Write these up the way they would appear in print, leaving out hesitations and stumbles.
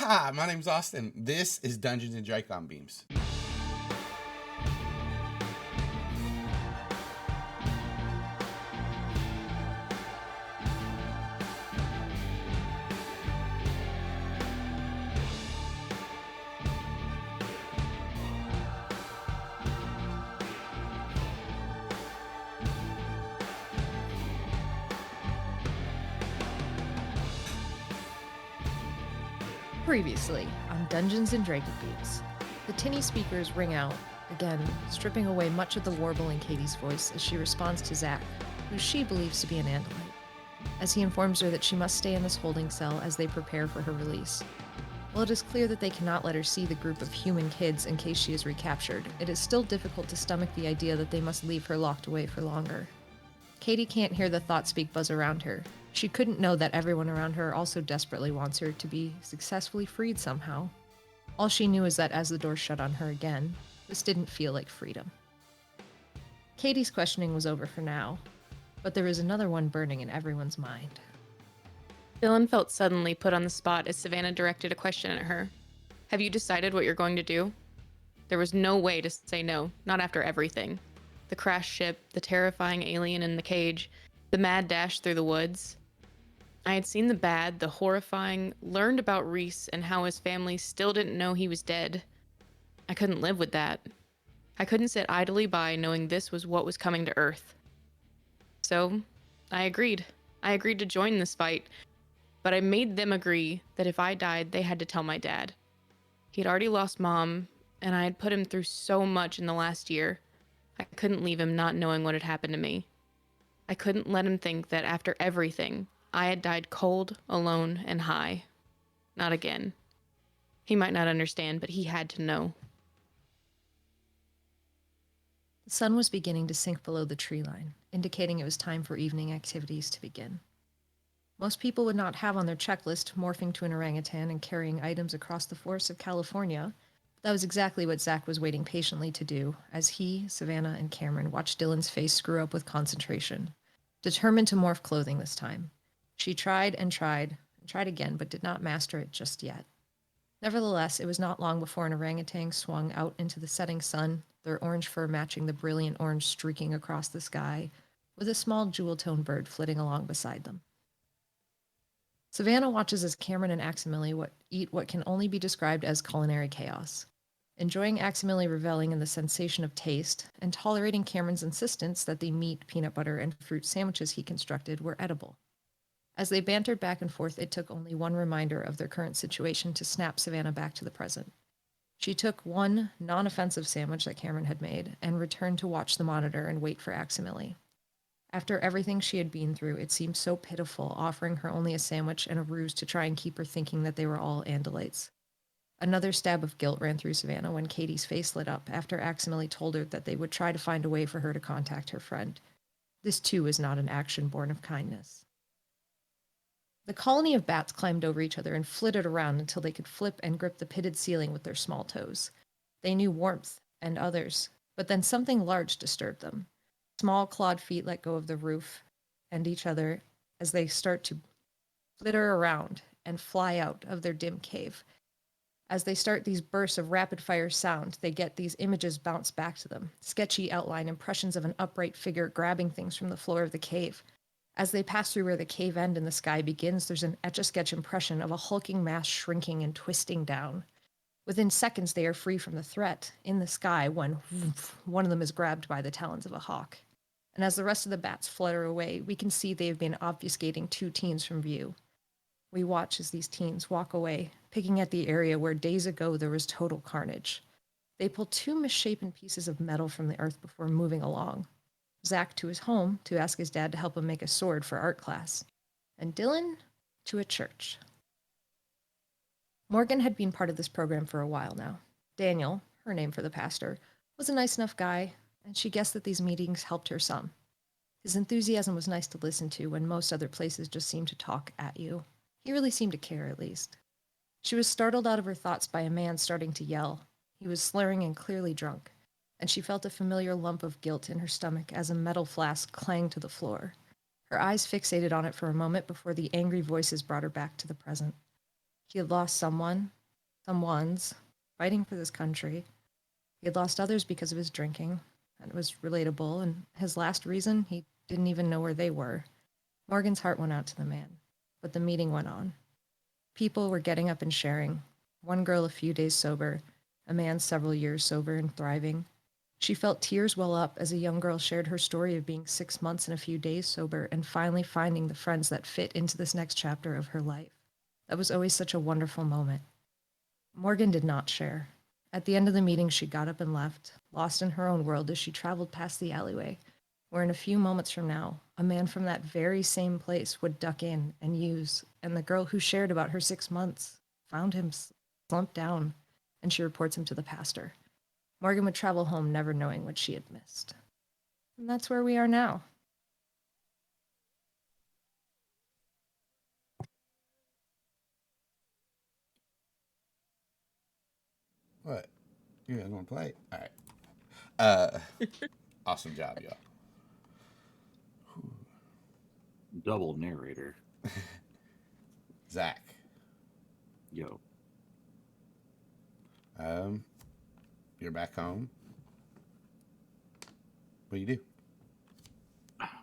Hi, my name's Austin. This is Dungeons and Dracon Beams. Previously on Dungeons and Dracon Beams, the tinny speakers ring out, again, stripping away much of the warble in Katie's voice as she responds to Zac, who she believes to be an Andalite, as he informs her that she must stay in this holding cell as they prepare for her release. While it is clear that they cannot let her see the group of human kids in case she is recaptured, it is still difficult to stomach the idea that they must leave her locked away for longer. Katie can't hear the thought speak buzz around her. She couldn't know that everyone around her also desperately wants her to be successfully freed somehow. All she knew is that as the door shut on her again, this didn't feel like freedom. Katie's questioning was over for now, but there was another one burning in everyone's mind. Dylan felt suddenly put on the spot as Savannah directed a question at her. Have you decided what you're going to do? There was no way to say no, not after everything. The crashed ship, the terrifying alien in the cage, the mad dash through the woods. I had seen the bad, the horrifying, learned about Reese and how his family still didn't know he was dead. I couldn't live with that. I couldn't sit idly by knowing this was what was coming to Earth. So, I agreed. I agreed to join this fight, but I made them agree that if I died, they had to tell my dad. He'd already lost Mom, and I had put him through so much in the last year. I couldn't leave him not knowing what had happened to me. I couldn't let him think that after everything, I had died cold, alone, and high. Not again. He might not understand, but he had to know. The sun was beginning to sink below the tree line, indicating it was time for evening activities to begin. Most people would not have on their checklist morphing to an orangutan and carrying items across the forests of California. That was exactly what Zac was waiting patiently to do, as he, Savannah, and Cameron watched Dylan's face screw up with concentration. Determined to morph clothing this time. She tried and tried again, but did not master it just yet. Nevertheless, it was not long before an orangutan swung out into the setting sun, their orange fur matching the brilliant orange streaking across the sky, with a small jewel-toned bird flitting along beside them. Savannah watches as Cameron and Aximili eat what can only be described as culinary chaos. Enjoying Aximili reveling in the sensation of taste, and tolerating Cameron's insistence that the meat, peanut butter, and fruit sandwiches he constructed were edible. As they bantered back and forth, it took only one reminder of their current situation to snap Savannah back to the present. She took one non-offensive sandwich that Cameron had made and returned to watch the monitor and wait for Aximili. After everything she had been through, it seemed so pitiful, offering her only a sandwich and a ruse to try and keep her thinking that they were all Andalites. Another stab of guilt ran through Savannah when Katie's face lit up after Aximili told her that they would try to find a way for her to contact her friend. This too was not an action born of kindness. The colony of bats climbed over each other and flitted around until they could flip and grip the pitted ceiling with their small toes. They knew warmth and others, but then something large disturbed them. Small clawed feet let go of the roof and each other as they start to flitter around and fly out of their dim cave. As they start these bursts of rapid-fire sound, they get these images bounce back to them. Sketchy outline impressions of an upright figure grabbing things from the floor of the cave. As they pass through where the cave end in the sky begins, there's an etch-a-sketch impression of a hulking mass shrinking and twisting down. Within seconds, they are free from the threat in the sky when one of them is grabbed by the talons of a hawk. And as the rest of the bats flutter away, we can see they have been obfuscating two teens from view. We watch as these teens walk away, picking at the area where days ago there was total carnage. They pull two misshapen pieces of metal from the earth before moving along. Zac to his home to ask his dad to help him make a sword for art class, and Dylan to a church. Morgan had been part of this program for a while now. Daniel, her name for the pastor, was a nice enough guy, and she guessed that these meetings helped her some. His enthusiasm was nice to listen to when most other places just seemed to talk at you. He really seemed to care, at least. She was startled out of her thoughts by a man starting to yell. He was slurring and clearly drunk, and she felt a familiar lump of guilt in her stomach as a metal flask clanged to the floor. Her eyes fixated on it for a moment before the angry voices brought her back to the present. He had lost someones, fighting for this country. He had lost others because of his drinking. That was relatable, and his last reason, he didn't even know where they were. Morgan's heart went out to the man, but the meeting went on. People were getting up and sharing. One girl a few days sober, a man several years sober and thriving. She felt tears well up as a young girl shared her story of being 6 months and a few days sober and finally finding the friends that fit into this next chapter of her life. That was always such a wonderful moment. Morgan did not share. At the end of the meeting, she got up and left, lost in her own world as she traveled past the alleyway, where in a few moments from now, a man from that very same place would duck in and use, and the girl who shared about her 6 months found him slumped down, and she reports him to the pastor. Morgan would travel home never knowing what she had missed. And that's where we are now. What? You guys want to play? All right. Awesome job, y'all. Double narrator. Zac. Yo. You're back home. What do you do?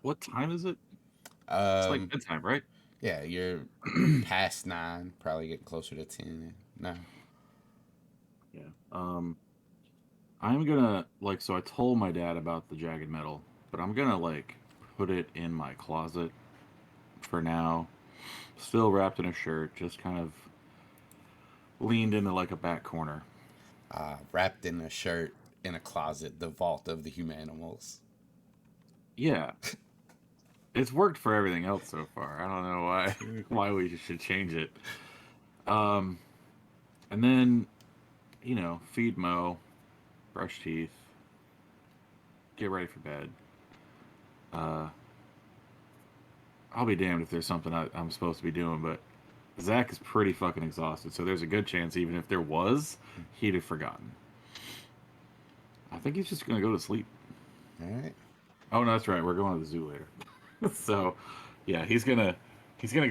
What time is it? It's like Um, bedtime, right? yeah, you're past 9, probably getting closer to 10 now. Yeah. I'm gonna so I told my dad about the jagged metal, but I'm gonna put it in my closet for now. Still wrapped in a shirt, just kind of leaned into like a back corner. Wrapped in a shirt in a closet, the vault of the humanimals. Yeah. It's worked for everything else so far. I don't know why we should change it. And then, feed Mo, brush teeth, get ready for bed. I'll be damned if there's something I'm supposed to be doing, but Zac is pretty fucking exhausted, so there's a good chance even if there was, he'd have forgotten. I think he's just gonna go to sleep. All right. Oh no, that's right. We're going to the zoo later. So, yeah, he's gonna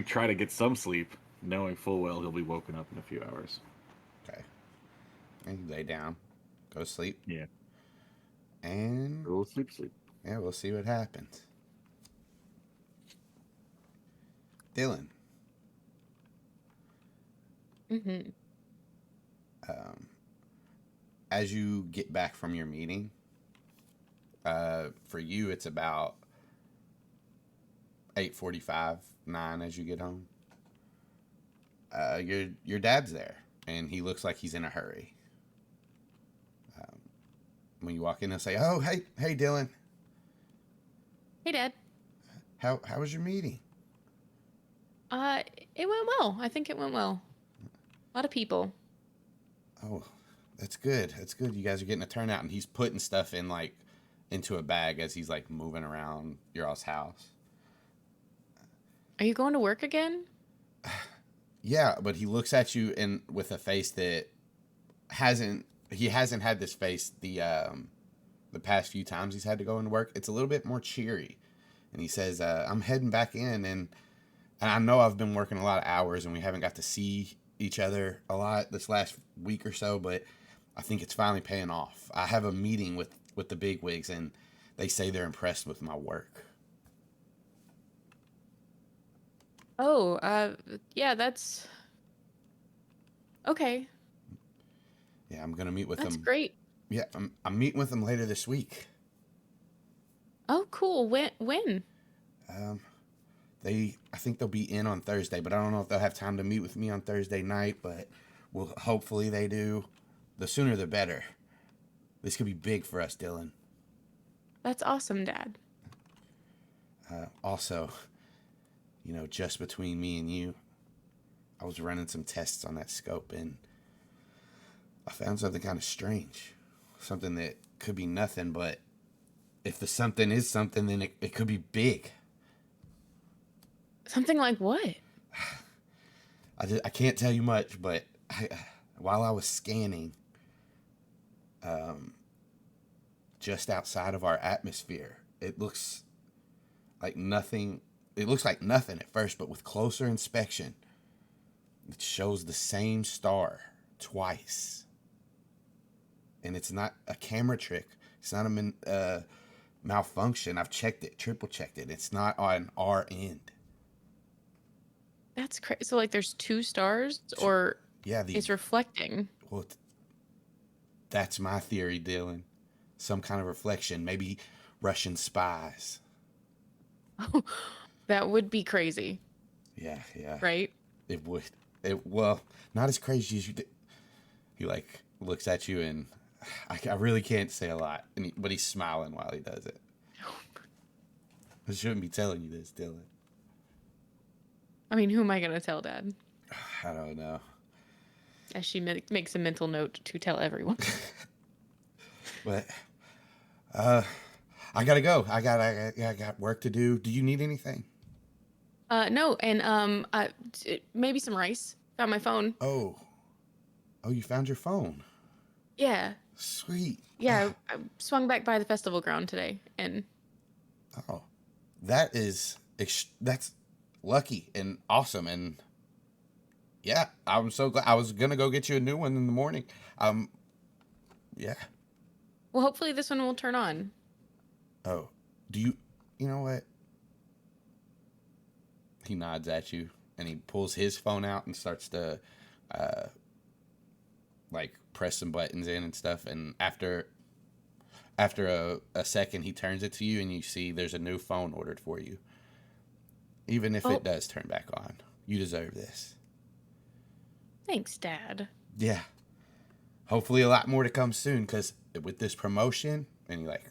try to get some sleep, knowing full well he'll be woken up in a few hours. Okay. And you lay down, go to sleep, Yeah. and Go sleep. yeah, we'll see what happens. Dylan, Mm-hmm. as you get back from your meeting, for you it's about 8:45, 9 as you get home. Your dad's there, and he looks like he's in a hurry. When you walk in, he'll say, "Oh, hey, Dylan, Hey, Dad. how was your meeting?" It went well. I think it went well. A lot of people. Oh, that's good. That's good. You guys are getting a turnout, and he's putting stuff in into a bag as he's moving around your all's house. Are you going to work again? Yeah, but he looks at you and with a face that hasn't had this face the past few times he's had to go into work. It's a little bit more cheery, and he says, "I'm heading back in, and I know I've been working a lot of hours, and we haven't got to see each other a lot this last week or so, but I think it's finally paying off. I have a meeting with the bigwigs, and they say they're impressed with my work." Oh, yeah, that's okay. Yeah, I'm gonna meet with That's them. great. Yeah, I'm meeting with them later this week. Oh, cool. When? I think they'll be in on Thursday, but I don't know if they'll have time to meet with me on Thursday night, but hopefully they do. The sooner the better. This could be big for us, Dylan. That's awesome, Dad. Also, just between me and you, I was running some tests on that scope, and I found something kind of strange. Something that could be nothing, but if the something is something, then it could be big. Something like what? I can't tell you much, but while I was scanning, just outside of our atmosphere, it looks like nothing. It looks like nothing at first, but with closer inspection, It shows the same star twice. And it's not a camera trick. It's not a malfunction. I've checked it, triple checked it. It's not on our end. That's crazy. So, like, there's 2 stars, or Yeah, it's reflecting? well, that's my theory, Dylan. Some kind of reflection, maybe Russian spies. That would be crazy, Yeah, yeah. right? It would. Well, not as crazy as you did. He like looks at you, and I really can't say a lot, but he's smiling while he does it. I shouldn't be telling you this, Dylan. I mean, who am I going to tell, Dad? I don't know. As she makes a mental note to tell everyone. But I gotta go. I got work to do. Do you need anything? No, and maybe some rice. Found my phone. Oh, you found your phone. Yeah. Sweet. Yeah, I swung back by the festival ground today, and Oh, that's lucky and awesome, and yeah, I'm so glad. I was gonna go get you a new one in the morning. Yeah. well, hopefully this one will turn on. Oh, you know what? He nods at you, and he pulls his phone out and starts to, like, press some buttons in and stuff. And after a second, he turns it to you, and you see there's a new phone ordered for you. Even if it does turn back on, you deserve this. Thanks, Dad. Yeah. Hopefully a lot more to come soon, because with this promotion, and he like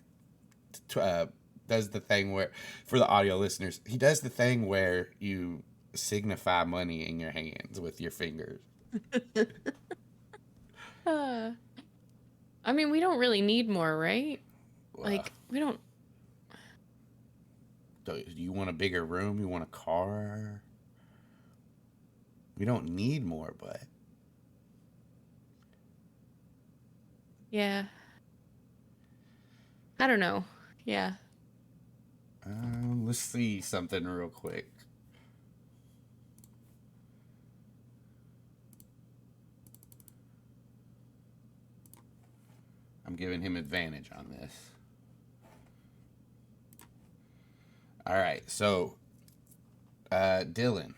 does the thing where, for the audio listeners, he does the thing where you signify money in your hands with your fingers. I mean, we don't really need more, right? Well, Like, we don't. do you want a bigger room? You want a car? We don't need more, but Yeah. I don't know. Yeah. let's see something real quick. I'm giving him advantage on this. All right, so Dylan,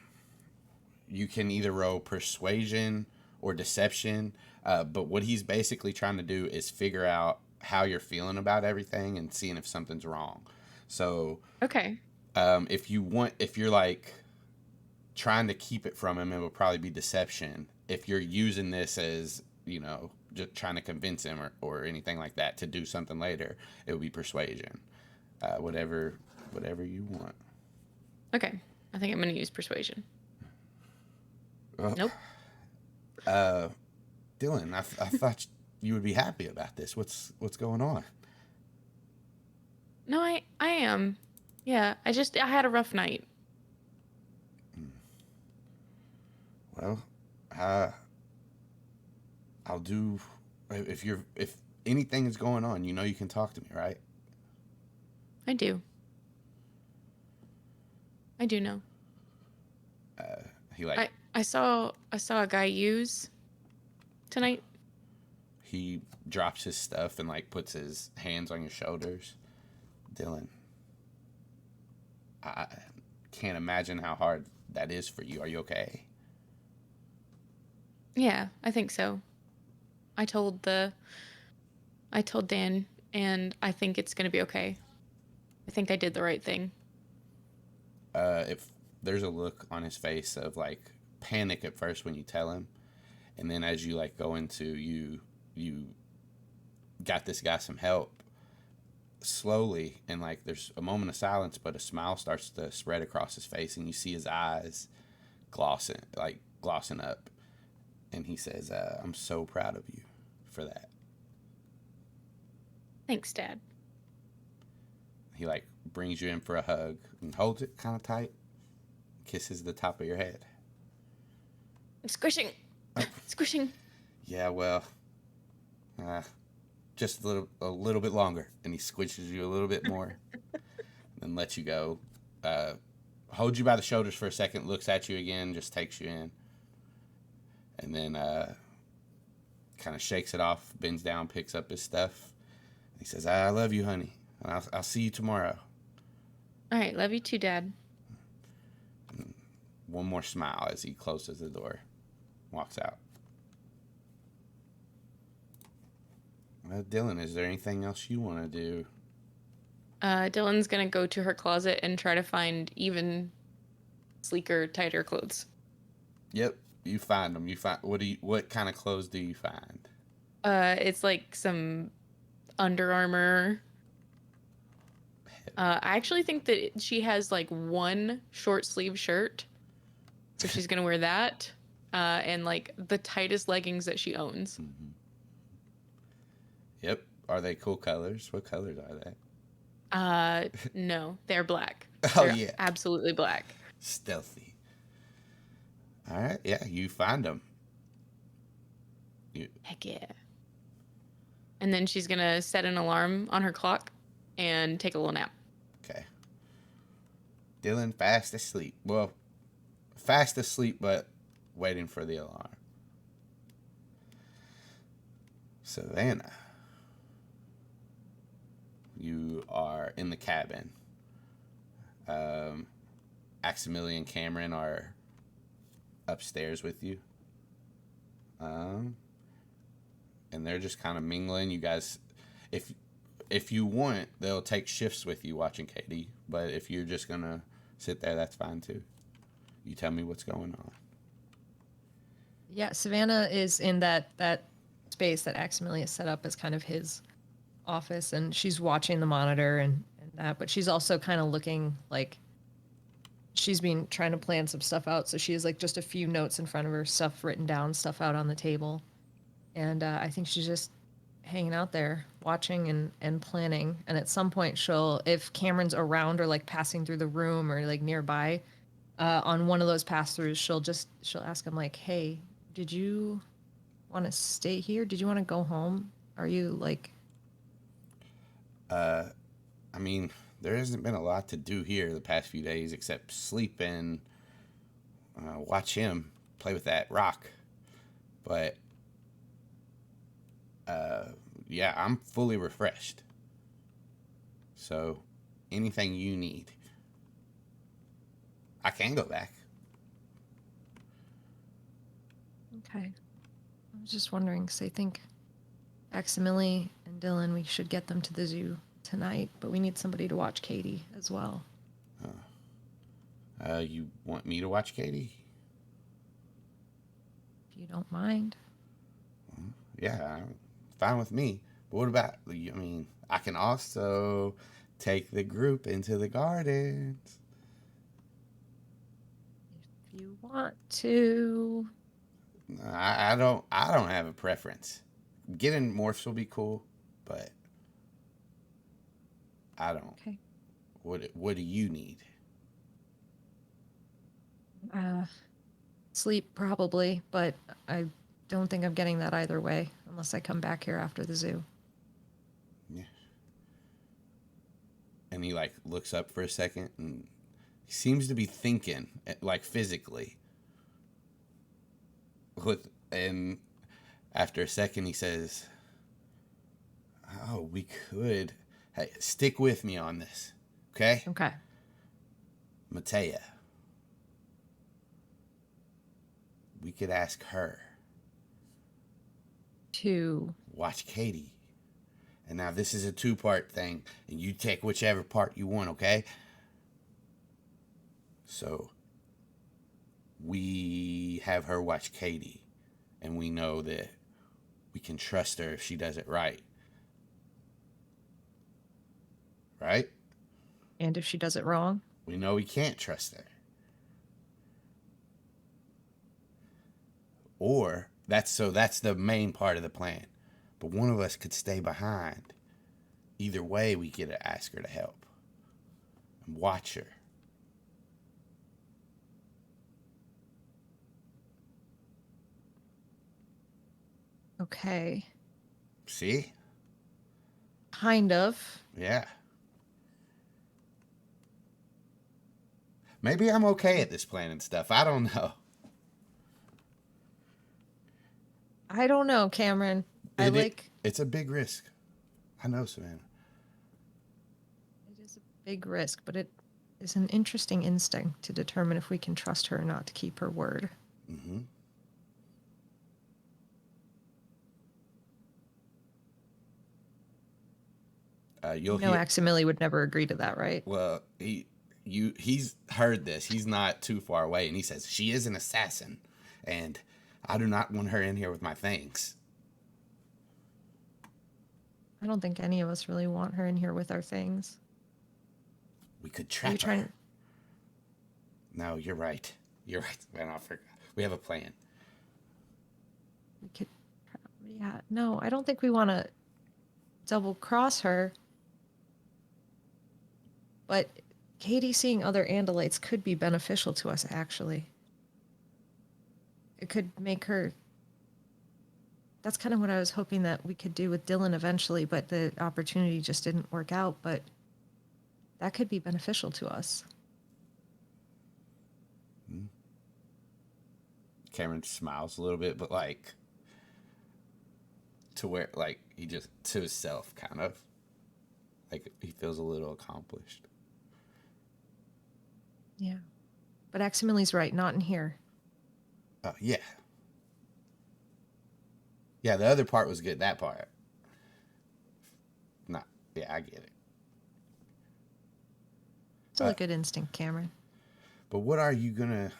you can either roll persuasion or deception, but what he's basically trying to do is figure out how you're feeling about everything and seeing if something's wrong. So, Okay. if you're like trying to keep it from him, it would probably be deception. If you're using this as, just trying to convince him or anything like that to do something later, it would be persuasion. Whatever you want. Okay. I think I'm going to use persuasion. Well, Nope. Dylan, I thought you would be happy about this. What's going on? No, I am. Yeah, I had a rough night. Well, I'll do if anything is going on, you can talk to me, right? I do. I do know. He like I saw a guy use tonight. he drops his stuff and like puts his hands on your shoulders. Dylan, I can't imagine how hard that is for you. Are you okay? Yeah, I think so. I told Dan, and I think it's gonna be okay. I think I did the right thing. If there's a look on his face of like panic at first when you tell him, and then as you like go into you got this guy some help, slowly, and like there's a moment of silence, but a smile starts to spread across his face, and you see his eyes glossing up, and he says, I'm so proud of you for that. Thanks, Dad. He like brings you in for a hug and holds it kind of tight, kisses the top of your head. I'm squishing. Squishing. Yeah, well, just a little bit longer, and he squishes you a little bit more, then lets you go. Holds you by the shoulders for a second, looks at you again, just takes you in. and then kind of shakes it off, bends down, picks up his stuff. He says, "I love you, honey. And I'll see you tomorrow." All right, love you too, Dad. One more smile as he closes the door, walks out. Dylan, is there anything else you want to do? Dylan's gonna go to her closet and try to find even sleeker, tighter clothes. Yep, you find them. You find what kind of clothes do you find? It's like some Under Armour. I actually think that she has like one short sleeve shirt, so she's gonna wear that, and like the tightest leggings that she owns. Mm-hmm. Yep. Are they cool colors? What colors are they? No, they're black. Oh, They're yeah. absolutely black. Stealthy. All right. Yeah, you find them. Heck yeah. And then she's gonna set an alarm on her clock and take a little nap. Okay. Dylan fast asleep. Well, fast asleep, but waiting for the alarm. Savannah. You are in the cabin. Aximili and Cameron are upstairs with you. And they're just kind of mingling. You guys, if you want, they'll take shifts with you watching Katie. But if you're just gonna sit there, that's fine too. You tell me what's going on. Yeah, Savannah is in that space that Aximili has set up as kind of his office, and she's watching the monitor and that, but she's also kind of looking like she's been trying to plan some stuff out. So she has like just a few notes in front of her, stuff written down, stuff out on the table. And I think she's just hanging out there watching and planning. And at some point if Cameron's around or like passing through the room or like nearby, on one of those pass-throughs, she'll ask him like, "Hey, did you want to stay here? Did you want to go home? Are you like..." I mean, there hasn't been a lot to do here the past few days except sleep and watch him play with that rock. But, yeah, I'm fully refreshed. So, anything you need, I can go back. Okay. I was just wondering, because I think Aximili and Dylan, we should get them to the zoo tonight, but we need somebody to watch Katie as well. You want me to watch Katie? If you don't mind. Yeah, fine with me. But what about, I mean, I can also take the group into the gardens. If you want to. I don't have a preference. Getting morphs will be cool, but I don't. Okay. What do you need? Sleep probably, but I don't think I'm getting that either way unless I come back here after the zoo. Yeah. And he like looks up for a second and he seems to be thinking like physically. And after a second he says, "Oh, we could. Hey, stick with me on this, okay? Okay. Matea. We could ask her To watch Katie. And now this is a 2-part thing, and you take whichever part you want, okay? So we have her watch Katie, and we know that we can trust her if she does it right. Right? And if she does it wrong? We know we can't trust her. Or that's the main part of the plan. But one of us could stay behind. Either way, we get to ask her to help and watch her. Okay. See? Kind of. Yeah. Maybe I'm okay at this plan and stuff. I don't know. I don't know, Cameron. It's a big risk. I know, Savannah. It is a big risk, but it is an interesting instinct to determine if we can trust her or not to keep her word. Mm-hmm. You'll hear. Aximili would never agree to that, right? Well, he's heard this. He's not too far away, and he says she is an assassin, and I do not want her in here with my fangs. I don't think any of us really want her in here with our things. We could trap her. No, you're right. You're right. Man, I forgot. We have a plan. We could, yeah. No, I don't think we want to double cross her. But Katie seeing other Andalites could be beneficial to us, actually. It could make her... That's kind of what I was hoping that we could do with Dylan eventually, but the opportunity just didn't work out. But that could be beneficial to us. Cameron smiles a little bit, but like to where, like, he just to himself, kind of like he feels a little accomplished. Yeah, but Aximili's right, not in here. Yeah. Yeah, the other part was good. That part. Not. Yeah, I get it. Still a good instinct, Cameron. But what are you gonna?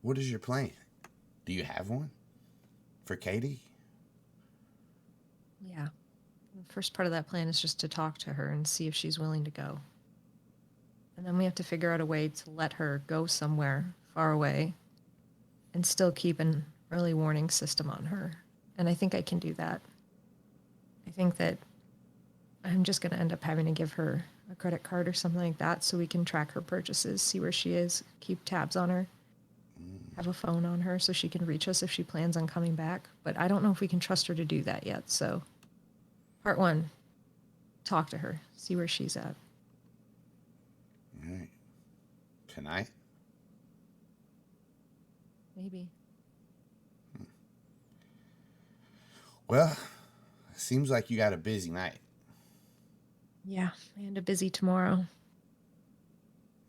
What is your plan? Do you have one for Katie? Yeah. The first part of that plan is just to talk to her and see if she's willing to go. And then we have to figure out a way to let her go somewhere far away and still keep an early warning system on her. And I think I can do that. I think that I'm just going to end up having to give her a credit card or something like that so we can track her purchases, see where she is, keep tabs on her, have a phone on her so she can reach us if she plans on coming back. But I don't know if we can trust her to do that yet. So part one, talk to her, see where she's at. All right. Tonight? Maybe. Well, seems like you got a busy night. Yeah, and a busy tomorrow.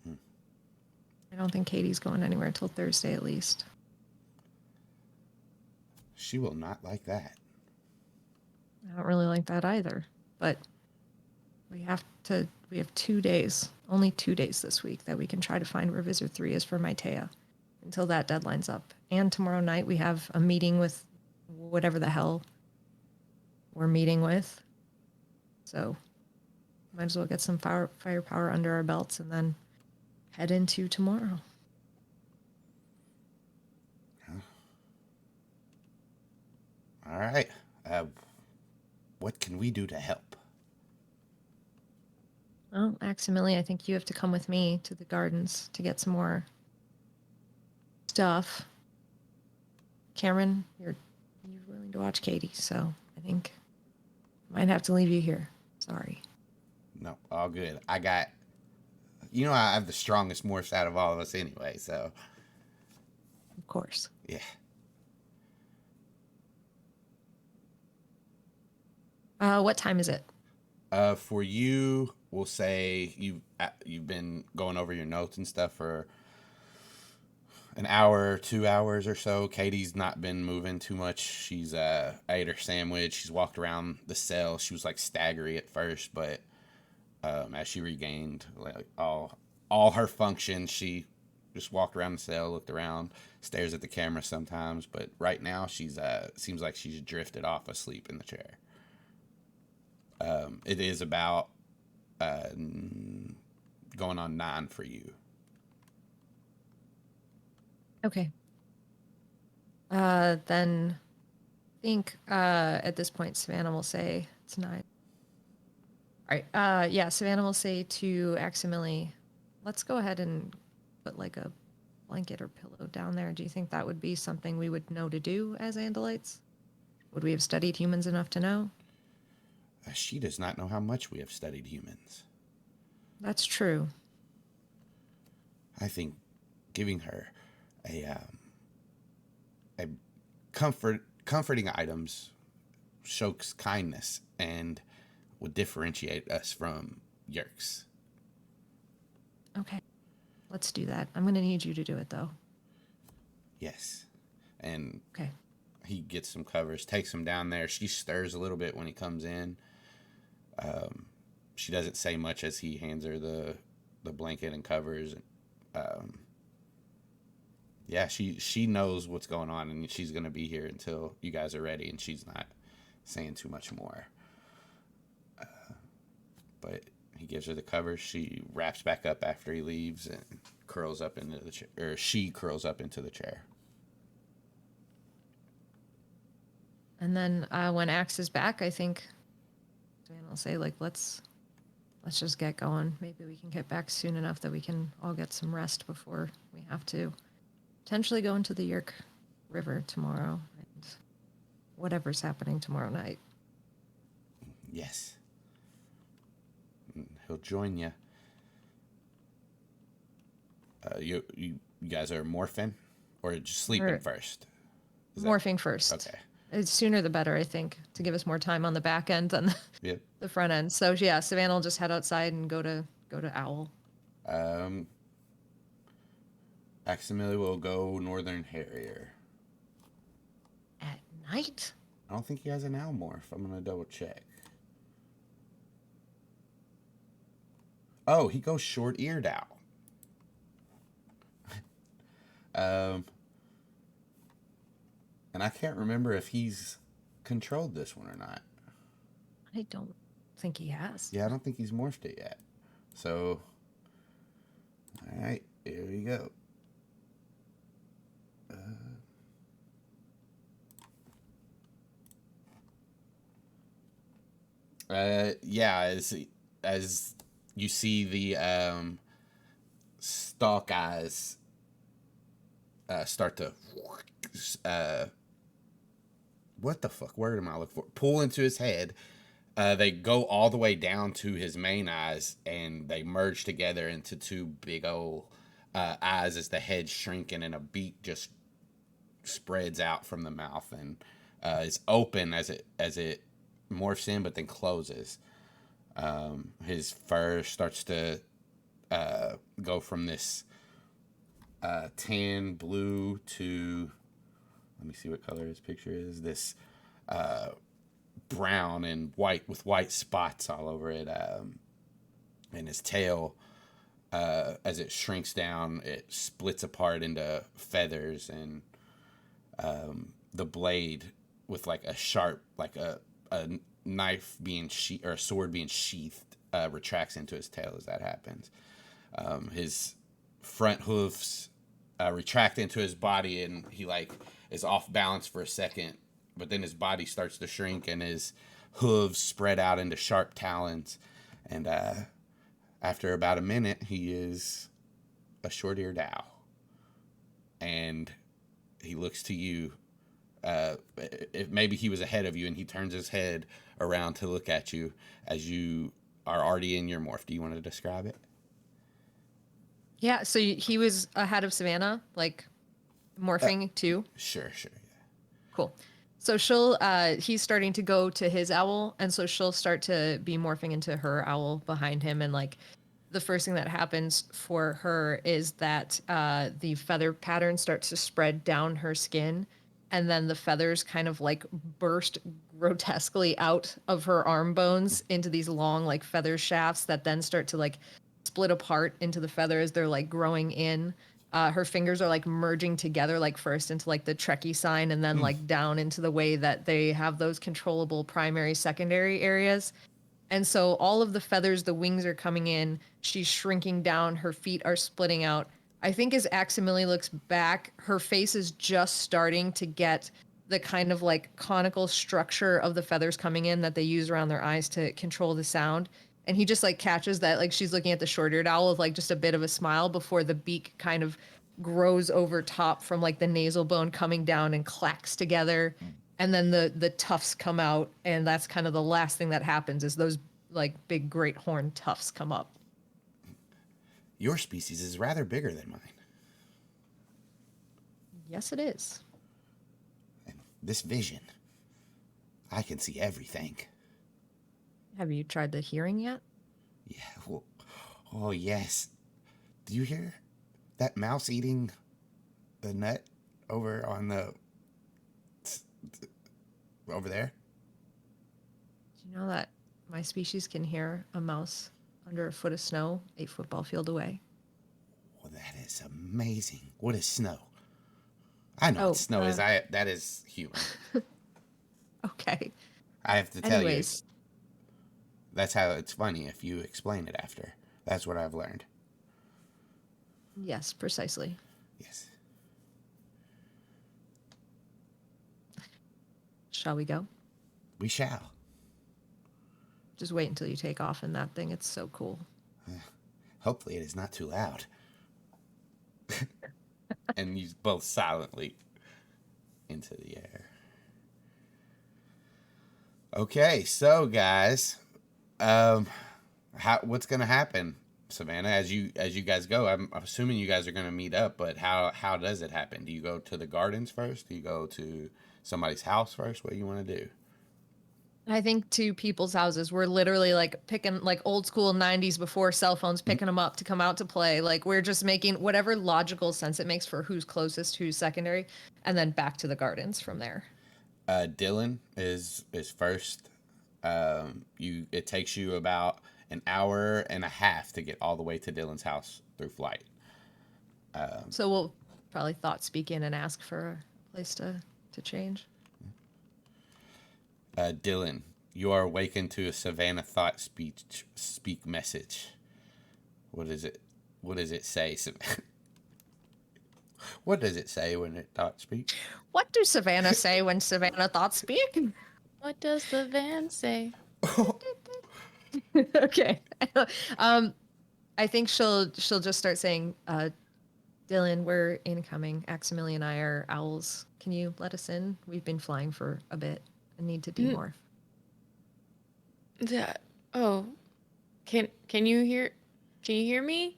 I don't think Katie's going anywhere till Thursday at least. She will not like that. I don't really like that either. But we have 2 days, only 2 days this week that we can try to find where Visser 3 is for Maitea until that deadline's up. And tomorrow night we have a meeting with whatever the hell we're meeting with. So might as well get some firepower under our belts and then head into tomorrow. All right. What can we do to help? Well, Aximili, I think you have to come with me to the gardens to get some more stuff. Cameron, you're willing to watch Katie, so I think I might have to leave you here. Sorry. No, all good. I have the strongest morphs out of all of us anyway, so. Of course. Yeah. What time is it? For you, we'll say you've been going over your notes and stuff for an hour, 2 hours or so. Katie's not been moving too much. She's ate her sandwich. She's walked around the cell. She was like staggery at first, but as she regained like all her functions, she just walked around the cell, looked around, stares at the camera sometimes. But right now, she's seems like she's drifted off asleep in the chair. It is about going on 9 for you. Okay. Then I think at this point, Savannah will say it's 9. All right. Yeah, Savannah will say to Aximili, let's go ahead and put like a blanket or pillow down there. Do you think that would be something we would know to do as Andalites? Would we have studied humans enough to know? She does not know how much we have studied humans. That's true. I think giving her a comforting items shows kindness and would differentiate us from Yeerks. Okay. Let's do that. I'm going to need you to do it, though. Yes. And Okay. he gets some covers, takes them down there. She stirs a little bit when he comes in. She doesn't say much as he hands her the blanket and covers. Yeah, she knows what's going on, and she's going to be here until you guys are ready, and she's not saying too much more. But he gives her the covers. She wraps back up after he leaves and curls up into the chair, or she curls up into the chair. And then when Axe is back, I think Savannah will say, like, let's just get going. Maybe we can get back soon enough that we can all get some rest before we have to potentially go into the Yeerk River tomorrow and whatever's happening tomorrow night. Yes. He'll join you. You guys are morphing or just sleeping first? Morphing first. Okay. It's sooner the better, I think, to give us more time on the back end than the front end. So yeah, Savannah will just head outside and go to Owl. Aximili will go Northern Harrier. At night? I don't think he has an owl morph. I'm gonna double check. Oh, he goes short-eared owl. And I can't remember if he's controlled this one or not. I don't think he has. Yeah, I don't think he's morphed it yet. So, all right, here we go. Yeah, as you see the stalk eyes start to what the fuck word am I looking for? Pull into his head. They go all the way down to his main eyes, and they merge together into two big old eyes as the head shrinking, and a beak just spreads out from the mouth, and is open as it morphs in, but then closes. His fur starts to go from this tan blue to, let me see what color his picture is, this brown and white with white spots all over it. And his tail, as it shrinks down, it splits apart into feathers, and the blade with like a sharp, like a knife being or a sword being sheathed, retracts into his tail as that happens. His front hoofs retract into his body, and he like is off balance for a second, but then his body starts to shrink, and his hooves spread out into sharp talons, and after about a minute, he is a short-eared owl, and he looks to you. If maybe he was ahead of you, and he turns his head around to look at you as you are already in your morph. Do you want to describe it? Yeah, so he was ahead of Savannah, like morphing too? Sure, yeah. Cool. So he's starting to go to his owl, and so she'll start to be morphing into her owl behind him, and like the first thing that happens for her is that the feather pattern starts to spread down her skin, and then the feathers kind of like burst grotesquely out of her arm bones into these long like feather shafts that then start to like split apart into the feathers. They're like growing in. Her fingers are like merging together, like first into like the Trekkie sign, and then like down into the way that they have those controllable primary, secondary areas. And so all of the feathers, the wings are coming in. She's shrinking down. Her feet are splitting out. I think as Aximili looks back, her face is just starting to get the kind of like conical structure of the feathers coming in that they use around their eyes to control the sound. And he just like catches that, like she's looking at the short-eared owl with like just a bit of a smile before the beak kind of grows over top from like the nasal bone coming down and clacks together. And then the tufts come out, and that's kind of the last thing that happens is those like big great horn tufts come up. Your species is rather bigger than mine. Yes, it is. And this vision. I can see everything. Have you tried the hearing yet? Yeah. Well, oh, yes. Do you hear that mouse eating the nut over on the... over there? Do you know that my species can hear a mouse under a foot of snow 8 football field away? Well, that is amazing. What is snow? I know Oh, what snow is. That is human. Okay. I have to tell Anyways, you, that's how it's funny if you explain it after. That's what I've learned. yes, precisely. Yes. Shall we go? We shall. Just wait until you take off in that thing. It's so cool. Hopefully it is not too loud. And you both silently into the air. Okay, so guys, what's gonna happen, Savannah, as you guys go? I'm assuming you guys are gonna meet up, but how does it happen? Do you go to the gardens first? Do you go to somebody's house first? What do you want to do? I think to people's houses, we're literally like picking like old school 90s before cell phones, picking them up to come out to play. Like we're just making whatever logical sense it makes for who's closest, who's secondary, and then back to the gardens from there. Dylan is first. It takes you about an hour and a half to get all the way to Dylan's house through flight. So we'll probably thought speak in and ask for a place to change. Dylan, you are awakened to a Savannah thought speak message. What is it? What does it say? What does it say when it thought speak? What do Savannah say when Savannah thoughts speak? What does the van say? Okay. I think she'll just start saying, Dylan, we're incoming. Aximili and I are owls. Can you let us in? We've been flying for a bit and need to demorph. Yeah. Oh. Can you hear me?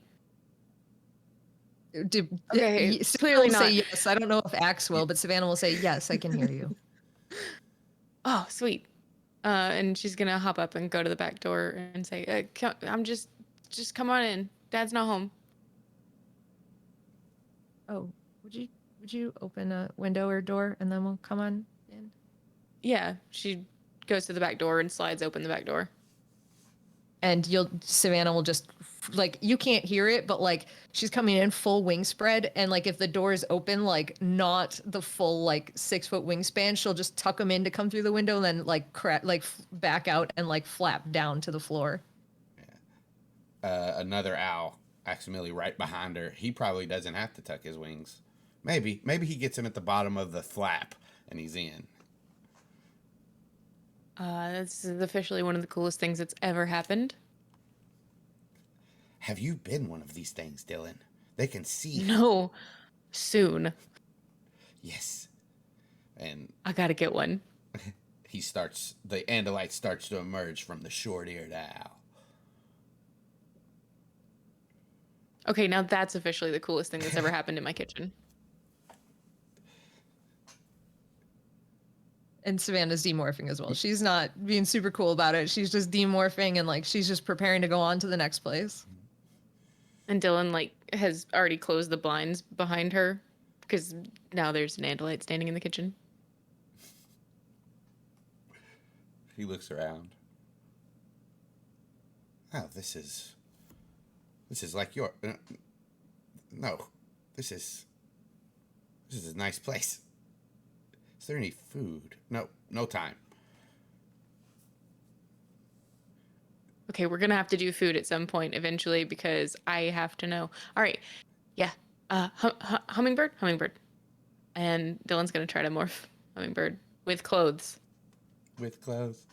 Okay, Savannah clearly will say not. yes. I don't know if Axe will, but Savannah will say yes. I can hear you. Oh, sweet. And she's gonna hop up and go to the back door and say, I'm just come on in. Dad's not home. Oh, would you open a window or door and then we'll come on in? Yeah, she goes to the back door and slides open the back door. And Savannah will just like, you can't hear it, but like she's coming in full wing spread, and like if the door is open, like not the full like 6 foot wingspan, she'll just tuck them in to come through the window, and then like back out and like flap down to the floor. Another owl, Aximili, right behind her. He probably doesn't have to tuck his wings. Maybe he gets him at the bottom of the flap and he's in. This is officially one of the coolest things that's ever happened. Have you been one of these things, Dylan? They can see. No, soon. Yes. And I gotta get one. the Andalite starts to emerge from the short-eared owl. Okay, now that's officially the coolest thing that's ever happened in my kitchen. And Savannah's demorphing as well. She's not being super cool about it. She's just demorphing and like she's just preparing to go on to the next place. And Dylan like has already closed the blinds behind her because now there's an Andalite standing in the kitchen. He looks around. Oh, this is like your... no, this is a nice place. Is there any food? No time. Okay, we're gonna have to do food at some point eventually because I have to know. All right, yeah. Hummingbird. And Dylan's gonna try to morph Hummingbird with clothes. With clothes.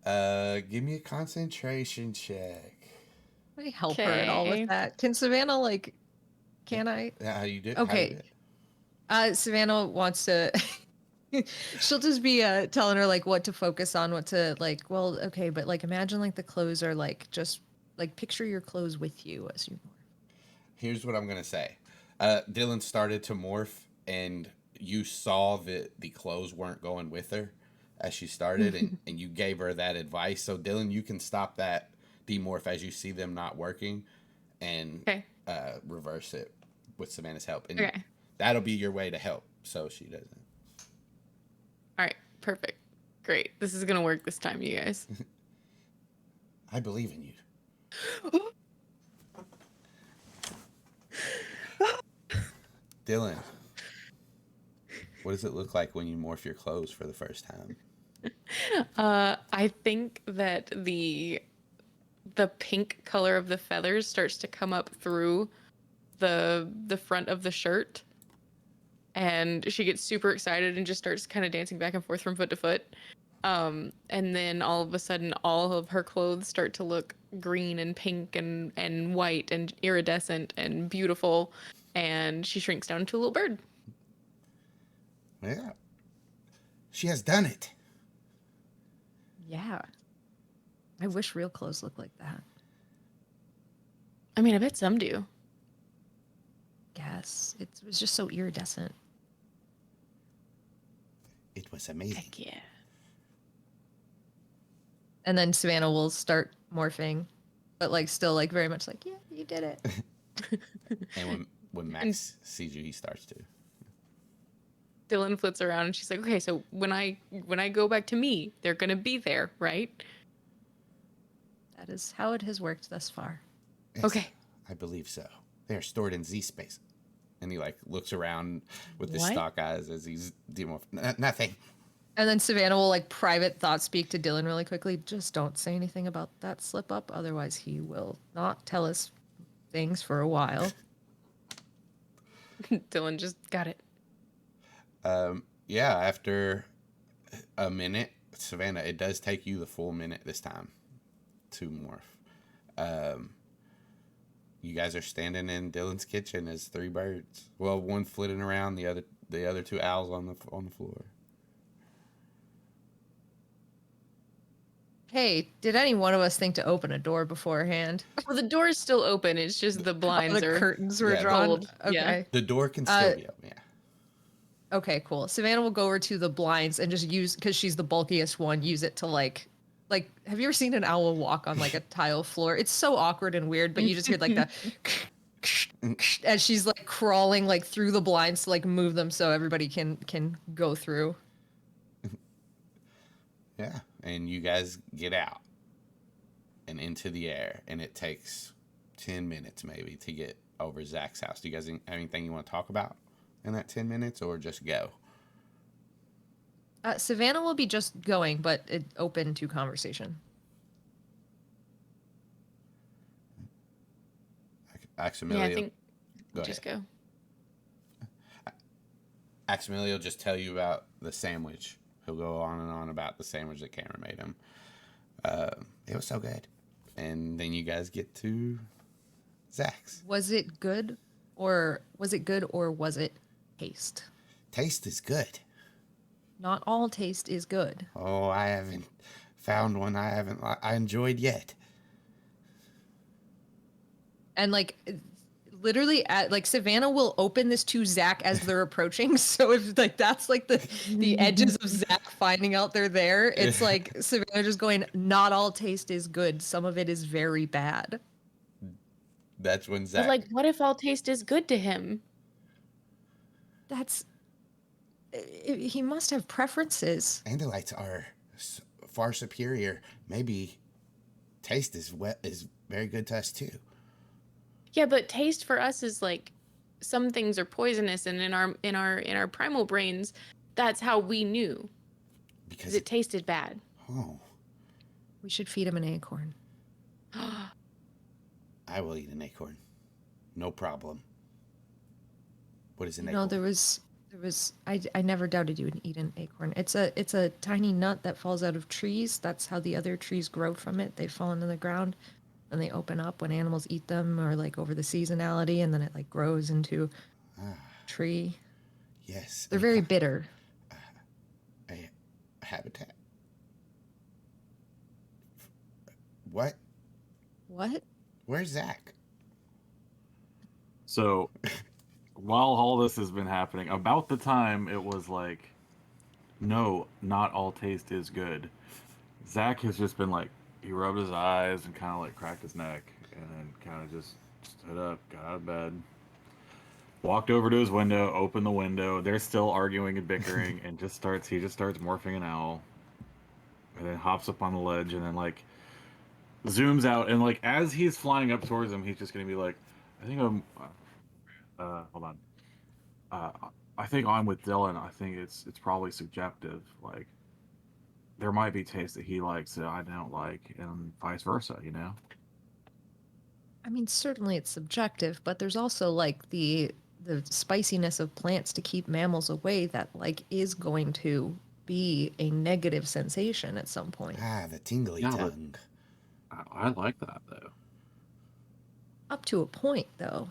Give me a concentration check. I help her at all with that. Can Savannah like? Can I? How you do? Okay. Savannah wants to. She'll just be telling her like what to focus on, what to like. Well, okay, but like imagine like the clothes are like just like picture your clothes with you as you morph. Here's what I'm gonna say. Dylan started to morph, and you saw that the clothes weren't going with her as she started, and you gave her that advice. So Dylan, you can stop that demorph as you see them not working, and reverse it with Savannah's help, and that'll be your way to help so she doesn't. All right, perfect, great. This is gonna work this time, you guys. I believe in you. Dylan, what does it look like when you morph your clothes for the first time? I think that the pink color of the feathers starts to come up through the front of the shirt, and she gets super excited and just starts kind of dancing back and forth from foot to foot. And then all of a sudden, all of her clothes start to look green and pink and white and iridescent and beautiful, and she shrinks down into a little bird. Yeah. She has done it. Yeah. I wish real clothes looked like that. I mean, I bet some do. Guess. It was just so iridescent. It was amazing. Heck yeah. And then Savannah will start morphing, but like still like very much like, yeah, you did it. And when Max sees you, he starts to. Dylan flits around and she's like, okay, so when I go back to me, they're gonna be there, right? That is how it has worked thus far. Yes, okay. I believe so. They are stored in Z space. And he like looks around with his What? stock eyes as he's nothing. And then Savannah will like private thought speak to Dylan really quickly. Just don't say anything about that slip up, otherwise he will not tell us things for a while. Dylan just got it. Yeah, after a minute, Savannah, it does take you the full minute this time to morph. You guys are standing in Dylan's kitchen as three birds. Well, one flitting around, the other two owls on the floor. Hey, did any one of us think to open a door beforehand? Well, the door is still open. It's just the blinds The are curtains were Yeah. drawn. Cold. Okay. Yeah. The door can still be open, yeah. Okay, cool. Savannah will go over to the blinds and just use, because she's the bulkiest one, use it to like, have you ever seen an owl walk on like a tile floor? It's so awkward and weird, but you just hear like the as she's like crawling like through the blinds to like move them so everybody can go through. Yeah, and you guys get out and into the air, and it takes 10 minutes maybe to get over Zach's house. Do you guys have anything you want to talk about in that 10 minutes, or just go? Savannah will be just going, but open to conversation. Aximilio, Yeah, I think go just ahead. go. Aximilio will just tell you about the sandwich. He'll go on and on about the sandwich that Cameron made him. It was so good. And then you guys get to Zach's. Was it good or was it taste? Taste is good. Not all taste is good. Oh, I haven't found one I enjoyed yet. And like literally like Savannah will open this to Zach as they're approaching. So if like that's like the edges of Zach finding out they're there, it's like Savannah just going, not all taste is good. Some of it is very bad. That's when Zach. But like, what if all taste is good to him? He must have preferences. Andalites are far superior. Maybe taste is very good to us too. Yeah, but taste for us is like some things are poisonous, and in our primal brains, that's how we knew. Because it tasted bad. Oh. We should feed him an acorn. I will eat an acorn. No problem. What is an acorn? No, there was I never doubted you would eat an acorn. It's a tiny nut that falls out of trees. That's how the other trees grow from it. They fall into the ground and they open up when animals eat them, or like over the seasonality, and then it like grows into a tree. Yes. They're very bitter. A habitat. What? What? Where's Zach? So while all this has been happening, about the time it was like, no, not all taste is good. Zac has just been like, he rubbed his eyes and kind of like cracked his neck, and then kind of just stood up, got out of bed, walked over to his window, opened the window. They're still arguing and bickering, and he just starts morphing an owl, and then hops up on the ledge, and then like zooms out, and like as he's flying up towards him, he's just gonna be like, I think I'm, hold on, uh, I think I'm with Dylan. I think it's probably subjective. Like there might be tastes that he likes that I don't like, and vice versa. You know. I mean, certainly it's subjective, but there's also like the spiciness of plants to keep mammals away that like is going to be a negative sensation at some point. Ah, the tingly Yeah, but- tongue. I like that though. Up to a point, though.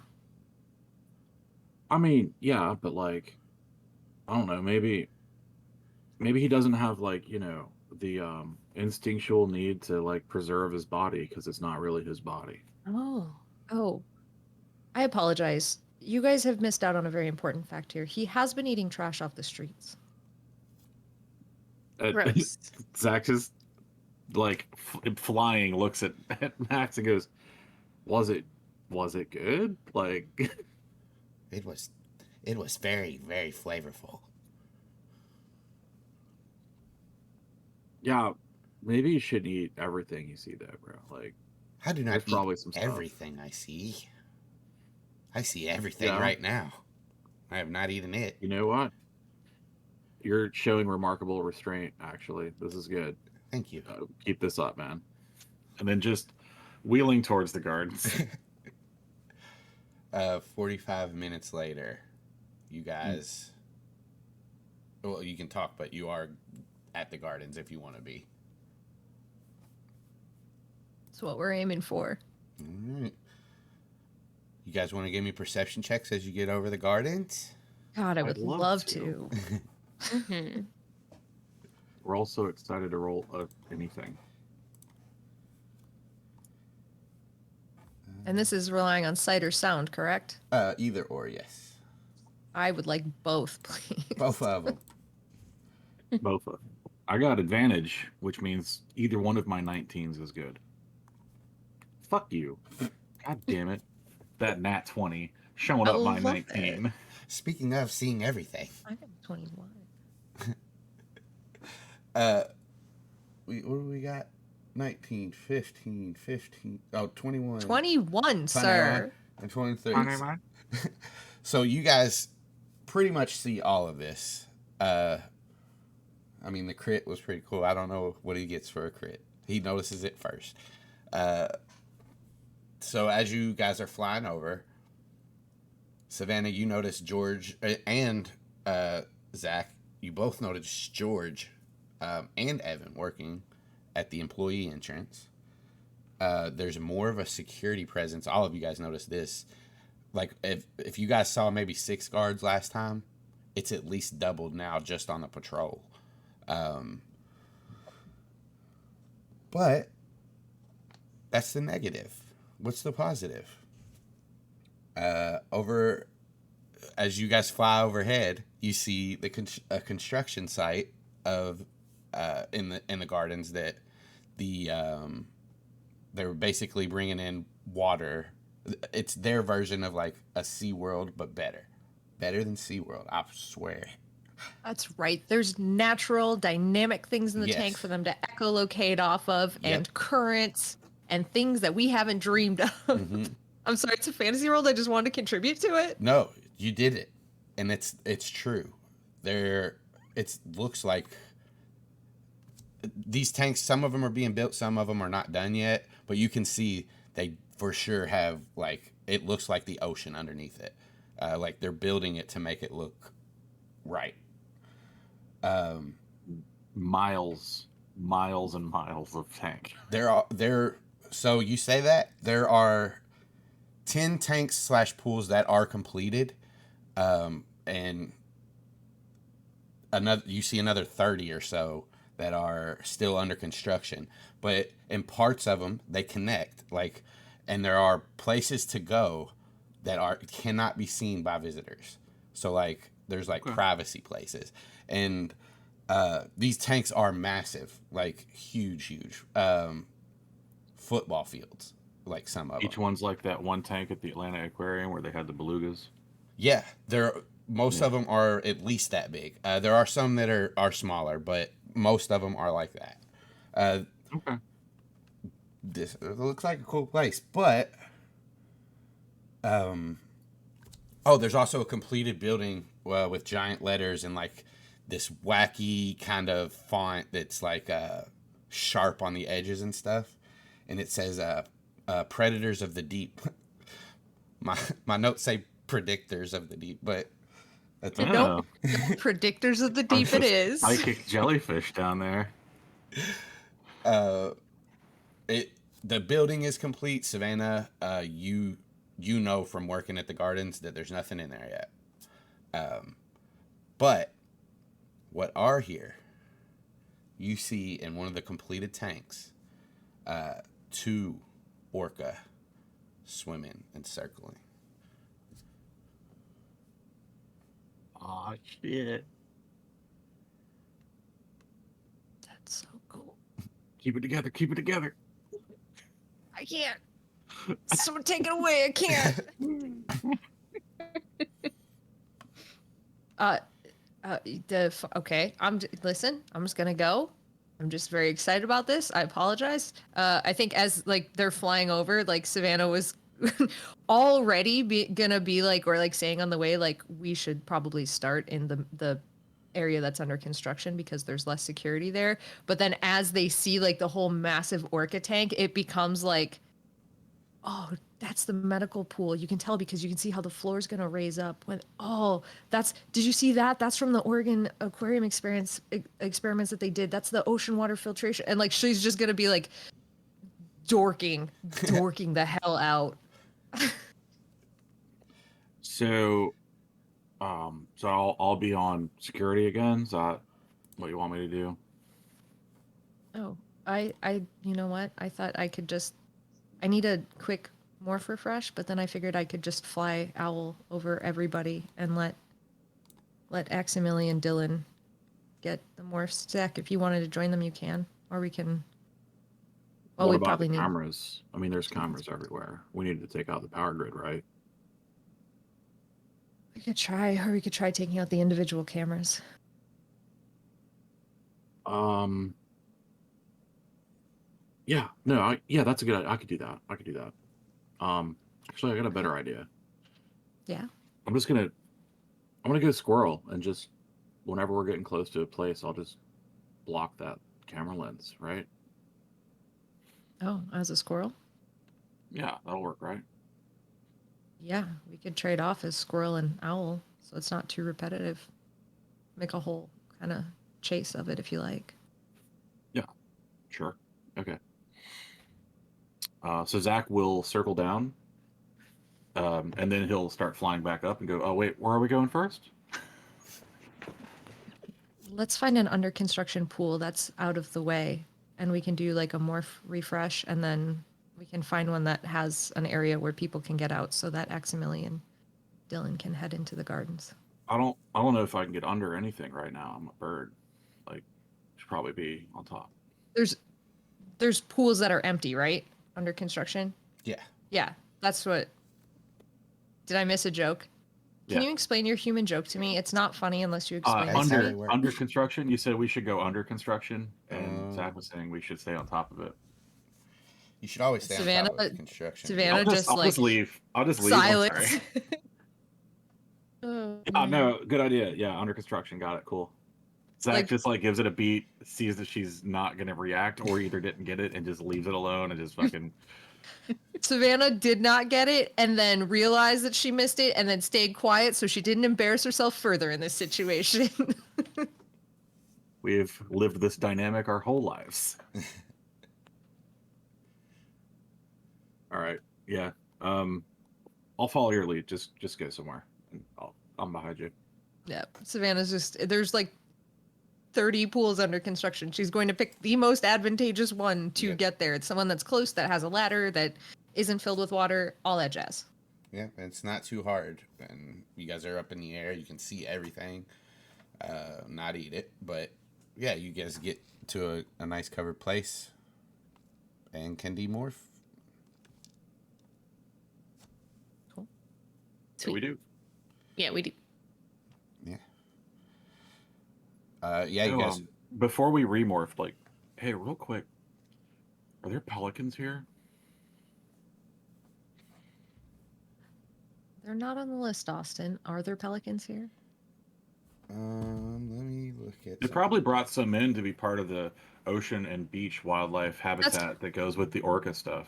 I mean, yeah, but like, I don't know. Maybe he doesn't have like the instinctual need to like preserve his body because it's not really his body. Oh, I apologize. You guys have missed out on a very important fact here. He has been eating trash off the streets. Gross. Zac just like flying looks at Max and goes, was it good? Like It was very, very flavorful. yeah, maybe you shouldn't eat everything you see though, bro. Like I do not there's probably eat some stuff. everything I see. I see everything Yeah. right now. I have not eaten it. You know what? You're showing remarkable restraint, actually. This is good. Thank you. Keep this up, man. And then just wheeling towards the gardens. 45 minutes later, you guys. Well, you can talk, but you are at the gardens if you want to be. That's what we're aiming for. All right. You guys want to give me perception checks as you get over the gardens? God, I I'd would love love to. to. hmm We're also excited to roll anything. And this is relying on sight or sound, correct? Either or, yes. I would like both, please. Both of them. Both of them. I got advantage, which means either one of my 19s is good. Fuck you. God damn it. That nat 20 showing I up my love 19. Speaking of seeing everything, I have 21. what do we got? 19, 15, 15, 21. 21, sir. And 23. So you guys pretty much see all of this. I mean, the crit was pretty cool. I don't know what he gets for a crit. He notices it first. So as you guys are flying over, Savannah, you notice George and Zac. You both notice George and Evan working at the employee entrance. There's more of a security presence. All of you guys notice this. Like if you guys saw maybe 6 guards last time, it's at least doubled now just on the patrol. But that's the negative. What's the positive? Over as you guys fly overhead, you see a construction site of in the gardens that they're basically bringing in water. It's their version of like a SeaWorld, but better than SeaWorld, I swear. That's right. There's natural, dynamic things in the Yes. tank for them to echolocate off of, Yep. and currents and things that we haven't dreamed of. Mm-hmm. I'm sorry, it's a fantasy world. I just wanted to contribute to it. No, you did it, and it's true. It looks like these tanks. Some of them are being built, some of them are not done yet. But you can see they for sure have like it looks like the ocean underneath it. Like they're building it to make it look right. Miles and miles of tank. So you say that there are 10 tanks / pools that are completed, and you see another 30 or so that are still under construction. But in parts of them, they connect, and there are places to go that cannot be seen by visitors. So like there's like privacy places, and these tanks are massive, like huge football fields, like some of Each them. one's like that one tank at the Atlanta Aquarium where they had the belugas. Yeah, most of them are at least that big. There are some that are smaller, but most of them are like that. Okay. This looks like a cool place, but there's also a completed building with giant letters and like this wacky kind of font that's like sharp on the edges and stuff, and it says "Predators of the Deep." my notes say "Predictors of the Deep," but that's Nope. Predictors of the Deep it is. Psychic jellyfish down there. The building is complete, Savannah. You know from working at the gardens that there's nothing in there yet. But what are here? You see in one of the completed tanks, 2 orca swimming and circling. Aw, shit. That's so cool. Keep it together. Keep it together. I can't. Someone take it away. I can't. Okay. Listen. I'm just gonna go. I'm just very excited about this. I apologize. I think as like they're flying over, like Savannah was already gonna be like, or like saying on the way, like we should probably start in the area that's under construction because there's less security there. But then as they see like the whole massive orca tank, it becomes like, oh, that's the medical pool. You can tell because you can see how the floor is going to raise up. Did you see that? That's from the Oregon Aquarium experiments that they did. That's the ocean water filtration. And like, she's just going to be like dorking the hell out. So I'll be on security again. Is that what you want me to do? Oh, you know what? I thought I could I need a quick morph refresh, but then I figured I could just fly Owl over everybody and let Aximili and Dylan get the morphs. Zac, if you wanted to join them, you can, or we can. Well, What we about probably the need cameras? I mean, there's cameras everywhere. We need to take out the power grid, right? We could try, or we could try taking out the individual cameras. Yeah, no, that's a good idea. I could do that. Actually, I got a better idea. Yeah. I'm gonna get a squirrel and just whenever we're getting close to a place, I'll just block that camera lens, right? Oh, as a squirrel? Yeah, that'll work, right? Yeah, we could trade off as squirrel and owl, so it's not too repetitive. Make a whole kind of chase of it if you like. Yeah, sure. Okay. So Zac will circle down, and then he'll start flying back up and go, oh, wait, where are we going first? Let's find an under construction pool that's out of the way, and we can do like a morph refresh, and then we can find one that has an area where people can get out so that Aximili and Dylan can head into the gardens. I don't know if I can get under anything right now. I'm a bird. Like, should probably be on top. There's pools that are empty, right? Under construction? Yeah. Yeah, that's what... Did I miss a joke? Can you explain your human joke to me? It's not funny unless you explain it to me. Under construction, you said we should go under construction, and Zac was saying we should stay on top of it. You should always stay on top of construction. Savannah I'll just leave. Silence. No, good idea. Yeah, under construction. Got it. Cool. Zac just gives it a beat, sees that she's not going to react or either didn't get it and just leaves it alone and just fucking... Savannah did not get it and then realized that she missed it and then stayed quiet so she didn't embarrass herself further in this situation. We've lived this dynamic our whole lives. All right. Yeah. I'll follow your lead. Just go somewhere. And I'm behind you. Yeah. Savannah's there's 30 pools under construction. She's going to pick the most advantageous one to get there. It's someone that's close, that has a ladder, that isn't filled with water, all that jazz. Yeah, it's not too hard, and you guys are up in the air. You can see everything. Not eat it, but yeah, you guys get to a nice covered place and can demorph. Cool. So we do. Yeah, we do. Yeah. Yeah, you So, guys. before we remorphed, like, hey, real quick, are there pelicans here? They're not on the list, Austin. Are there pelicans here? Let me look at. They something. probably brought some in to be part of the ocean and beach wildlife habitat that goes with the orca stuff.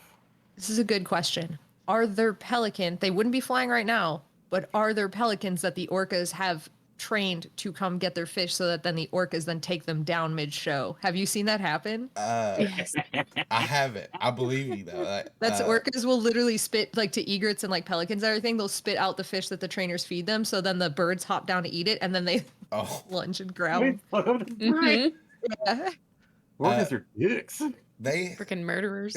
This is a good question. Are there pelicans? They wouldn't be flying right now, but are there pelicans that the orcas have trained to come get their fish so that then the orcas then take them down mid-show? Have you seen that happen? Yes. I haven't. I believe you though. That's orcas will literally spit like to egrets and like pelicans and everything. They'll spit out the fish that the trainers feed them. So then the birds hop down to eat it, and then they Oh, lunge and grab Wait, them. Mhm. Yeah. orcas are dicks. they Freaking murderers.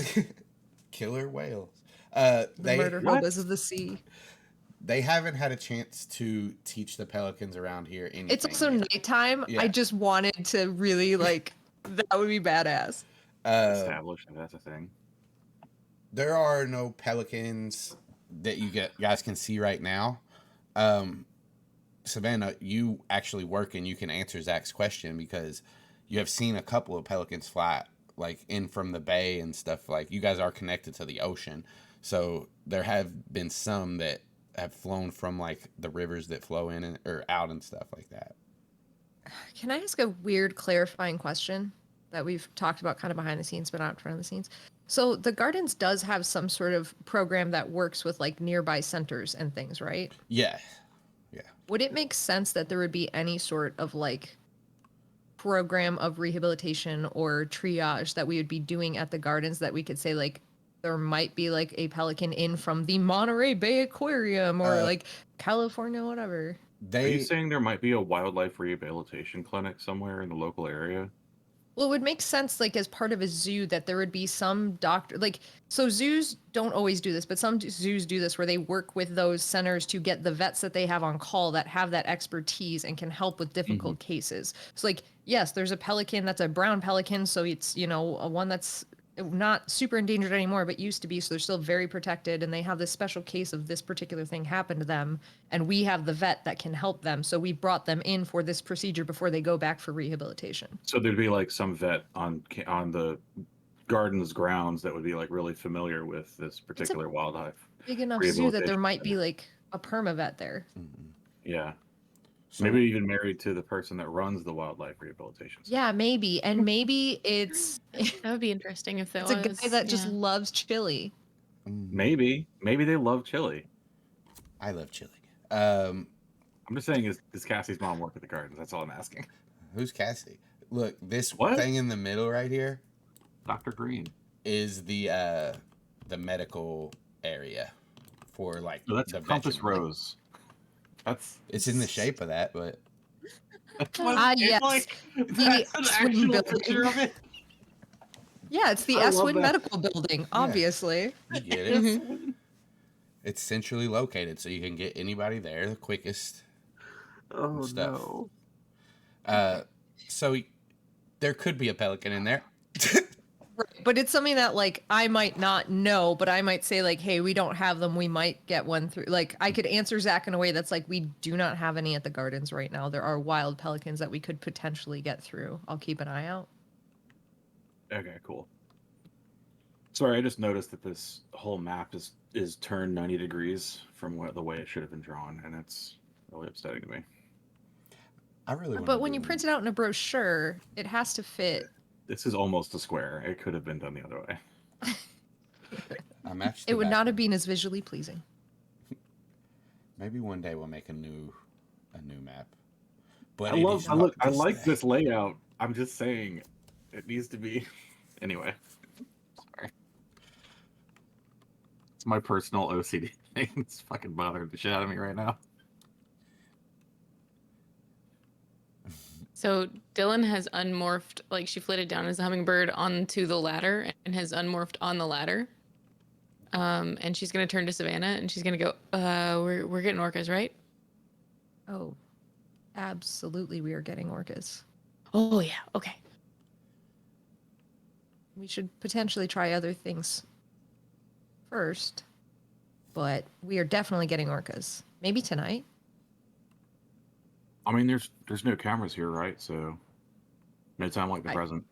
killer whales. The They murder What? hobos of the sea. they haven't had a chance to teach the pelicans around here anything. It's also yet. nighttime. Yeah. I just wanted to really like that would be badass. Established, if that's a thing. There are no pelicans that guys can see right now. Savannah, you actually work and you can answer Zach's question because you have seen a couple of pelicans fly like in from the bay and stuff. Like you guys are connected to the ocean, so there have been some that have flown from like the rivers that flow in or out and stuff like that. Can I ask a weird clarifying question that we've talked about kind of behind the scenes but not in front of the scenes? So the Gardens does have some sort of program that works with like nearby centers and things, right? Yeah. Would it make sense that there would be any sort of like program of rehabilitation or triage that we would be doing at the Gardens that we could say like there might be like a pelican in from the Monterey Bay Aquarium or like California, whatever? Are you saying there might be a wildlife rehabilitation clinic somewhere in the local area? Well, it would make sense, like, as part of a zoo that there would be some doctor, like, so zoos don't always do this, but some zoos do this where they work with those centers to get the vets that they have on call that have that expertise and can help with difficult cases. So, like, yes, there's a pelican that's a brown pelican, so it's, a one that's not super endangered anymore, but used to be, so they're still very protected, and they have this special case of this particular thing happened to them, and we have the vet that can help them, so we brought them in for this procedure before they go back for rehabilitation. So there'd be like some vet on the Gardens grounds that would be like really familiar with this particular wildlife. Big enough zoo that there Rehabilitation might be like a perma vet there. Yeah. So, Maybe even married to the person that runs the wildlife rehabilitation center. Yeah, maybe. And maybe it's That would be interesting if it's that a was. guy that just yeah. loves chili. Maybe they love chili. I love chili. I'm just saying, does Cassie's mom work at the Gardens? That's all I'm asking. Who's Cassie? Look, this What? thing in the middle right here Dr. Green. is the medical area for like No, that's the Compass veteran. Rose. That's It's in the shape of that, but Yes. that's an swing actual building. picture of it. Yeah, it's the I love Eswin that. Medical Building, obviously. you get it. It's centrally located, so you can get anybody there the quickest. Oh Stuff. no. So there could be a pelican in there. Right. But it's something that like I might not know, but I might say like, hey, we don't have them. We might get one through. Like I could answer Zach in a way that's like, we do not have any at the Gardens right now. There are wild pelicans that we could potentially get through. I'll keep an eye out. Okay, cool. Sorry, I just noticed that this whole map is turned 90 degrees from the way it should have been drawn, and it's really upsetting to me. I really. But when you print it out in a brochure, it has to fit. This is almost a square. It could have been done the other way. I matched. It would not have been as visually pleasing. Maybe one day we'll make a new map. But I like this layout. I'm just saying, it needs to be. Anyway, sorry. It's my personal OCD thing. It's fucking bothering the shit out of me right now. So Dylan has unmorphed, like she flitted down as a hummingbird onto the ladder and has unmorphed on the ladder. And she's gonna turn to Savannah and she's gonna go, we're getting orcas, right? Oh, absolutely, we are getting orcas. Oh yeah, okay. We should potentially try other things first, but we are definitely getting orcas. Maybe tonight. I mean, there's no cameras here, right? So no time like the present.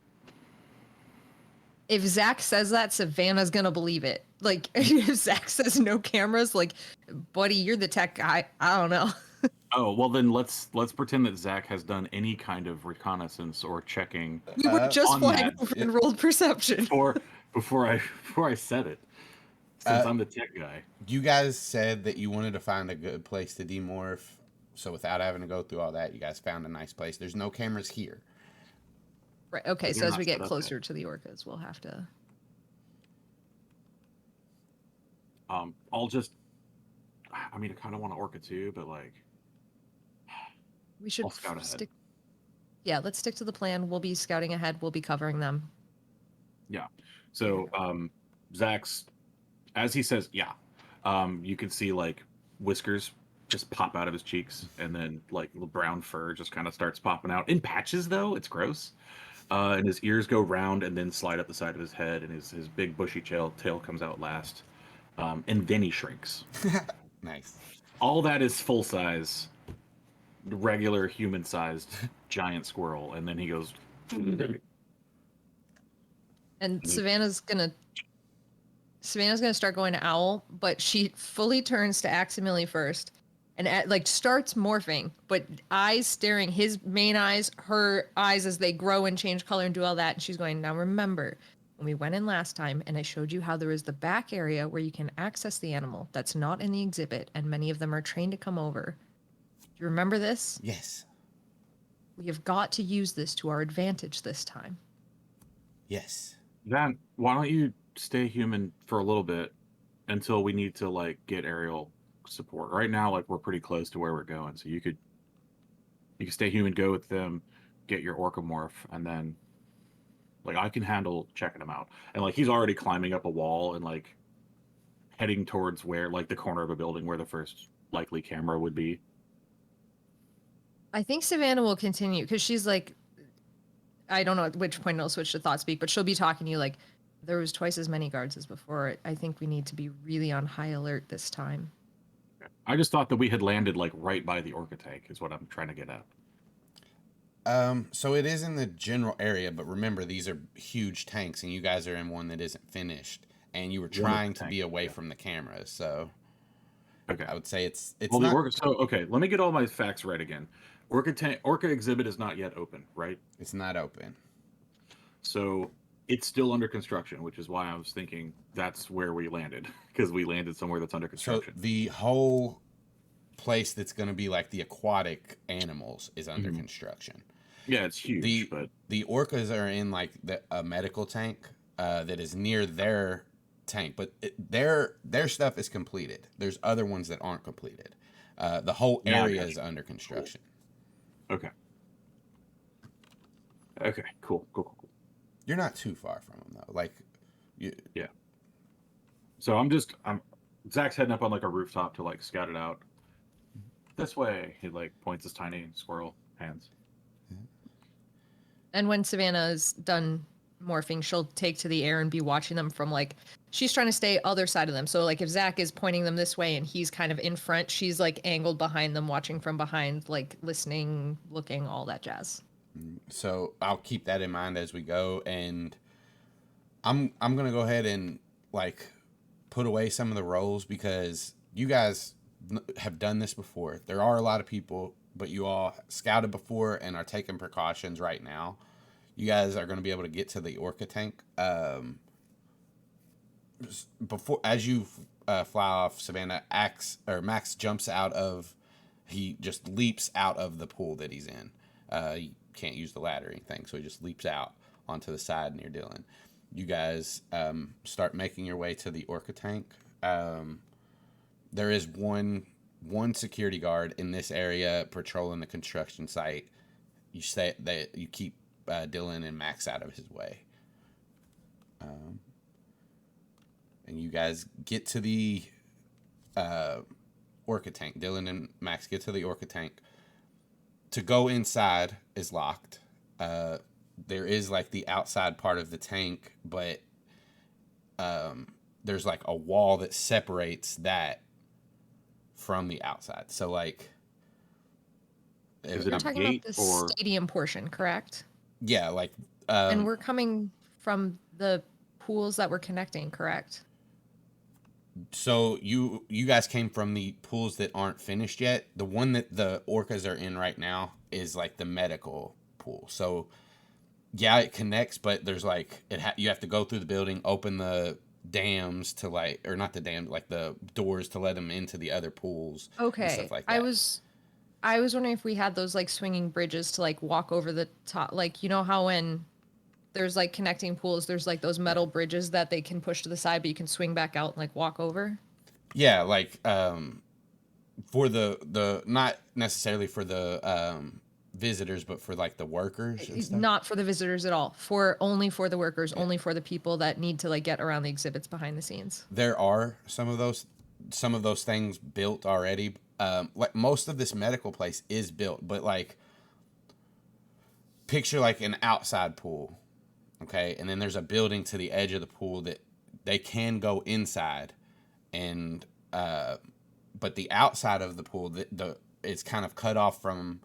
If Zac says that, Savannah's gonna believe it. Like, if Zac says no cameras, like, buddy, you're the tech guy. I don't know. Oh well, then let's pretend that Zac has done any kind of reconnaissance or checking We were just on flying that over and rolled perception. before I said it. Since I'm the tech guy. You guys said that you wanted to find a good place to demorph, so without having to go through all that, you guys found a nice place. There's no cameras here. Right. Okay. But So they're as not we get set up closer yet. to the orcas, we'll have to. I'll just. I mean, I kind of want to orca too, but like. We should I'll scout ahead. stick. Yeah, let's stick to the plan. We'll be scouting ahead. We'll be covering them. Yeah. So Zac's, as he says, yeah, you can see like whiskers just pop out of his cheeks, and then like the brown fur just kind of starts popping out in patches. Though it's gross. And his ears go round and then slide up the side of his head, and his big bushy tail comes out last, and then he shrinks. Nice. All that is full size, regular human sized giant squirrel, and then he goes. And Savannah's gonna start going to Owl, but she fully turns to Aximili first, and like starts morphing, but eyes staring, his main eyes, her eyes as they grow and change color and do all that. And she's going, now remember, when we went in last time, and I showed you how there is the back area where you can access the animal that's not in the exhibit, and many of them are trained to come over. Do you remember this? Yes. We have got to use this to our advantage this time. Yes. Then why don't you stay human for a little bit until we need to like get aerial support? Right now, like we're pretty close to where we're going, so you could stay human, go with them, get your orca morph, and then like I can handle checking him out. And like he's already climbing up a wall and like heading towards where like the corner of a building where the first likely camera would be. I think Savannah will continue because she's like, I don't know at which point it'll switch to thought speak, but she'll be talking to you like, there was twice as many guards as before. I think we need to be really on high alert this time. I just thought that we had landed like right by the orca tank is what I'm trying to get at. So it is in the general area, but remember these are huge tanks, and you guys are in one that isn't finished, and you were trying to be away from the cameras. So, okay, I would say it's well, not. the orca, so okay, let me get all my facts right again. Orca exhibit is not yet open, right? It's not open. So it's still under construction, which is why I was thinking that's where we landed, because we landed somewhere that's under So construction. the whole place that's going to be like the aquatic animals is under construction. Yeah, it's huge, but the orcas are in like a medical tank that is near their tank, but their stuff is completed. There's other ones that aren't completed. The whole area is under construction. Cool. Okay, cool. You're not too far from them though. Like, Yeah. So Zac's heading up on like a rooftop to like scout it out. This way, he like points his tiny squirrel hands. And when Savannah is done morphing, she'll take to the air and be watching them from like, she's trying to stay other side of them. So like if Zac is pointing them this way and he's kind of in front, she's like angled behind them, watching from behind, like listening, looking, all that jazz. So I'll keep that in mind as we go, and I'm gonna go ahead and like put away some of the roles because you guys have done this before. There are a lot of people, but you all scouted before and are taking precautions right now. You guys are going to be able to get to the orca tank before as you fly off. Savannah, Max jumps out of. He just leaps out of the pool that he's in. He can't use the ladder or anything, so he just leaps out onto the side near Dylan. You guys start making your way to the orca tank. There is one security guard in this area patrolling the construction site. You say that you keep Dylan and Max out of his way. and you guys get to the Orca tank. Dylan and Max get to the Orca tank. To go inside is locked. There is like the outside part of the tank, but there's like a wall that separates that from the outside. So like, Is it We're a talking about gate the or stadium portion, correct? yeah, like And we're coming from the pools that we're connecting, correct? so you guys came from the pools that aren't finished yet. The one that the orcas are in right now is like the medical pool. So yeah, it connects, but there's like you have to go through the building, open the dams to like, or not the dam, like the doors to let them into the other pools and Okay. stuff like I that. was wondering if we had those like swinging bridges to like walk over the top, like you know how when there's like connecting pools, there's like those metal bridges that they can push to the side, but you can swing back out and like walk over. Yeah, like for the not necessarily for the visitors, but for like the workers and stuff. Not for the visitors at all. Only for the workers, only for the people that need to like get around the exhibits behind the scenes. There are some of those things built already. Like most of this medical place is built, but like picture like an outside pool, okay, and then there's a building to the edge of the pool that they can go inside, and but the outside of the pool, it's kind of cut off from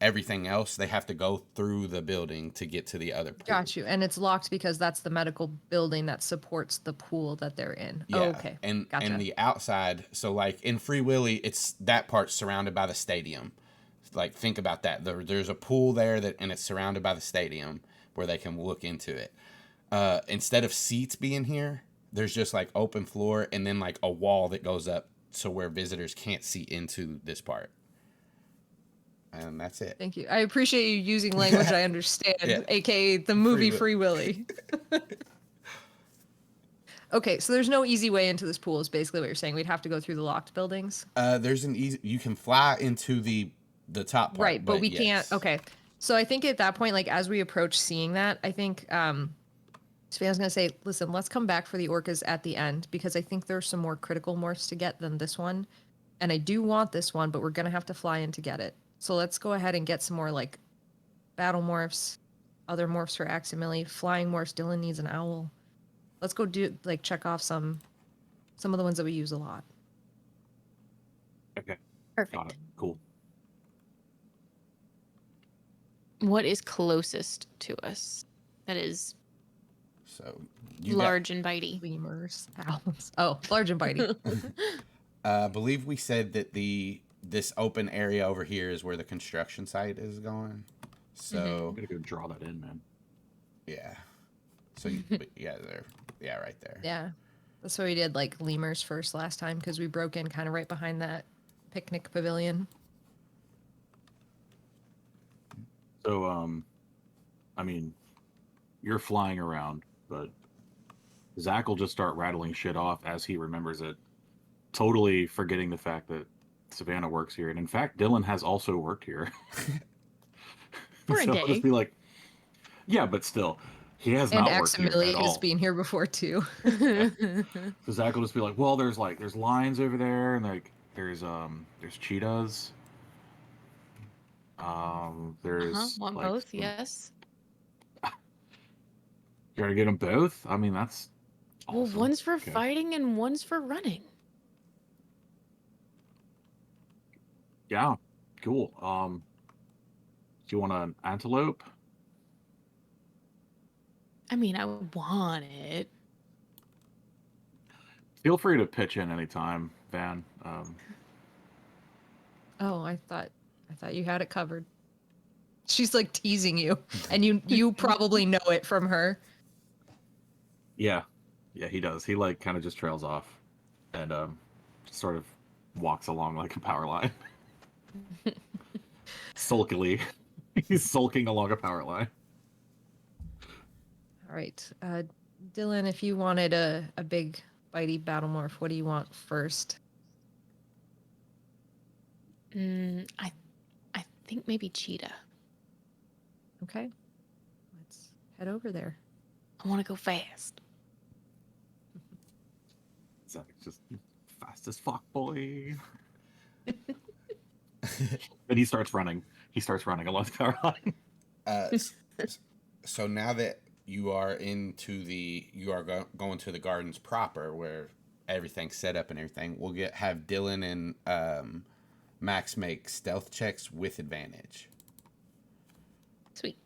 everything else. They have to go through the building to get to the other pool. Got you. And it's locked because that's the medical building that supports the pool that they're in. Yeah. Oh, okay. And Gotcha. and the outside, so like in Free Willy, it's that part's surrounded by the stadium. Like think about that. There's a pool there and it's surrounded by the stadium where they can look into it. Instead of seats being here, there's just like open floor and then like a wall that goes up so where visitors can't see into this part. And that's it. Thank you. I appreciate you using language I understand, Yeah. aka the movie Free Willy. Okay, so there's no easy way into this pool is basically what you're saying. We'd have to go through the locked buildings. There's an easy, you can fly into the top part. Right, but we yes. can't. Okay. So I think at that point, like as we approach seeing that, I think Savannah's gonna say, listen, let's come back for the orcas at the end because I think there's some more critical morphs to get than this one. And I do want this one, but we're gonna have to fly in to get it. So let's go ahead and get some more like battle morphs, other morphs for Aximili, flying morphs. Dylan needs an owl. Let's go check off some of the ones that we use a lot. okay? Perfect. Got it. Cool. What is closest to us? That is So large and bitey. Lemurs, owls. Oh, large and bitey. I believe we said that this open area over here is where the construction site is going. So I'm gonna go draw that in, man. yeah. So yeah, right there. Yeah. That's what we did, like lemurs first last time because we broke in kind of right behind that picnic pavilion. So, I mean, you're flying around, but Zac will just start rattling shit off as he remembers it, totally forgetting the fact that Savannah works here. And in fact, Dylan has also worked here. For a So day. I'll just be like, yeah, but still, he has And not worked here at Aximili has all. been here before too. So Zac will just be like, well, there's lines over there, and like there's cheetahs. There's Want like, both? Yes. You gotta get them both. I mean, that's Well, awesome. one's for Okay. fighting and one's for running. Yeah, cool. Do you want an antelope? I mean, I want it. Feel free to pitch in anytime, Van. Oh, I thought you had it covered. She's like teasing you, and you probably know it from her. Yeah, he does. He like kind of just trails off, and just sort of walks along like a power line, sulkily. He's sulking along a power line. All right, Dylan, if you wanted a big bitey battle morph, what do you want first? I think maybe cheetah. Okay, let's head over there. I want to go fast. Zach's just fast as fuck, boy. And he starts running. He starts running along the power line. So now that you are going to the gardens proper, where everything's set up and everything, we'll have Dylan and Max make stealth checks with advantage. Sweet.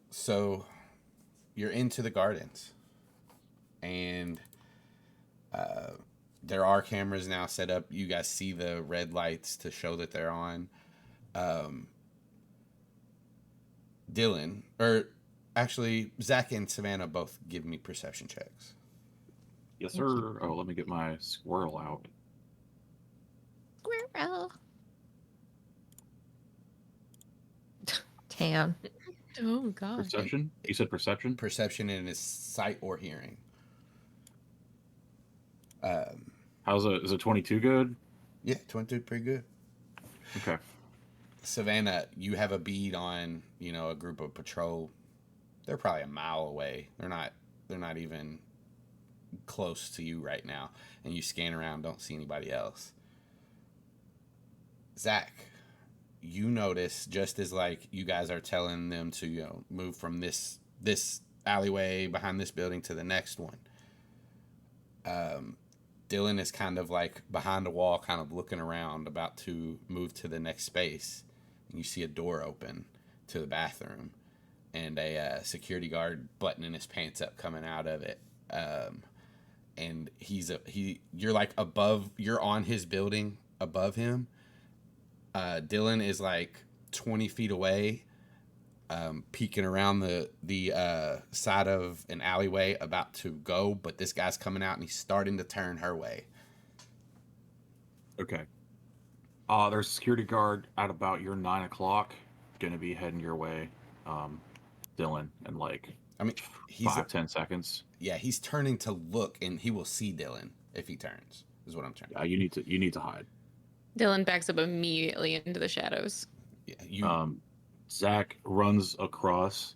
So you're into the gardens, and there are cameras now set up. You guys see the red lights to show that they're on. Dylan, or actually Zac and Savannah, both give me perception checks. Yes, sir. Oh, let me get my squirrel out. Squirrel. Tan. Oh god. Perception? You said perception? Perception and is sight or hearing. Is it 22 good? Yeah, 22, pretty good. Okay. Savannah, you have a bead on, a group of patrol. They're probably a mile away. They're not even close to you right now. And you scan around, don't see anybody else. Zac, you notice just as you guys are telling them to, move from this alleyway behind this building to the next one. Dylan is kind of behind a wall, kind of looking around, about to move to the next space. And you see a door open to the bathroom, and a security guard buttoning his pants up coming out of it. And you're above, you're on his building above him. Dylan is 20 feet away, peeking around the side of an alleyway, about to go, but this guy's coming out and he's starting to turn her way. Okay. There's a security guard at about your 9 o'clock, gonna be heading your way, Dylan, in he's 5-10 seconds. Yeah, he's turning to look, and he will see Dylan if he turns, is what I'm trying. Yeah, you need to hide. Dylan backs up immediately into the shadows. Yeah, Zac runs across,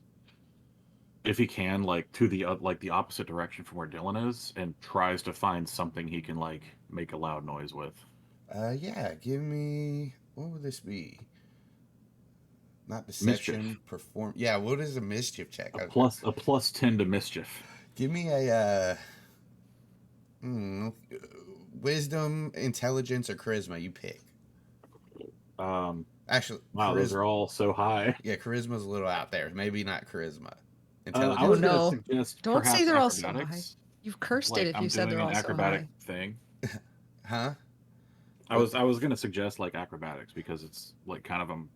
if he can, to the the opposite direction from where Dylan is, and tries to find something he can make a loud noise with. Yeah, give me, what would this be? Not deception, Mischief. perform. Yeah, what is a mischief check? A plus 10 to mischief. Give me a wisdom, intelligence, or charisma. You pick. Actually, wow, those are all so high. Yeah, charisma's a little out there. Maybe not charisma. I was no. going to suggest Don't say they're all so high. acrobatics. You've cursed it if you said they're all so high. I'm doing an acrobatic thing. Huh? I was going to suggest acrobatics, because it's kind of I'm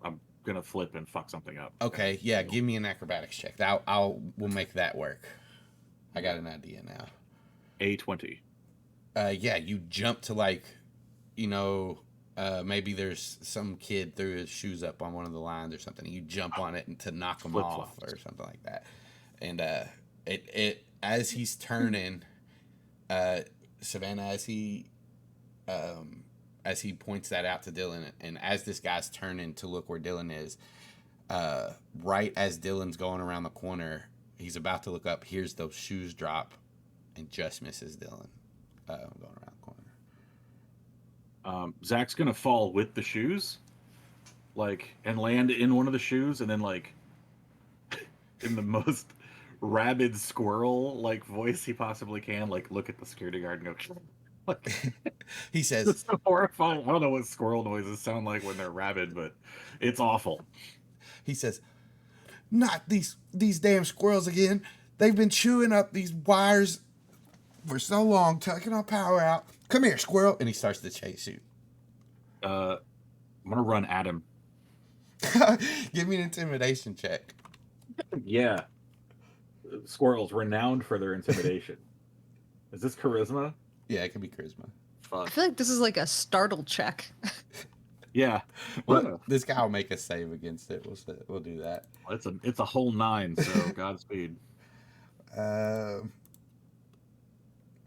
going to flip and fuck something up. Okay, yeah, give me an acrobatics check. We'll make that work. I got an idea now. A20. Yeah, you jump to maybe there's some kid threw his shoes up on one of the lines or something. You jump on it and to knock him off or something like that. And it as he's turning, Savannah, as he points that out to Dylan, and as this guy's turning to look where Dylan is, right as Dylan's going around the corner, he's about to look up, hears those shoes drop, and just misses Dylan going around the corner. Zac's gonna fall with the shoes, and land in one of the shoes, and then in the most rabid squirrel voice he possibly can, look at the security guard and go. He says, "It's so horrifying." I don't know what squirrel noises sound like when they're rabid, but it's awful. He says, "Not these damn squirrels again. They've been chewing up these wires for so long, tucking our power out. Come here, squirrel!" And he starts to chase you. I'm gonna run at him. Give me an intimidation check. Yeah, squirrels renowned for their intimidation. Is this charisma? Yeah, it could be charisma. I feel like this is a startle check. Yeah. Well, this guy will make a save against it. We'll do that. It's a whole 9, so Godspeed.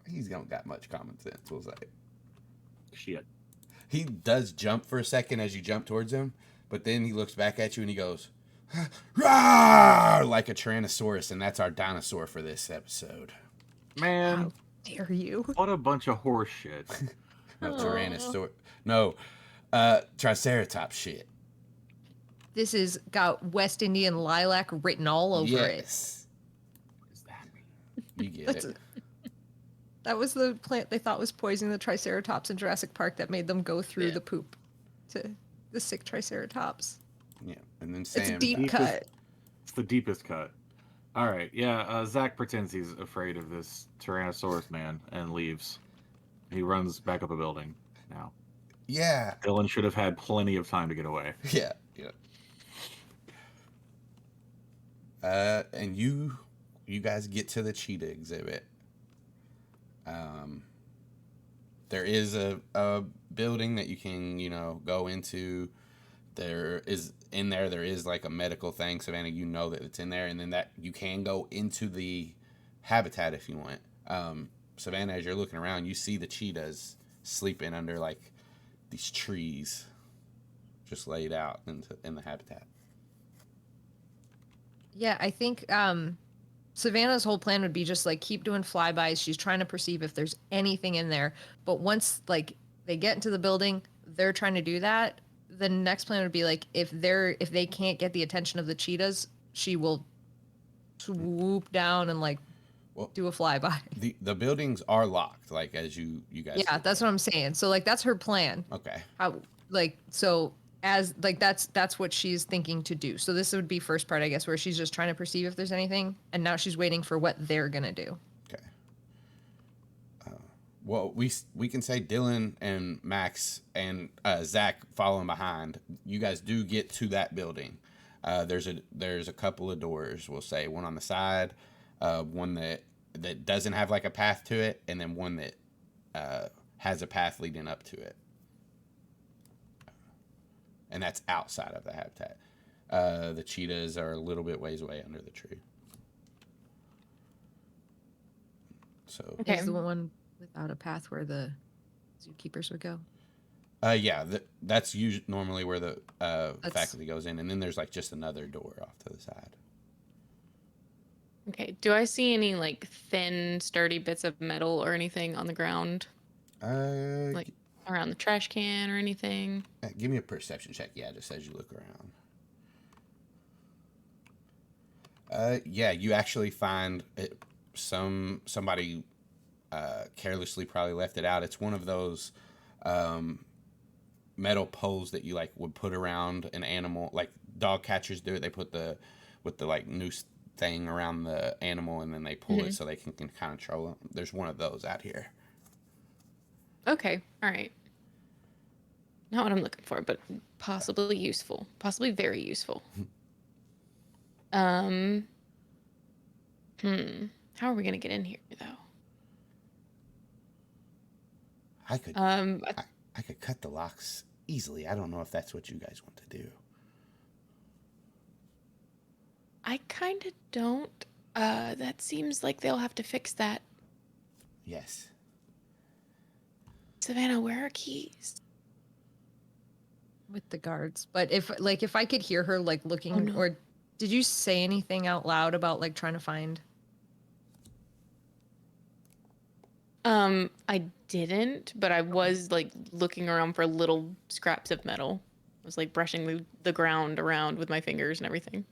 He's don't got much common sense, we'll say. Shit. He does jump for a second as you jump towards him, But then he looks back at you and he goes, "Rawr!" like a Tyrannosaurus, and that's our dinosaur for this episode. Man, How dare you? what a bunch of horse shit. No, Aw. Tyrannosaurus. No, Triceratops shit. This is got West Indian lilac written all over it. Yes. What does that mean? You get That's it. That was the plant they thought was poisoning the Triceratops in Jurassic Park that made them go through Yeah. the poop to the sick Triceratops. Yeah. And then It's a Sam. deep Deepest- cut. It's the deepest cut. All right, yeah. Zac pretends he's afraid of this Tyrannosaurus man and leaves. He runs back up a building now. Yeah. Dylan should have had plenty of time to get away. Yeah. Yeah. And you guys get to the cheetah exhibit. There is a building that you can, go into. There is like a medical thing, Savannah, that it's in there, and then that you can go into the habitat if you want. Savannah, as you're looking around, you see the cheetahs sleeping under like these trees just laid out in the habitat. Yeah, I think Savannah's whole plan would be just like keep doing flybys. She's trying to perceive if there's anything in there. But once like they get into the building, they're trying to do that. The next plan would be like if they can't get the attention of the cheetahs, she will swoop down and like do a flyby. The buildings are locked, like as you guys. Yeah, that's what I'm saying. So like that's her plan. Okay. How like so as like that's what she's thinking to do. So this would be first part, I guess, where she's just trying to perceive if there's anything, and now she's waiting for what they're gonna do. Okay. Well, we can say Dylan and Max and Zac following behind. You guys do get to that building. There's a couple of doors. We'll say one on the side, one that doesn't have like a path to it, and then one that has a path leading up to it. And that's outside of the habitat. The cheetahs are a little bit ways away under the tree. So. Okay. Is the one without a path where the zookeepers would go? Yeah, that's usually normally where the faculty goes in, and then there's like just another door off to the side. Okay. Do I see any like thin, sturdy bits of metal or anything on the ground, like around the trash can or anything? Give me a perception check. Yeah, just as you look around. Yeah, you actually find somebody carelessly probably left it out. It's one of those metal poles that you like would put around an animal, like dog catchers do it. They put with the like noose thing around the animal, and then they pull it so they can kind of control it. There's one of those out here. Okay. All right. Not what I'm looking for, but possibly useful. Possibly very useful. How are we gonna get in here though? I could cut the locks easily. I don't know if that's what you guys want to do. I kind of don't. That seems like they'll have to fix that. Yes. Savannah, where are keys? With the guards. But if I could hear her like looking, Oh, no. or did you say anything out loud about like trying to find? I didn't, but I was like looking around for little scraps of metal. I was like brushing the ground around with my fingers and everything.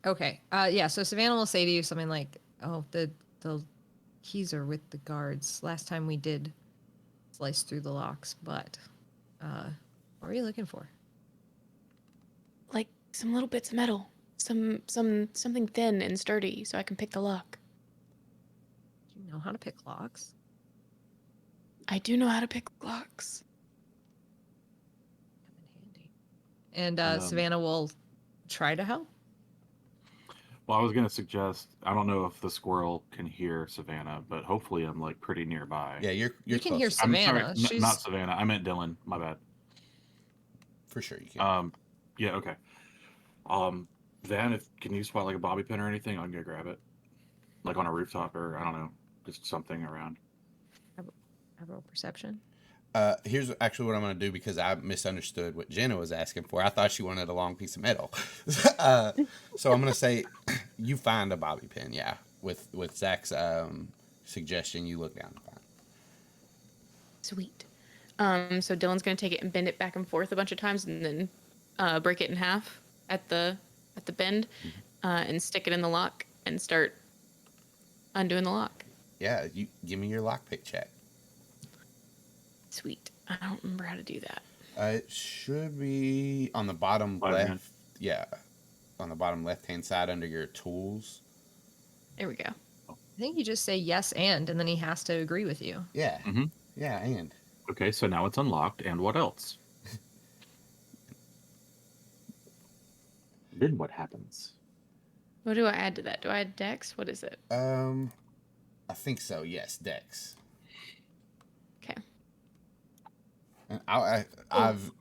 Okay. Yeah. So Savannah will say to you something like, "Oh, the keys are with the guards. Last time we did slice through the locks, but what are you looking for?" Like some little bits of metal, something thin and sturdy, so I can pick the lock. Do you know how to pick locks? I do know how to pick locks. Come in handy. And Savannah will try to help. Well, I was going to suggest, I don't know if the squirrel can hear Savannah, but hopefully I'm like pretty nearby. Yeah, you're You can close. hear Savannah. I'm sorry, She's not Savannah. I meant Dylan. My bad. For sure you can. Yeah, okay. Van, can you spot like a bobby pin or anything? I'm gonna grab it, like on a rooftop or I don't know, just something around. I roll perception. Here's actually what I'm going to do because I misunderstood what Jenna was asking for. I thought she wanted a long piece of metal. So I'm going to say you find a bobby pin, yeah. With Zach's suggestion, you look down and find. Sweet. So Dylan's gonna take it and bend it back and forth a bunch of times, and then break it in half at the bend, and stick it in the lock and start undoing the lock. Yeah, you give me your lockpick check. Sweet. I don't remember how to do that. It should be on the bottom Bottom left. hand. Yeah, on the bottom left-hand side under your tools. There we go. I think you just say yes and then he has to agree with you. Yeah, Mm-hmm. yeah, and Okay, so now it's unlocked, and what else? Then what happens? What do I add to that? Do I add Dex? What is it? I think so. Yes, Dex. Okay. And I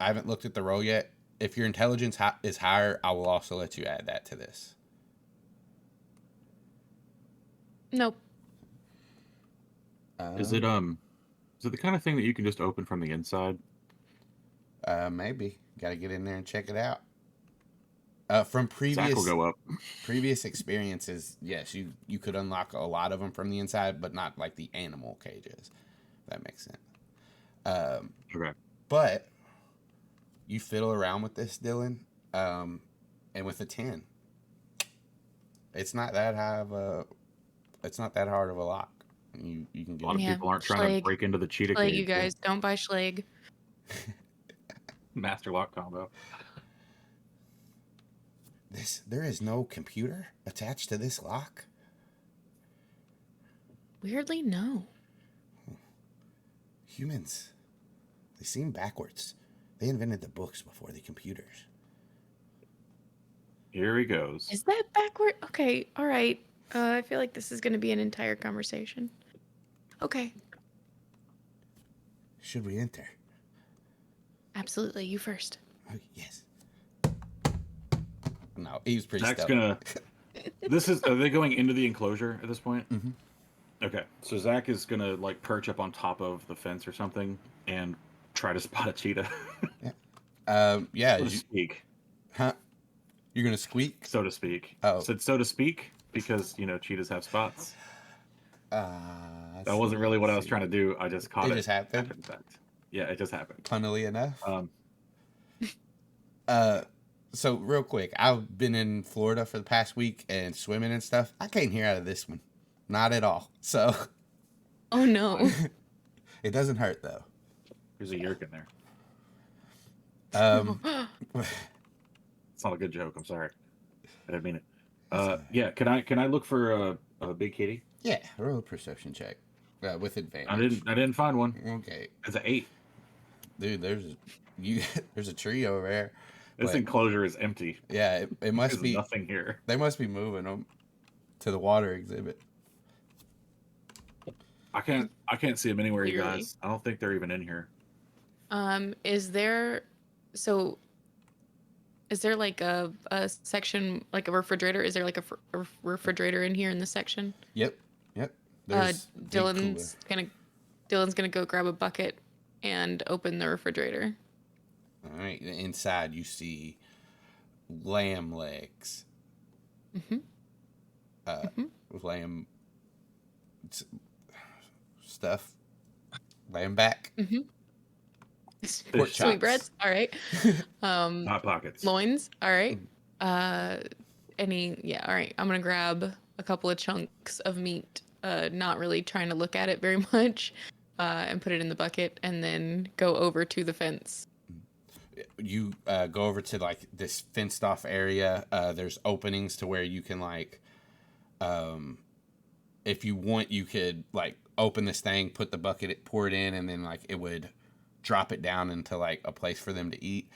haven't looked at the roll yet. If your intelligence is higher, I will also let you add that to this. Nope. Is it the kind of thing that you can just open from the inside? Maybe. Got to get in there and check it out. From Zach will go up. previous experiences, yes, you could unlock a lot of them from the inside, but not like the animal cages. If that makes sense. Okay. But you fiddle around with this, Dylan, and with a 10, it's not that hard of a lock. You can A get lot of Yeah, people aren't trying to Schleg. break into the cheetah Schleg, cage. you guys, don't buy Schleg. Master lock combo. There is no computer attached to this lock. Weirdly, no. Humans, they seem backwards. They invented the books before the computers. Here he goes. Is that backward? Okay, all right. I feel like this is going to be an entire conversation. Okay, Should we enter? absolutely. You first. Oh, yes. No, he was pretty Zach's stubborn. Are they going into the enclosure at this point? Mhm. Okay, so Zach is gonna like perch up on top of the fence or something and try to spot a cheetah. Yeah. So to speak. Huh? You're gonna squeak? So to speak. Oh. Said so to speak because cheetahs have spots. That That wasn't really what I was trying to do. I just caught it. It just happened? After the fact. Yeah, it just happened. Funnily enough. Um, So real quick, I've been in Florida for the past week and swimming and stuff. I can't hear out of this one, not at all. So Oh no. it doesn't hurt though. there's a Yeerk in there. It's It's not a good joke. I'm sorry. I didn't mean it. Yeah, can I look for a big kitty? Yeah, roll a perception check with advantage. I didn't find one. Okay, It's an 8. dude. There's a tree over there. This But- enclosure is empty. Yeah, it must There's be. nothing here. They must be moving them to the water exhibit. I can't see them anywhere, you Clearly. guys. I don't think they're even in here. Is there like a section, like a refrigerator? Is there like a refrigerator in here in this section? Yep. There's a big Dylan's gonna go grab a bucket and open the refrigerator. cooler. All right. Inside you see lamb legs. Lamb stuff. Lamb back. Pork chops. Sweetbreads. All right. Hot pockets. Loins. All right. All right. I'm gonna grab a couple of chunks of meat. Not really trying to look at it very much, and put it in the bucket, and then go over to the fence. You go over to like this fenced off area. There's openings to where you can like, if you want, you could like open this thing, put the bucket, pour it in, and then like it would drop it down into like a place for them to eat.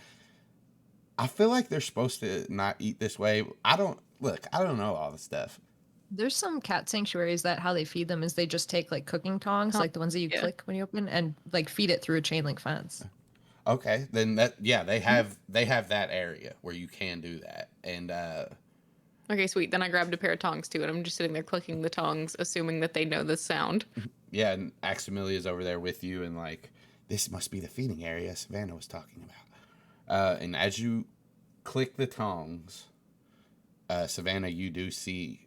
I feel like they're supposed to not eat this way. I don't know all the stuff. There's some cat sanctuaries that how they feed them is they just take like cooking tongs, like the ones that you Yeah. click when you open, and like feed it through a chain link fence. Okay, then they have that area where you can do that. And Okay, sweet. Then I grabbed a pair of tongs too, and I'm just sitting there clicking the tongs, assuming that they know the sound. yeah, and Aximilia's over there with you, and like This must be the feeding area Savannah was talking about. And as you click the tongs, Savannah, you do see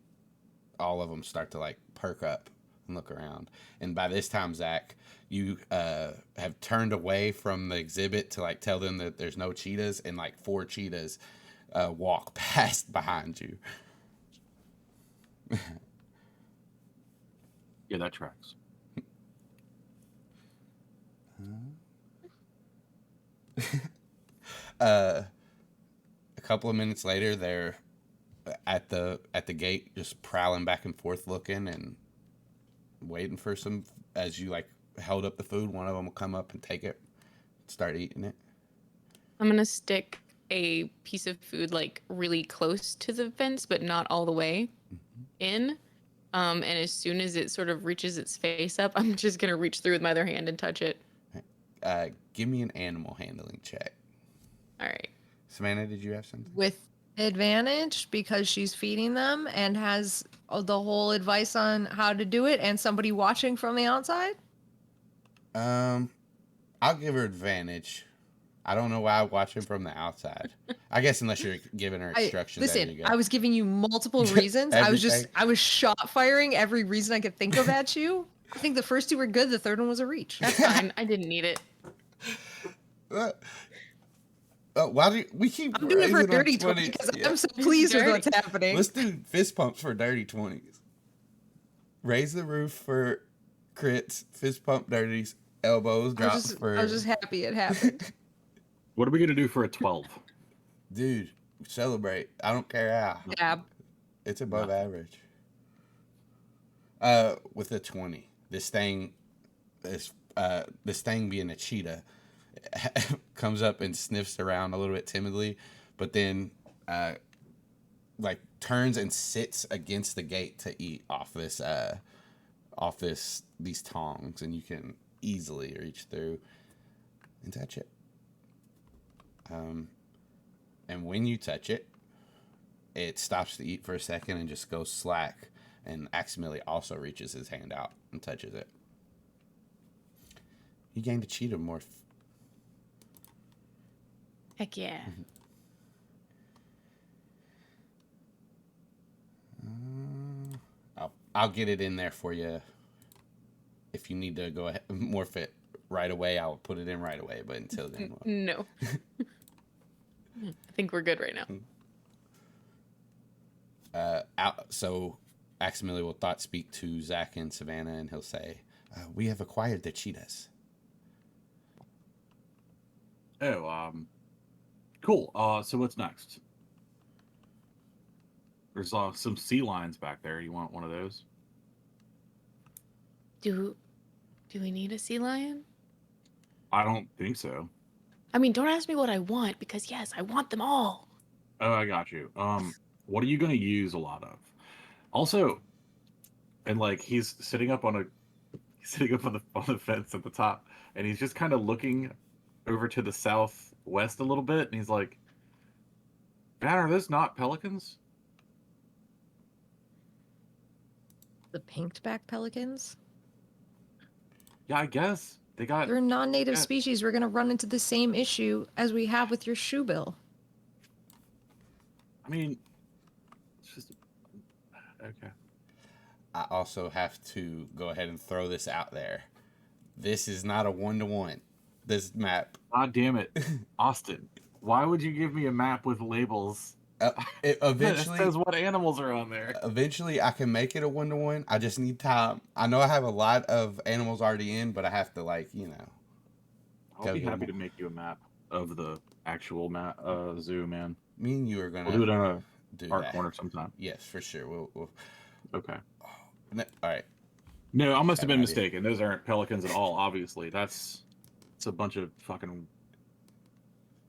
all of them start to like perk up and look around. And by this time, Zac, you have turned away from the exhibit to like tell them that there's no cheetahs, and like 4 cheetahs walk past behind you. Yeah, that tracks. A couple of minutes later, they're at the gate, just prowling back and forth, looking and waiting for some. As you like held up the food, one of them will come up and take it, start eating it. I'm gonna stick a piece of food like really close to the fence, but not all the way in. And as soon as it sort of reaches its face up, I'm just gonna reach through with my other hand and touch it. Give me an animal handling check. All right. Savannah, did you have something? With advantage because she's feeding them and has the whole advice on how to do it and somebody watching from the outside? I'll give her advantage. I don't know why I'm watching from the outside. I guess unless you're giving her instructions. Listen, I was giving you multiple reasons. I was shot firing every reason I could think of at you. I think the first 2 were good. The third one was a reach. That's fine. I didn't need it. Why do we keep? I'm doing it for a dirty 20 because I'm so pleased with what's happening. Let's do fist pumps for dirty 20s. Raise the roof for crits. Fist pump dirties. Elbows drops for. I was just happy it happened. What are we gonna do for a 12? Dude, celebrate. I don't care how. Yeah. It's above average. With a 20, this thing being a cheetah comes up and sniffs around a little bit timidly, but then like turns and sits against the gate to eat off these tongs, and you can easily reach through and touch it. And when you touch it, it stops to eat for a second and just goes slack, and accidentally also reaches his hand out and touches it. You gained a cheetah morph. Heck yeah. I'll get it in there for you. If you need to go ahead morph it right away, I'll put it in right away. But until then, no. I think we're good right now. So Aximili will thought speak to Zac and Savannah, and he'll say, "We have acquired the cheetahs." Oh, cool. So what's next? There's some sea lions back there. You want one of those? Do we need a sea lion? I don't think so. I mean, don't ask me what I want, because yes, I want them all. Oh, I got you. What are you going to use a lot of? Also, and like he's sitting up on the fence at the top, and he's just kind of looking over to the southwest a little bit, and he's like, "Man, are those not pelicans?" The pinked-back pelicans? Yeah, I guess They're a non-native species. We're gonna run into the same issue as we have with your shoe bill. I mean, it's just okay. I also have to go ahead and throw this out there. This is not a 1-to-1. This map. God damn it, Austin! Why would you give me a map with labels? Eventually, it says what animals are on there. Eventually, I can make it a 1-to-1. I just need time. I know I have a lot of animals already in, but I have to I'll be happy to make you a map of the actual zoo, man. Me and you are gonna. We'll do it on a art corner sometime. Yes, for sure. We'll... Okay. All right. No, I must have been mistaken. Those aren't pelicans at all. Obviously, it's a bunch of fucking.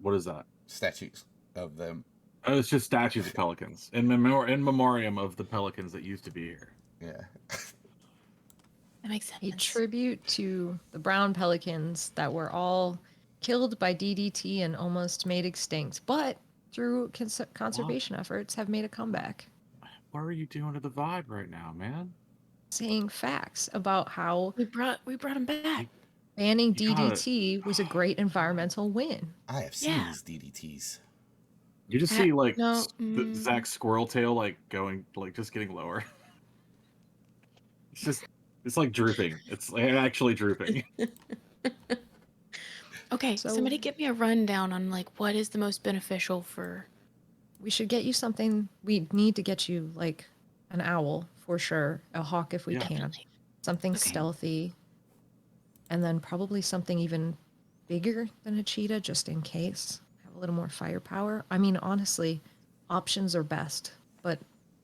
What is that? Statues of them. Oh, it's just statues of pelicans in memoriam of the pelicans that used to be here. Yeah. That makes sense. A tribute to the brown pelicans that were all killed by DDT and almost made extinct, but through conservation efforts have made a comeback. What are you doing to the vibe right now, man? Saying facts about how we brought them back. Banning You gotta- DDT was a great environmental win. I have seen Yeah. these DDTs. You just see like No, Zach's squirrel tail like going like just getting lower. It's like drooping. It's like actually drooping. Okay, So- somebody give me a rundown on like what is the most beneficial for. We should get you something. We need to get you like an owl for sure, a hawk if we Yeah. can, something Okay. stealthy, and then probably something even bigger than a cheetah just in case. Have a little more firepower. I mean, honestly, options are best, but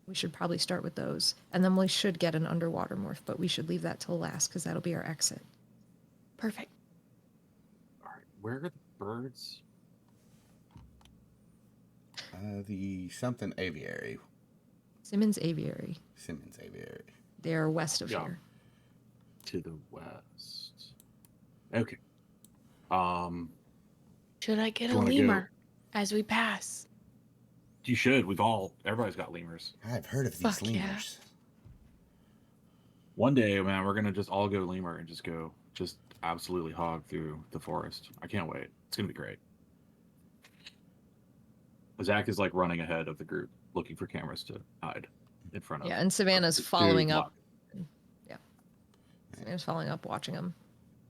we should probably start with those. And then we should get an underwater morph, but we should leave that till last because that'll be our exit. Perfect. All right, where are the birds? The something aviary. Simmons Aviary. Simmons Aviary. They're west of Yeah. here. To the west. Okay. Should I get Do you a wanna go- lemur as we pass? You should. Everybody's got lemurs. I've heard of these Fuck yeah. lemurs. One day, man, we're gonna just all go lemur and just absolutely hog through the forest. I can't wait. It's gonna be great. Zach is like running ahead of the group, looking for cameras to hide in front of. Yeah, and Savannah's to following block. up. Yeah. Savannah's following up, watching them.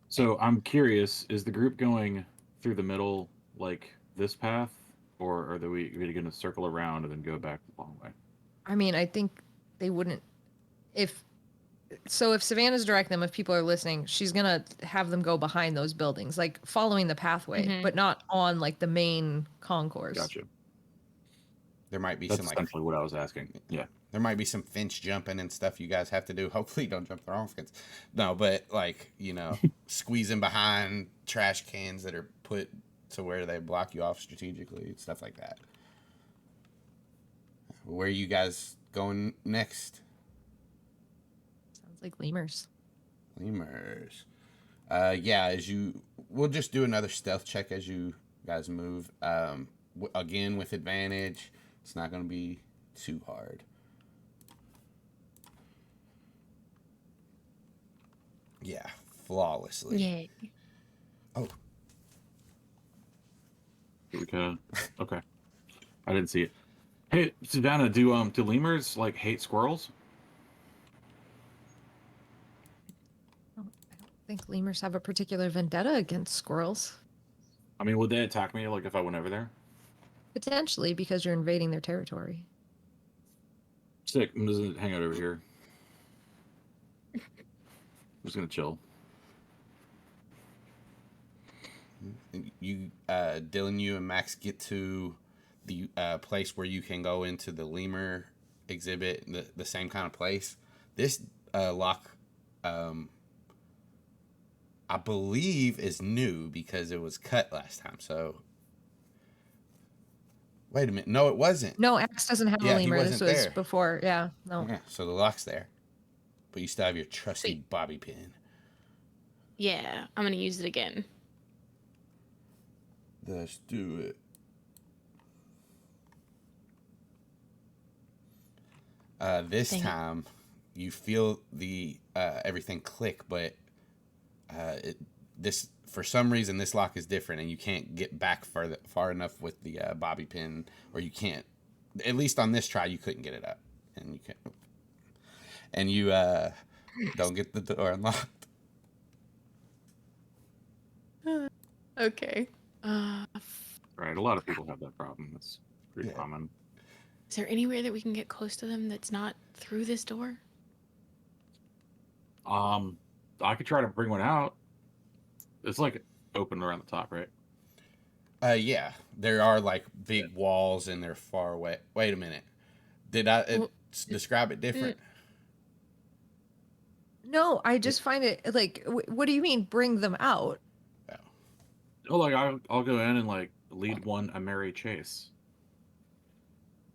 So I'm curious: is the group going through the middle, like this path, or are we going to circle around and then go back the long way? I mean, I think they wouldn't. If Savannah's directing them, if people are listening, she's gonna have them go behind those buildings, like following the pathway, Mhm. but not on like the main concourse. Gotcha. There might be That's some like essentially what I was asking. Yeah. there might be some fence jumping and stuff you guys have to do. Hopefully you don't jump the wrong fence. No, but like, squeezing behind trash cans that are put to where they block you off strategically, stuff like that. Where are you guys going next? Sounds like lemurs. Lemurs. Yeah, we'll just do another stealth check as you guys move. Again with advantage. It's not going to be too hard. Yeah, flawlessly. Yeah. Oh, Okay. Okay. I didn't see it. Hey, Savannah, do lemurs like hate squirrels? I don't think lemurs have a particular vendetta against squirrels. I mean, would they attack me like if I went over there? Potentially because you're invading their territory. Sick. I'm just gonna hang out over here. I'm just gonna chill. you, Dylan, you and Max get to the place where you can go into the lemur exhibit, the same kind of place. This lock, I believe, is new because it was cut last time. So, wait a minute. No, it wasn't. No, Axe doesn't have Yeah, a he lemur. This wasn't was there. before. Yeah, no. Yeah, so the lock's there. But you still have your trusty Sweet. bobby pin. Yeah, I'm gonna use it again. Let's do it. This Dang it. time, you feel the everything click, but this for some reason this lock is different, and you can't get back far enough with the bobby pin, or you can't. At least on this try, you couldn't get it up, and you can't. And you don't get the door unlocked. Okay. Right. A lot of people have that problem. That's pretty Yeah. common. Is there anywhere that we can get close to them that's not through this door? I could try to bring one out. It's like open around the top, right? Yeah, there are like big walls, and they're far away. Wait a minute, did I Well, describe it different? No, I just find it like, what do you mean bring them out? Oh, like I'll go in and like lead one a merry chase.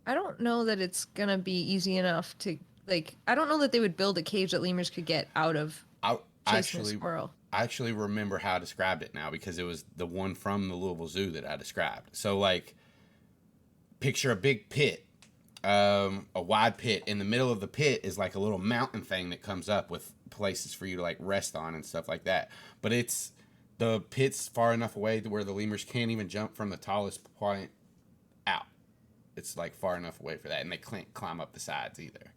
I don't know that it's gonna be easy enough to like. I don't know that they would build a cage that lemurs could get out of I chasing a squirrel. actually remember how I described it now because it was the one from the Louisville Zoo that I described. So like, picture a big pit, a wide pit. In the middle of the pit is like a little mountain thing that comes up with places for you to like rest on and stuff like that. But it's The pit's far enough away to where the lemurs can't even jump from the tallest point out. It's like far enough away for that, and they can't climb up the sides either.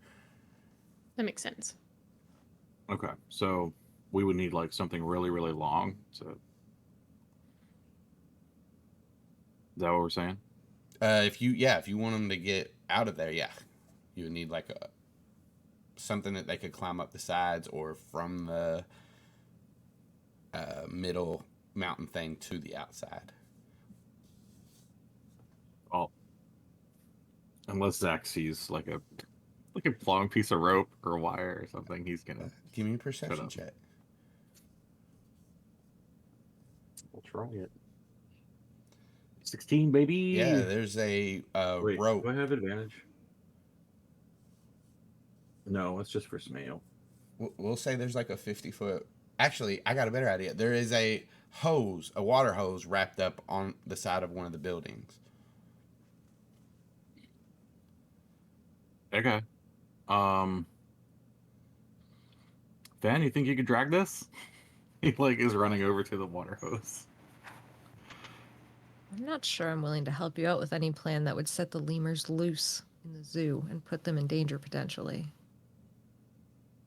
That makes sense. Okay, so we would need like something really, really long. So is that what we're saying? If you want them to get out of there, yeah, you would need like something that they could climb up the sides or from the middle mountain thing to the outside. Oh, unless Zac sees like a long piece of rope or wire or something, he's gonna Give me a perception check. We'll try it. 16, baby. Yeah, there's a Wait, rope. do I have advantage? No, it's just for Smail. We'll say there's like a 50-foot. Actually, I got a better idea. There is a hose, a water hose, wrapped up on the side of one of the buildings. Okay. Van, you think you could drag this? He like is running over to the water hose. I'm not sure I'm willing to help you out with any plan that would set the lemurs loose in the zoo and put them in danger potentially.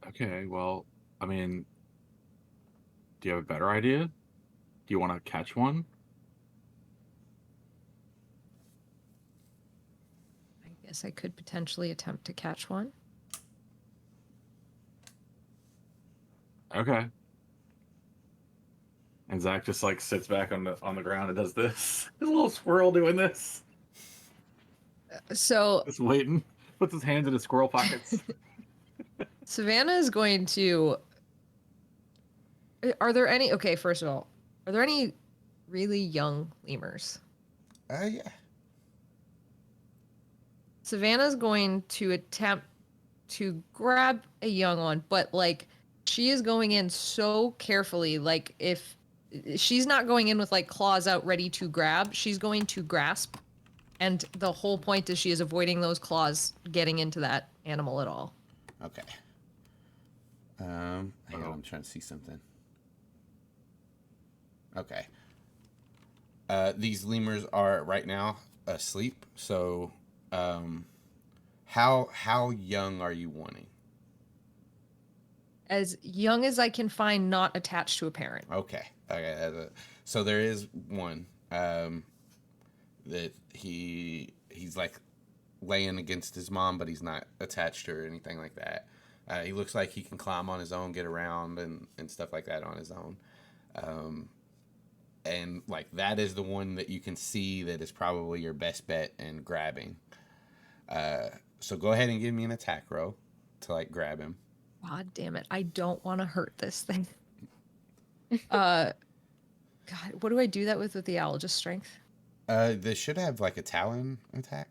Okay, well, I mean, do you have a better idea? Do you want to catch one? I guess I could potentially attempt to catch one. Okay. And Zac just like sits back on the ground and does this. His little squirrel doing this. So Just waiting. Puts his hands in his squirrel pockets. Savannah is going to. Are there any? Okay, first of all, are there any really young lemurs? Yeah. Savannah's going to attempt to grab a young one, but like she is going in so carefully. Like if she's not going in with like claws out ready to grab, she's going to grasp. And the whole point is she is avoiding those claws getting into that animal at all. Okay. Hang on, I'm trying to see something. Okay. These lemurs are right now asleep. So, how young are you wanting? As young as I can find, not attached to a parent. Okay. Okay. So there is one that he's like laying against his mom, but he's not attached to her or anything like that. He looks like he can climb on his own, get around, and stuff like that on his own. And like that is the one that you can see that is probably your best bet in grabbing. So go ahead and give me an attack roll to like grab him. God damn it. I don't want to hurt this thing. God, what do I do that with the owl? Just strength? They should have like a talon attack.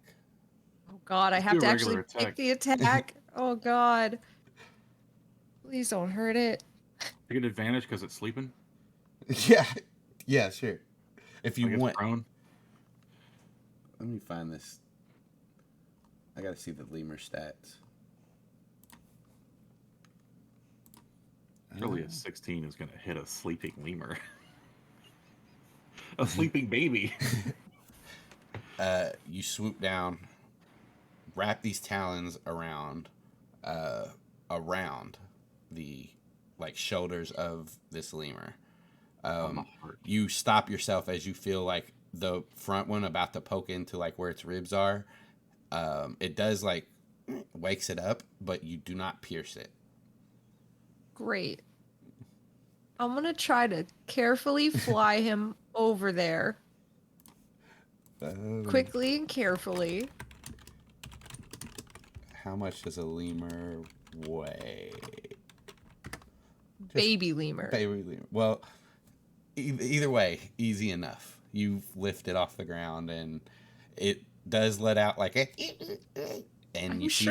Oh God, I have to actually pick the attack. Oh God. Please don't hurt it. You get advantage because it's sleeping? Yeah. Yeah, sure. If you like want. Prone? Let me find this. I gotta see the lemur stats. Surely a 16 is going to hit a sleeping lemur. A sleeping baby. You swoop down, wrap these talons around the like shoulders of this lemur. You stop yourself as you feel like the front one about to poke into like where its ribs are. It does like wakes it up, but you do not pierce it. Great. I'm going to try to carefully fly him over there. Quickly and carefully. How much does a lemur weigh? Baby lemur. Baby lemur. Well, either way, easy enough. You lift it off the ground, and it does let out like a... And you see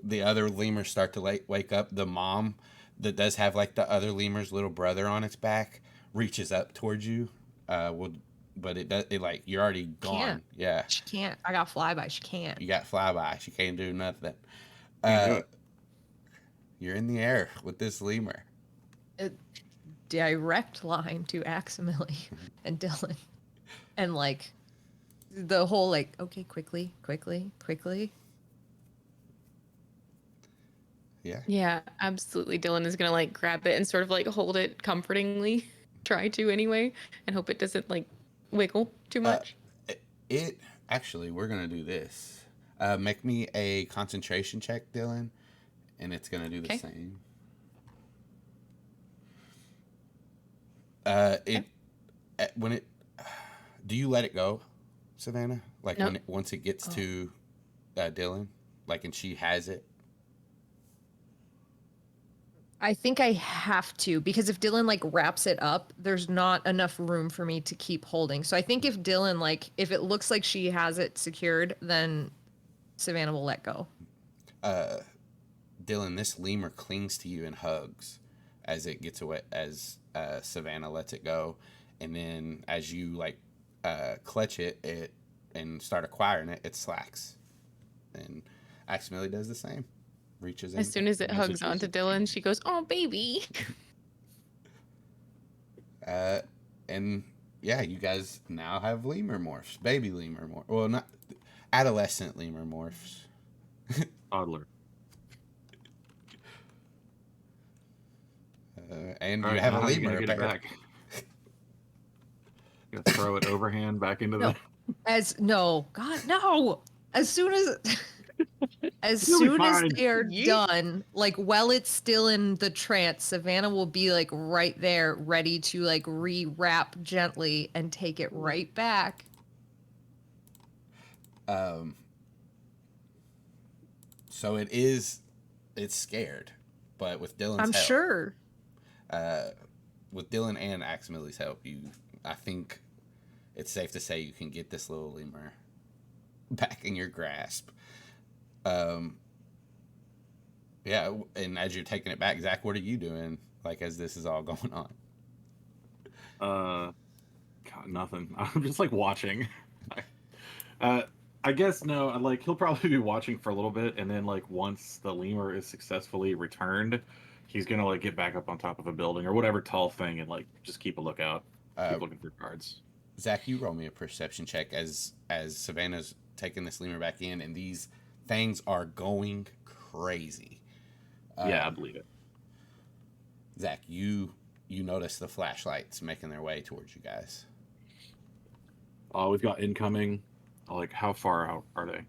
the other lemurs start to wake up. The mom that does have like the other lemur's little brother on its back reaches up towards you. But it does. It like you're already gone. Can't. Yeah. She can't. I got flyby. She can't. You got flyby. She can't do nothing. You're in the air with this lemur. direct line to Aximili and Dylan. And like the whole like, okay, quickly. Yeah. Yeah, absolutely. Dylan is gonna like grab it and sort of like hold it comfortingly, try to anyway, and hope it doesn't like wiggle too much. It actually, we're gonna do this. Make me a concentration check, Dylan, and it's gonna do the Okay. same. When it, do you let it go, Savannah? Like Nope. once it gets to Dylan, like, and she has it. I think I have to, because if Dylan like wraps it up, there's not enough room for me to keep holding. So I think if Dylan like, if it looks like she has it secured, then Savannah will let go. Dylan, this lemur clings to you and hugs as it gets away, as Savannah lets it go, and then as you like clutch it and start acquiring it, it slacks, and Aximili does the same. Reaches in. As soon as it hugs onto Dylan, she goes, "Oh, baby." And yeah, you guys now have lemur morphs, baby lemur morphs. Well, not adolescent lemur morphs. Toddler. And All you right, have now a how are you lemur gonna get it apparently. back? You gonna throw it overhand back into No. the. No. As soon as You'll be soon as fine. they are Yeet. done, like while it's still in the trance, Savannah will be like right there, ready to like rewrap gently and take it right back. So it's scared, but with Dylan's I'm help, sure. with Dylan and Aximili's help, I think it's safe to say you can get this little lemur back in your grasp. Yeah, and as you're taking it back, Zach, what are you doing? Like, as this is all going on? God, nothing. I'm just like watching. I guess no. Like he'll probably be watching for a little bit, and then like once the lemur is successfully returned, he's gonna like get back up on top of a building or whatever tall thing, and like just keep a lookout, keep looking for cards. Zach, you roll me a perception check as Savannah's taking this lemur back in, and these things are going crazy. Yeah, I believe it. Zach, you notice the flashlights making their way towards you guys. We've got incoming. Like, how far out are they?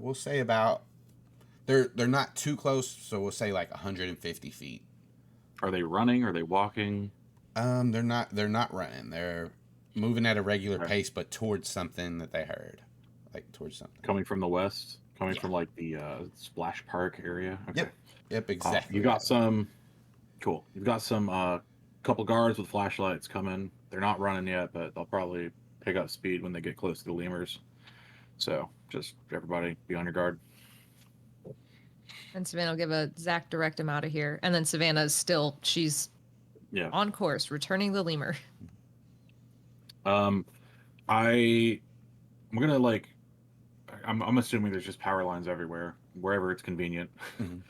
We'll say about they're not too close, so we'll say like 150 feet. Are they running? Are they walking? They're not running. They're moving at a regular Okay. pace, but towards something that they heard, like towards something. Coming from the west? Coming Yeah. from like the splash park area? Okay. Yep, exactly. You got some. Cool. You've got some couple guards with flashlights coming. They're not running yet, but they'll probably pick up speed when they get close to the lemurs. So just everybody be on your guard. And Savannah will give a Zach direct him out of here. And then Savannah's still, she's Yeah. on course, returning the lemur. I'm gonna like. I'm assuming there's just power lines everywhere, wherever it's convenient. Mhm.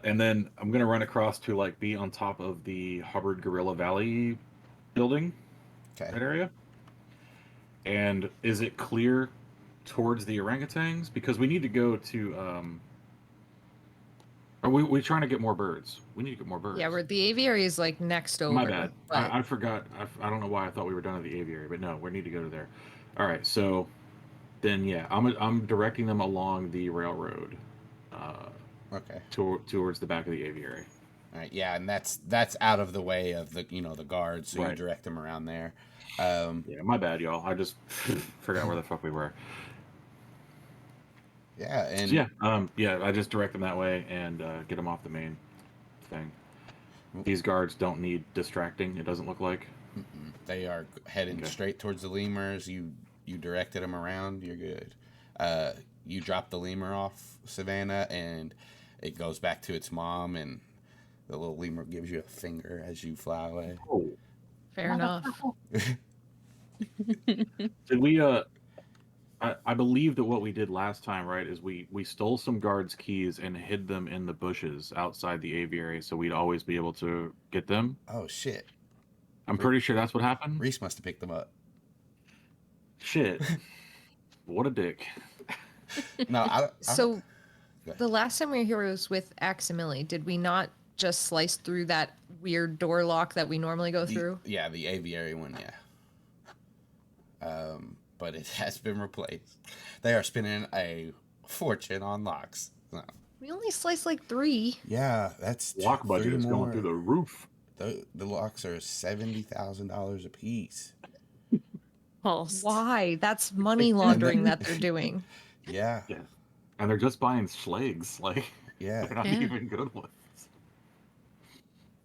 And then I'm gonna run across to like be on top of the Hubbard Gorilla Valley building, that Okay. area. And is it clear towards the orangutans? Because we need to go to. Are we trying to get more birds? We need to get more birds. Yeah, where the aviary is like next over. My bad. but- I forgot. I don't know why I thought we were done at the aviary, but no, we need to go to there. All right, so then yeah, I'm directing them along the railroad, Okay. towards the back of the aviary. All right. Yeah, and that's out of the way of the the guards, so you Right. direct them around there. Yeah, my bad, y'all. I just forgot where the fuck we were. Yeah, and So yeah, I just direct them that way and get them off the main thing. These guards don't need distracting. It doesn't look like. they are heading Okay. straight towards the lemurs. You directed them around. You're good. You drop the lemur off, Savannah, and it goes back to its mom, and the little lemur gives you a finger as you fly away. Oh, Fair enough. did we I believe that what we did last time, right, is we stole some guards' keys and hid them in the bushes outside the aviary, so we'd always be able to get them. Oh shit! I'm pretty sure that's what happened. Reese must have picked them up. Shit. What a dick. No, So Go ahead. the last time we were here was with Aximili. Did we not just slice through that weird door lock that we normally go through? Yeah, the aviary one. Yeah. But it has been replaced. They are spending a fortune on locks. No. We only sliced like 3. Yeah, that's Lock budget 3 is more. going through the roof. The locks are $70,000 a piece. Pulse. Why? That's money laundering that they're doing. Yeah, Yeah. And they're just buying schlegs. Like, yeah. they're not Yeah. even good ones.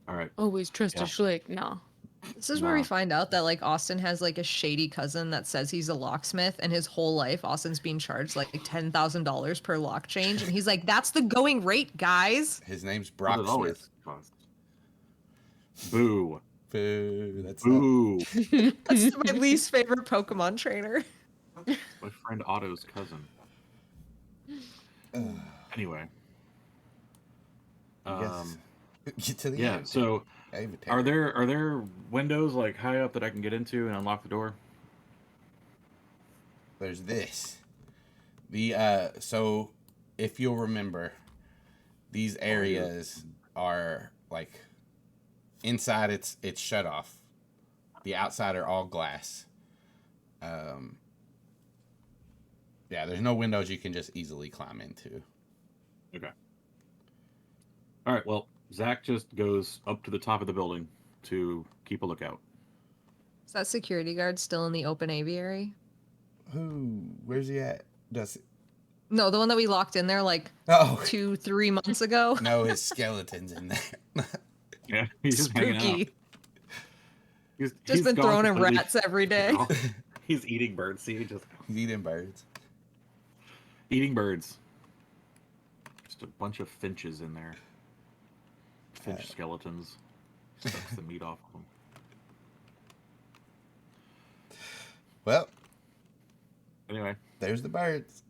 All right. Always trust Yeah. a schlick. No. This is where we No. find out that like Austin has like a shady cousin that says he's a locksmith, and his whole life Austin's being charged like $10,000 per lock change, and he's like, "That's the going rate, guys." His name's What Brock it always Smith. costs. Boo. Boo. That's Boo. That's my least favorite Pokemon trainer. My friend Otto's cousin. Anyway. Get to the Yeah, end. so Aviary. are there windows like high up that I can get into and unlock the door? There's this. So if you'll remember, these areas are like inside it's shut off. The outside are all glass. Yeah, there's no windows you can just easily climb into. Okay. All right, well, Zach just goes up to the top of the building to keep a lookout. Is that security guard still in the open aviary? Where's he at? Does it? No, the one that we locked in there like Oh 2-3 months ago. no, his skeleton's in there. Yeah, he's just hanging out. Spooky. He's Just been gone throwing in completely- rats every day. He's eating birdseed, just He's eating birds. eating birds. Just a bunch of finches in there. Finch skeletons. Sucks the meat off of them. Well, Anyway, there's the birds.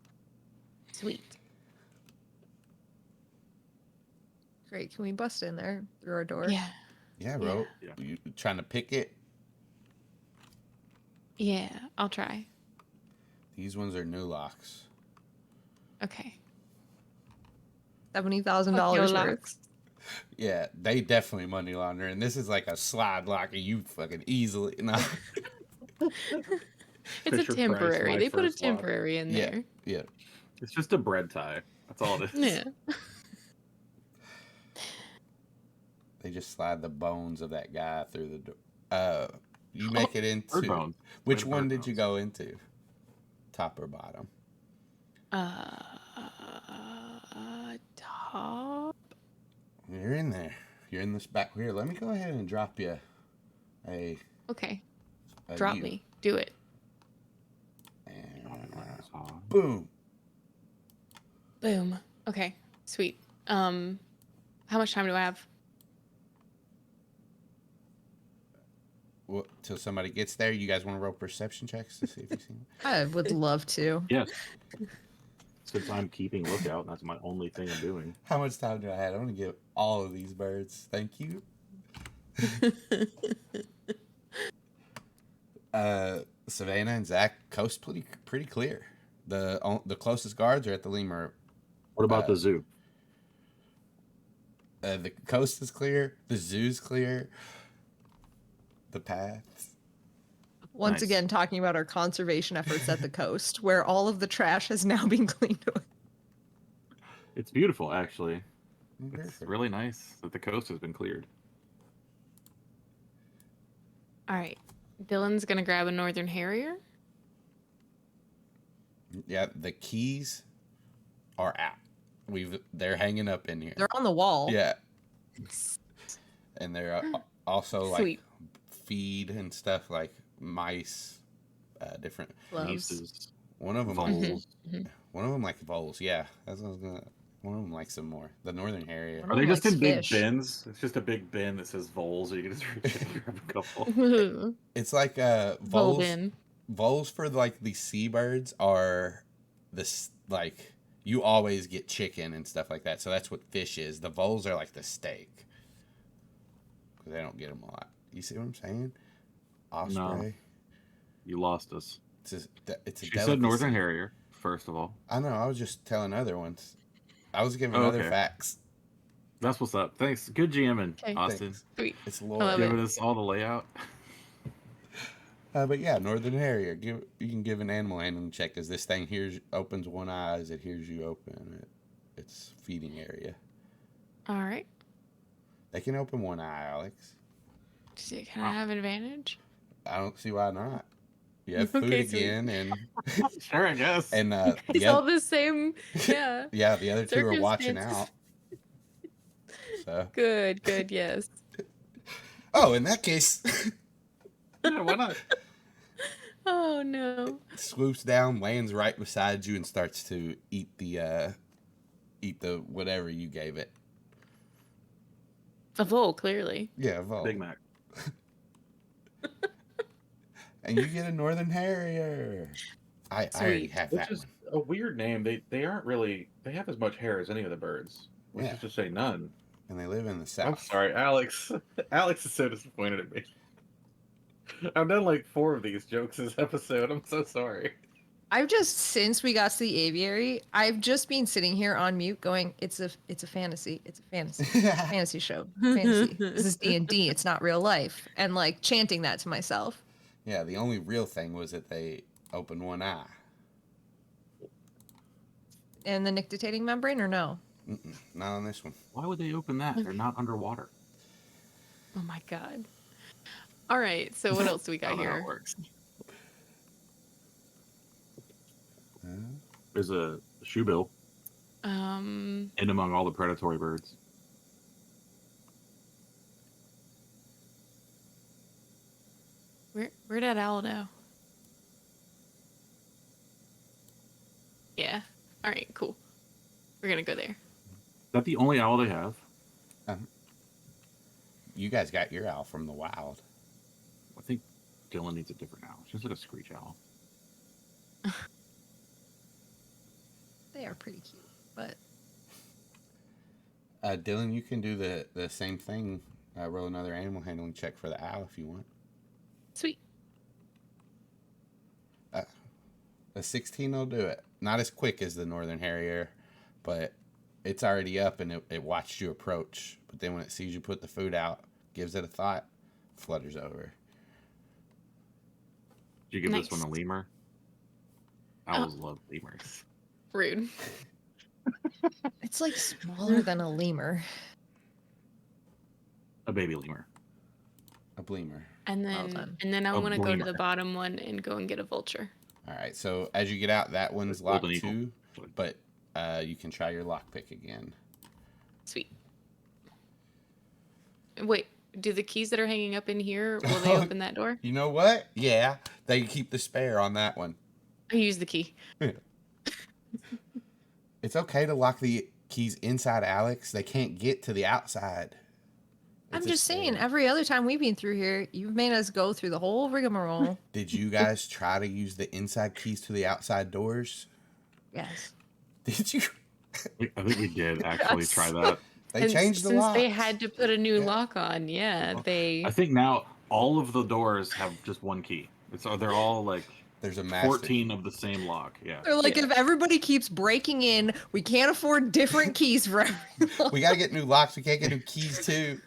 Sweet. Great. Can we bust in there through our door? Yeah. Yeah, bro. Yeah. You trying to pick it? Yeah. I'll try. These ones are new locks. Okay. $70,000 worth. Yeah, they definitely money laundering. This is like a slide lock, and you fucking easily. No. It's a Fisher Price, temporary. my They put a first lock. temporary in Yeah, there. yeah. it's just a bread tie. That's all it is. Yeah. They just slide the bones of that guy through the door. You make it into Bird bones. which Bird one did you bones. go into? Top or bottom? Top. You're in there. You're in this back here. Let me go ahead and drop you a Okay. Drop you. me. Do it. And, Saw. boom. Boom. Okay. Sweet. How much time do I have? Well, till somebody gets there, you guys want to roll perception checks to see if you see them? I would love to. Yes. Since I'm keeping lookout, that's my only thing I'm doing. How much time do I have? I want to give all of these birds. Thank you. Savannah and Zac, coast pretty clear. The closest guards are at the lemur. What about the zoo? The coast is clear. The zoo's clear. The paths. Once Nice. again, talking about our conservation efforts at the coast, where all of the trash has now been cleaned away. It's beautiful, actually. It's Perfect. really nice that the coast has been cleared. All right. Dylan's gonna grab a Northern Harrier. Yeah, the keys are out. They're hanging up in here. They're on the wall. Yeah. And they're also like Sweet. feed and stuff like mice, different. Gloves. Nieces, One of them, voles. one of them like voles. Yeah, that's what I was gonna. One of them likes them more. The Northern Harrier. Are they just Likes in big fish. bins? It's just a big bin that says voles, so you can just reach in and grab a couple. It's like Vol voles. bin. voles for like the seabirds are this like you always get chicken and stuff like that. So that's what fish is. The voles are like the steak because they don't get them a lot. You see what I'm saying? Osprey. No, you lost us. It's a She delicacy. said Northern Harrier, first of all. I know. I was just telling other ones. I was giving Oh, other okay. facts. That's what's up. Thanks. Good GMing, Okay. Austin. Thanks. Sweet. It's I love Lord. it. Giving us all the layout. But yeah, Northern Harrier. You can give an animal handling check because this thing hears opens one eye as it hears you open its feeding area. All right. They can open one eye, Alex. Can I have advantage? I don't see why not. You have food Okay, sweet. again, and Sure, I guess. and It's all the same. Yeah. yeah, the other two are watching Circumstances. out. So Good. Yes. oh, in that case, Yeah, why not? Oh no. swoops down, lands right beside you, and starts to eat the whatever you gave it. A vole, clearly. Yeah, Vol. Big Mac. And you get a Northern Harrier. I already have Which that is one. a weird name. They aren't really. They have as much hair as any of the birds. Which Yeah. is to say none. And they live in the I'm south. sorry, Alex. Alex is so disappointed at me. I've done like 4 of these jokes this episode. I'm so sorry. I've just since we got to the aviary, I've just been sitting here on mute going, it's a fantasy. It's a fantasy. Fantasy show. Fantasy. This is D&D. It's not real life. And like chanting that to myself. Yeah, the only real thing was that they opened one eye. And the nictitating membrane or no? Mm-mm, not on this one. Why would they open that? They're not underwater. Oh my god. All right. So what else do we I got don't know how it here? works. There's a shoebill in among all the predatory birds. Where'd that owl go? Yeah. All right. Cool. We're gonna go there. Is that the only owl they have? You guys got your owl from the wild. I think Dylan needs a different owl. She's like a screech owl. They are pretty cute. But Dylan, you can do the same thing. Roll another animal handling check for the owl if you want. Sweet. A 16 will do it. Not as quick as the Northern Harrier, but it's already up and it watched you approach. But then when it sees you put the food out, gives it a thought, flutters over. Did you give Nice. this one a lemur? Owls love lemurs. Rude. it's like smaller than a lemur. A baby lemur. A bleemer. And Well then done. I A want to go to bleemer. the bottom one and go and get a vulture. All right, so as you get out, that one's It's locked golden eagle. too, but you can try your lockpick again. Sweet. Wait, do the keys that are hanging up in here, will they open that door? You know what? Yeah, they keep the spare on that one. I use the key. It's okay to lock the keys inside Alex. They can't get to the outside. I'm It's a just saying, spare. every other time we've been through here, you've made us go through the whole rigmarole. Did you guys try to use the inside keys to the outside doors? Yes. Did you? I think we did actually Yes. try that. They And changed the since locks. they had to put a new Yeah. lock on, they I think now all of the doors have just one key. They're all like There's a master. 14 of the same lock. Yeah. They're like, Yeah. if everybody keeps breaking in, we can't afford different keys for everyone. We gotta get new locks. We can't get new keys too.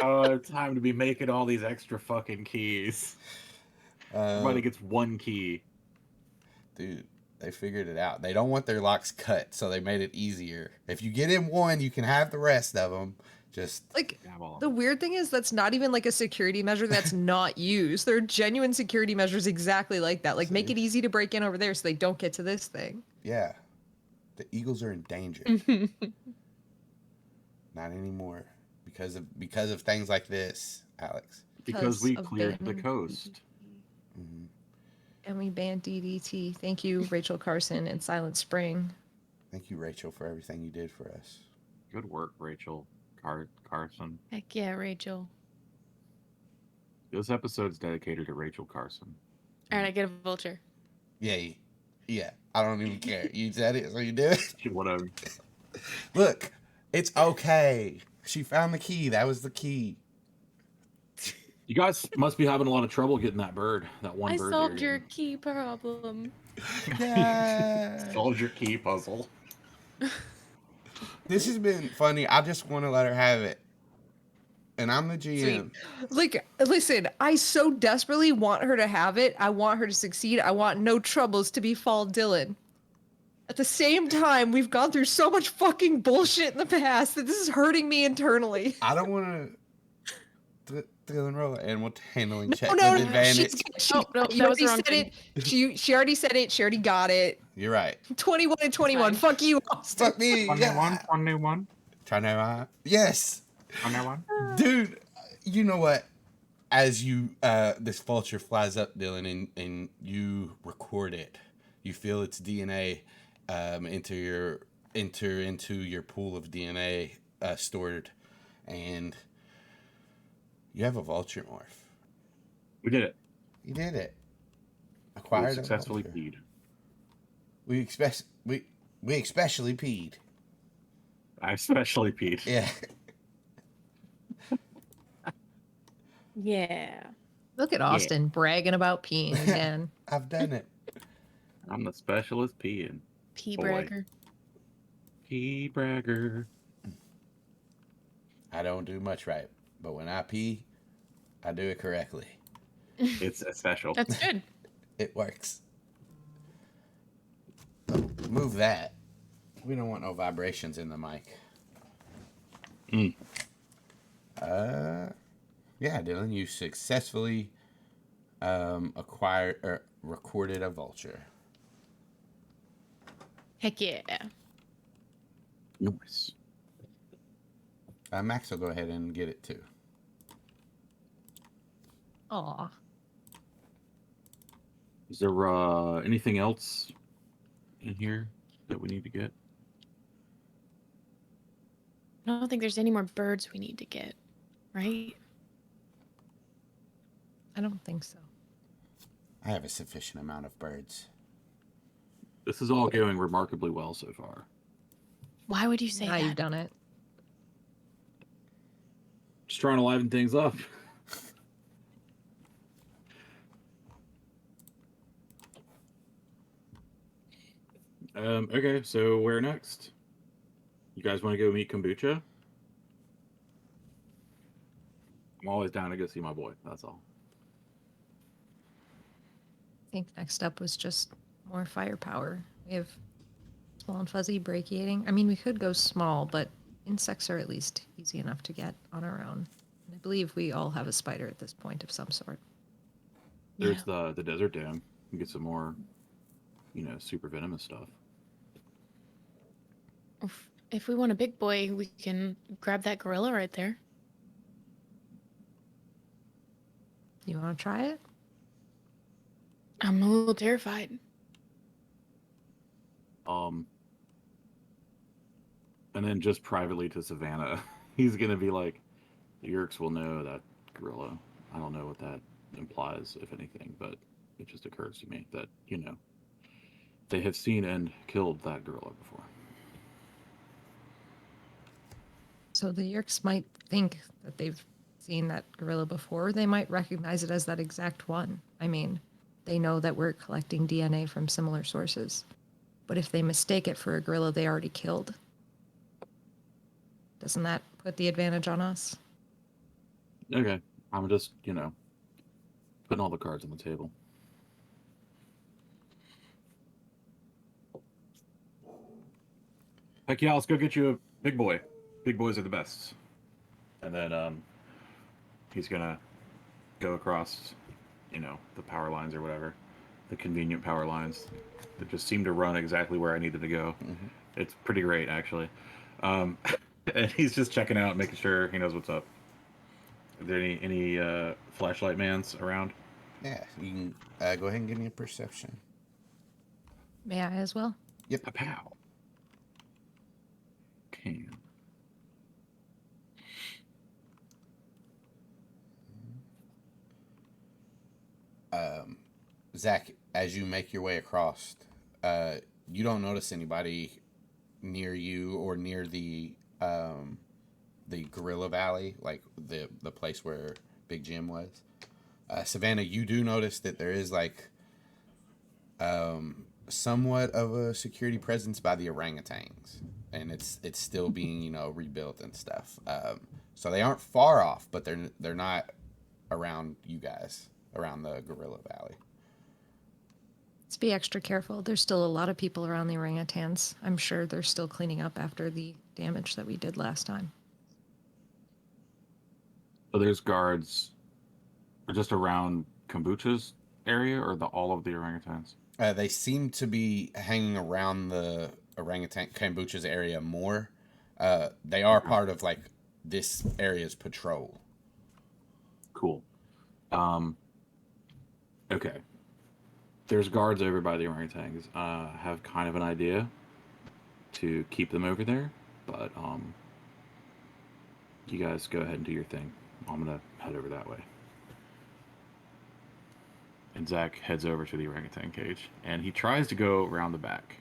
Oh, time to be making all these extra fucking keys. Everybody gets one key. Dude, they figured it out. They don't want their locks cut, so they made it easier. If you get in one, you can have the rest of them. Just Like, Have all of the them. weird thing is that's not even like a security measure that's not used. There are genuine security measures exactly like that. Like, make See? it easy to break in over there so they don't get to this thing. yeah, the Eagles are in danger. Not anymore because of things like this, Alex. Because we of cleared the banning coast. Mhm. And we banned DDT. Thank you, Rachel Carson and Silent Spring. Thank you, Rachel, for everything you did for us. Good work, Rachel Carson. Heck yeah, Rachel. This episode's dedicated to Rachel Carson. All right, I get a vulture. Yeah. I don't even care. You said it, so you do it. Whatever. Look, it's okay. She found the key. That was the key. You guys must be having a lot of trouble getting that bird. That one I bird. solved that you're your key problem. Yeah. Solved your key puzzle. This has been funny. I just want to let her have it. And I'm the GM. Like, listen, I so desperately want her to have it. I want her to succeed. I want no troubles to befall Dylan. At the same time, we've gone through so much fucking bullshit in the past that this is hurting me internally. I don't want to Dylan roll an animal handling check No, with advantage. Oh, no, you that was already the wrong said thing. it. She already said it. She already got it. You're right. 21 and 21. Fine. Fuck you, Austin. Fuck me. Yeah. 21. Yes. Dude, you know what? As you this vulture flies up, Dylan, and you record it, you feel its DNA enter into your pool of DNA stored, and you have a vulture morph. We did it. You did it. We Acquired successfully a vulture. peed. We especially peed. I especially peed. Yeah. Yeah. Look at Austin bragging about peeing again. I've done it. I'm the specialist peeing. Pee Boy. bragger. Pee bragger. I don't do much right, but when I pee, I do it correctly. It's a special. That's good. It works. So, move that. We don't want no vibrations in the mic. Mm. Yeah, Dylan, you successfully acquired or recorded a vulture. Heck yeah. Nice. Max will go ahead and get it too. Aw. Is there anything else in here that we need to get? I don't think there's any more birds we need to get, right? I don't think so. I have a sufficient amount of birds. This is all going remarkably well so far. Why would you say Now that? you've done it. Just trying to liven things up. Okay, so where next? You guys want to go meet Kombucha? I'm always down to go see my boy, that's all. I think next up was just more firepower. We have small and fuzzy brachiating. I mean, we could go small, but insects are at least easy enough to get on our own. And I believe we all have a spider at this point of some sort. There's the desert dam. You can get some more, super venomous stuff. If we want a big boy, we can grab that gorilla right there. You want to try it? I'm a little terrified. And then just privately to Savannah, he's gonna be like, the Yeerks will know that gorilla. I don't know what that implies, if anything, but it just occurs to me that, they have seen and killed that gorilla before. So the Yeerks might think that they've seen that gorilla before. They might recognize it as that exact one. I mean, they know that we're collecting DNA from similar sources. But if they mistake it for a gorilla they already killed, doesn't that put the advantage on us? Okay, I'm just, putting all the cards on the table. Heck yeah, let's go get you a big boy. Big boys are the best. And then he's gonna go across, the power lines or whatever. The convenient power lines that just seem to run exactly where I needed to go. Mm-hmm. It's pretty great, actually. And he's just checking out, making sure he knows what's up. Are there any flashlight mans around? Yeah, you can go ahead and give me a perception. May I as well? Yep. Pow. Can. Zac, as you make your way across, you don't notice anybody near you or near the Gorilla Valley, like the place where Big Jim was. Savannah, you do notice that there is like somewhat of a security presence by the orangutans, and it's still being rebuilt and stuff. So they aren't far off, but they're not around you guys, around the Gorilla Valley. Let's be extra careful. There's still a lot of people around the orangutans. I'm sure they're still cleaning up after the damage that we did last time. So there's guards just around Kombucha's area, or all of the orangutans? They seem to be hanging around the orangutan kombucha's area more. They are part of like this area's patrol. Cool. Okay. There's guards over by the orangutans. Have kind of an idea to keep them over there, but you guys go ahead and do your thing. I'm gonna head over that way. And Zac heads over to the orangutan cage, and he tries to go around the back.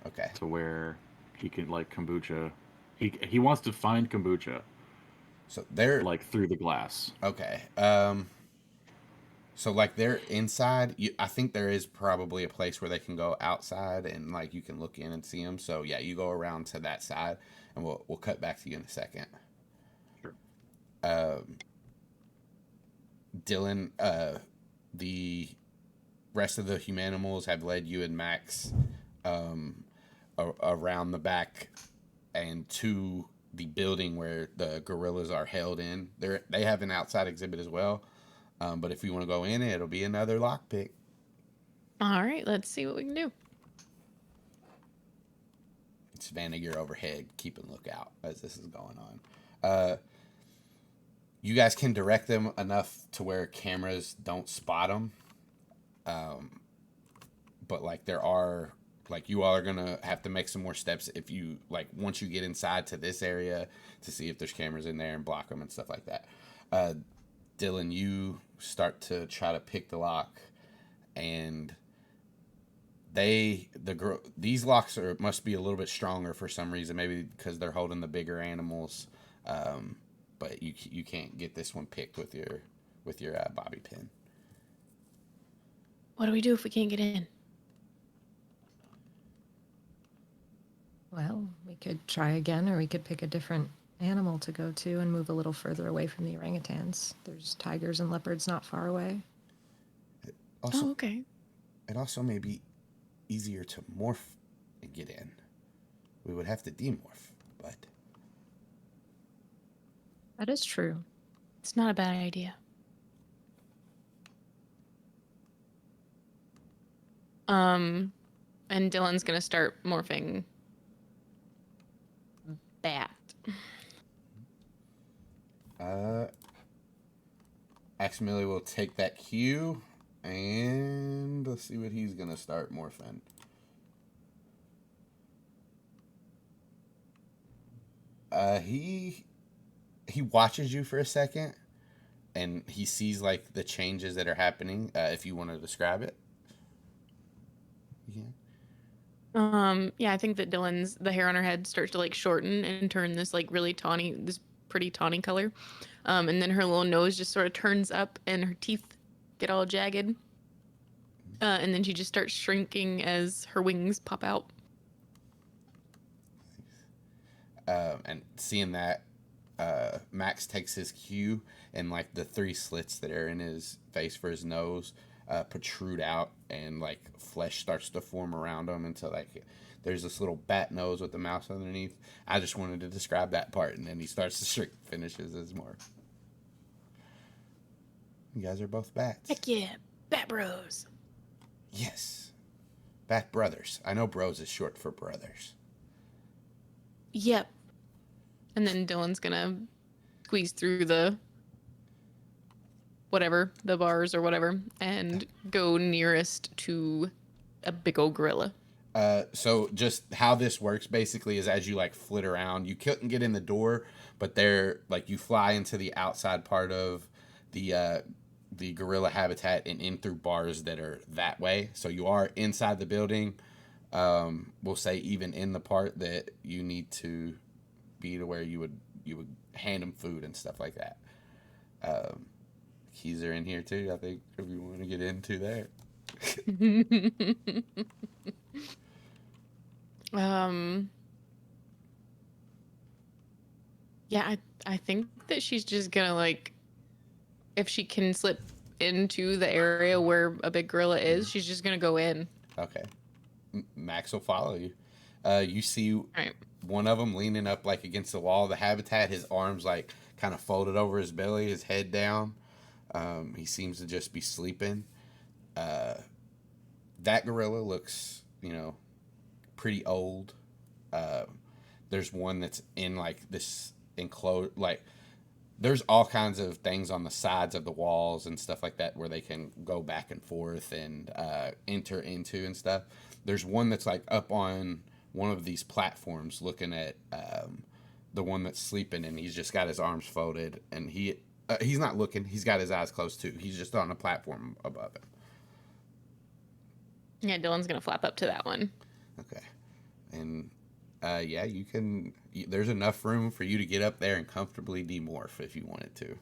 Okay. To where he can like kombucha. He wants to find kombucha. So they're like through the glass. Okay. So like they're inside. I think there is probably a place where they can go outside and like you can look in and see them. So yeah, you go around to that side, and we'll cut back to you in a second. Sure. Dylan, the rest of the humanimals have led you and Max around the back and to the building where the gorillas are held in. They have an outside exhibit as well, but if you want to go in, it'll be another lockpick. All right, let's see what we can do. Savannah, you're overhead, keeping lookout as this is going on. You guys can direct them enough to where cameras don't spot them. But like there are, like you all are gonna have to make some more steps if you like once you get inside to this area to see if there's cameras in there and block them and stuff like that. Dylan, you start to try to pick the lock, and these locks must be a little bit stronger for some reason, maybe because they're holding the bigger animals. But you can't get this one picked with your bobby pin. What do we do if we can't get in? Well, we could try again, or we could pick a different animal to go to and move a little further away from the orangutans. There's tigers and leopards not far away. Also, okay. It also may be easier to morph and get in. We would have to demorph, but... That is true. It's not a bad idea. And Dylan's gonna start morphing bat. Aximili will take that cue, and let's see what he's gonna start morphing. He watches you for a second, and he sees like the changes that are happening. If you want to describe it. Yeah, I think that the hair on her head starts to like shorten and turn this like really this pretty tawny color. And then her little nose just sort of turns up and her teeth get all jagged. And then she just starts shrinking as her wings pop out. And seeing that, Max takes his cue, and like the 3 slits that are in his face for his nose protrude out, and like flesh starts to form around them until like there's this little bat nose with the mouth underneath. I just wanted to describe that part, and then he starts to shrink, finishes his morph. You guys are both bats. Heck yeah, bat bros. Yes, bat brothers. I know bros is short for brothers. Yep. And then Dylan's gonna squeeze through the bars or whatever, and go nearest to a big old gorilla. So just how this works basically is as you like flit around, you couldn't get in the door, but they're like you fly into the outside part of the the gorilla habitat and in through bars that are that way. So you are inside the building. We'll say even in the part that you need to be to where you would hand them food and stuff like that. Keys are in here too, I think, if you want to get into there. Yeah, I think that she's just gonna like, if she can slip into the area where a big gorilla is, she's just gonna go in. Okay. Max will follow you. You see Right. one of them leaning up like against the wall of the habitat, his arms like kind of folded over his belly, his head down. He seems to just be sleeping. That gorilla looks, pretty old. There's one that's in like this enclosed, like there's all kinds of things on the sides of the walls and stuff like that where they can go back and forth and enter into and stuff. There's one that's like up on one of these platforms looking at the one that's sleeping, and he's just got his arms folded, and he's not looking. He's got his eyes closed too. He's just on a platform above him. Yeah, Dylan's gonna flap up to that one. Okay. And yeah, you can. There's enough room for you to get up there and comfortably demorph if you wanted to.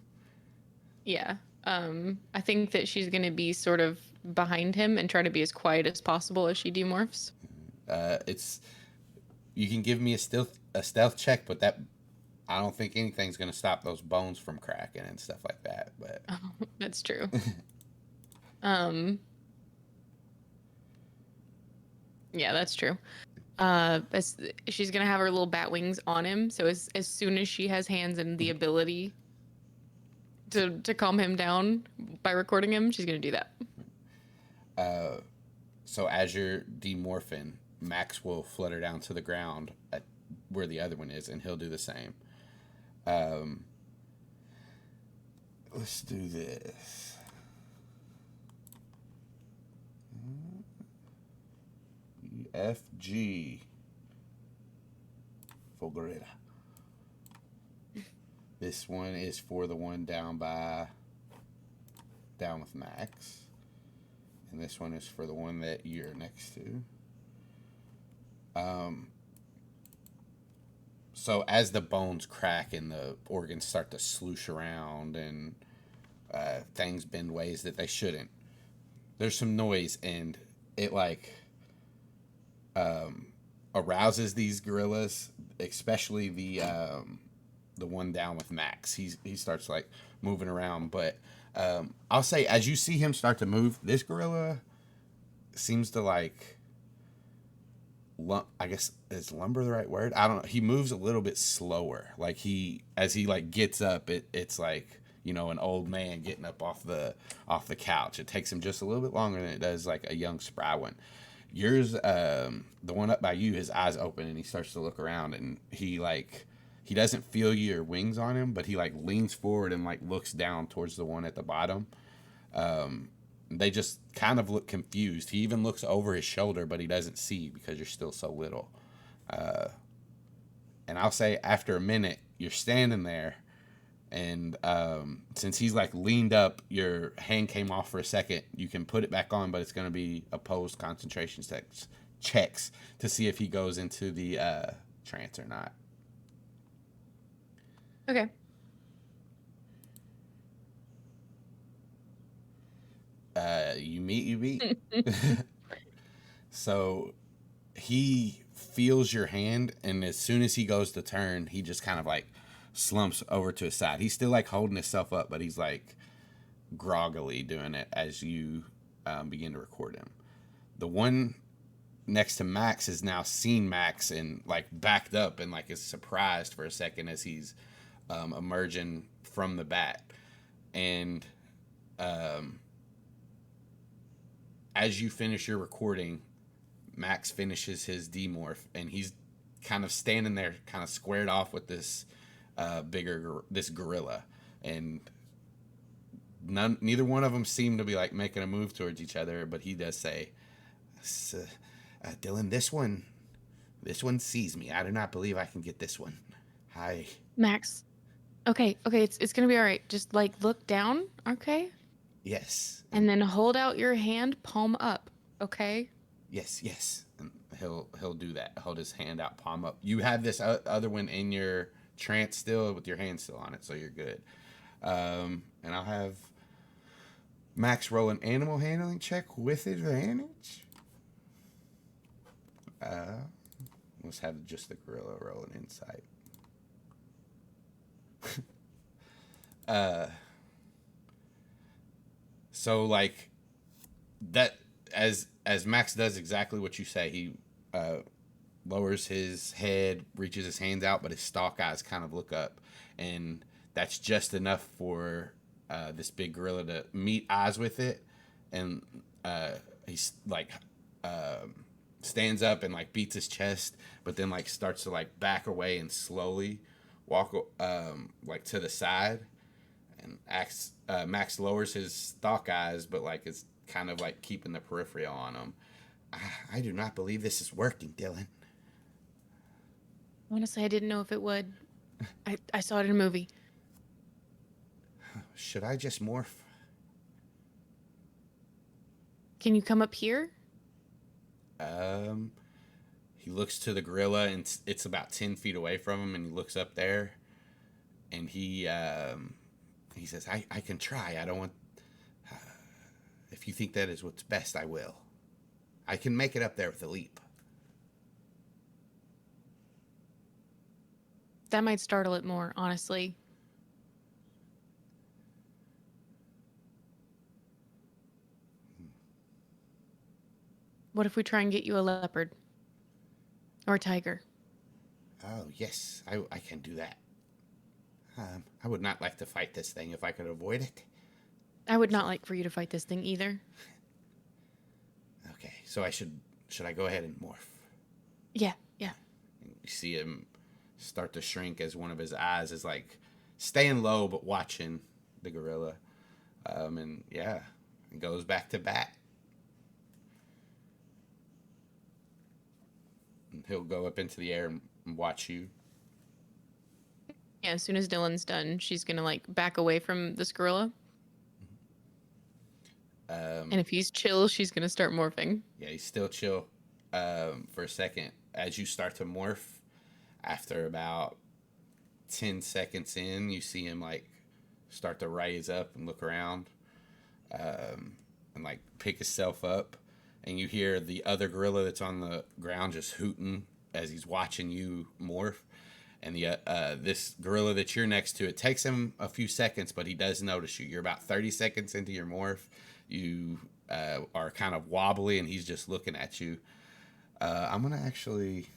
Yeah. I think that she's gonna be sort of behind him and try to be as quiet as possible as she demorphs. You can give me a stealth check, but that I don't think anything's gonna stop those bones from cracking and stuff like that. But That's true. Yeah, that's true. She's gonna have her little bat wings on him, so as soon as she has hands and the ability to calm him down by recording him, she's gonna do that. So as you're demorphing, Max will flutter down to the ground at where the other one is, and he'll do the same. Let's do this. FG for gorilla. This one is for the one down with Max, and this one is for the one that you're next to. So as the bones crack and the organs start to sloosh around and things bend ways that they shouldn't, there's some noise, and it like arouses these gorillas, especially the one down with Max. He starts like moving around, but I'll say as you see him start to move, this gorilla seems to like I guess is lumber the right word? I don't know. He moves a little bit slower. Like as he like gets up, it's like, an old man getting up off the couch. It takes him just a little bit longer than it does like a young spry one. Yours, the one up by you, his eyes open and he starts to look around, and he doesn't feel your wings on him, but he like leans forward and like looks down towards the one at the bottom. They just kind of look confused. He even looks over his shoulder, but he doesn't see because you're still so little. And I'll say after a minute, you're standing there, and since he's like leaned up, your hand came off for a second. You can put it back on, but it's going to be opposed concentration checks to see if he goes into the trance or not. Okay. You beat. So he feels your hand, and as soon as he goes to turn, he just kind of like slumps over to his side. He's still like holding himself up, but he's like groggily doing it as you begin to record him. The one next to Max has now seen Max and like backed up and like is surprised for a second as he's emerging from the bat. And as you finish your recording, Max finishes his demorph, and he's kind of standing there, kind of squared off with this this gorilla, and neither one of them seem to be like making a move towards each other. But he does say, "Dylan, this one sees me. I do not believe I can get this one. Hi, Max. Okay, it's gonna be all right. Just like look down, okay? Yes. And then hold out your hand, palm up, okay? Yes. And he'll do that. Hold his hand out, palm up. You have this other one in your trance still with your hand still on it, so you're good. And I'll have Max roll an animal handling check with advantage. Let's have just the gorilla roll an insight. So like that, as Max does exactly what you say, he lowers his head, reaches his hands out, but his stalk eyes kind of look up, and that's just enough for this big gorilla to meet eyes with it, and he's like stands up and like beats his chest, but then like starts to like back away and slowly walk like to the side, and Max lowers his stalk eyes, but like it's kind of like keeping the peripheral on him. I do not believe this is working, Dylan. Honestly, I didn't know if it would. I saw it in a movie. Should I just morph? Can you come up here? He looks to the gorilla, and it's about 10 feet away from him, and he looks up there, and he says, I can try. I don't want... if you think that is what's best, I will. I can make it up there with a leap. That might startle it more, honestly. What if we try and get you a leopard? Or a tiger? Oh, yes, I can do that. I would not like to fight this thing if I could avoid it. I would not like for you to fight this thing either. Okay, so should I go ahead and morph? Yeah. And you see him start to shrink as one of his eyes is like staying low but watching the gorilla. And yeah, it goes back to bat. And he'll go up into the air and watch you. Yeah, as soon as Dylan's done, she's gonna like back away from this gorilla. And if he's chill, she's gonna start morphing. Yeah, he's still chill for a second. As you start to morph, after about 10 seconds in, you see him like start to raise up and look around and like pick himself up. And you hear the other gorilla that's on the ground just hooting as he's watching you morph. And the this gorilla that you're next to, it takes him a few seconds, but he does notice you. You're about 30 seconds into your morph. You are kind of wobbly, and he's just looking at you. I'm going to actually...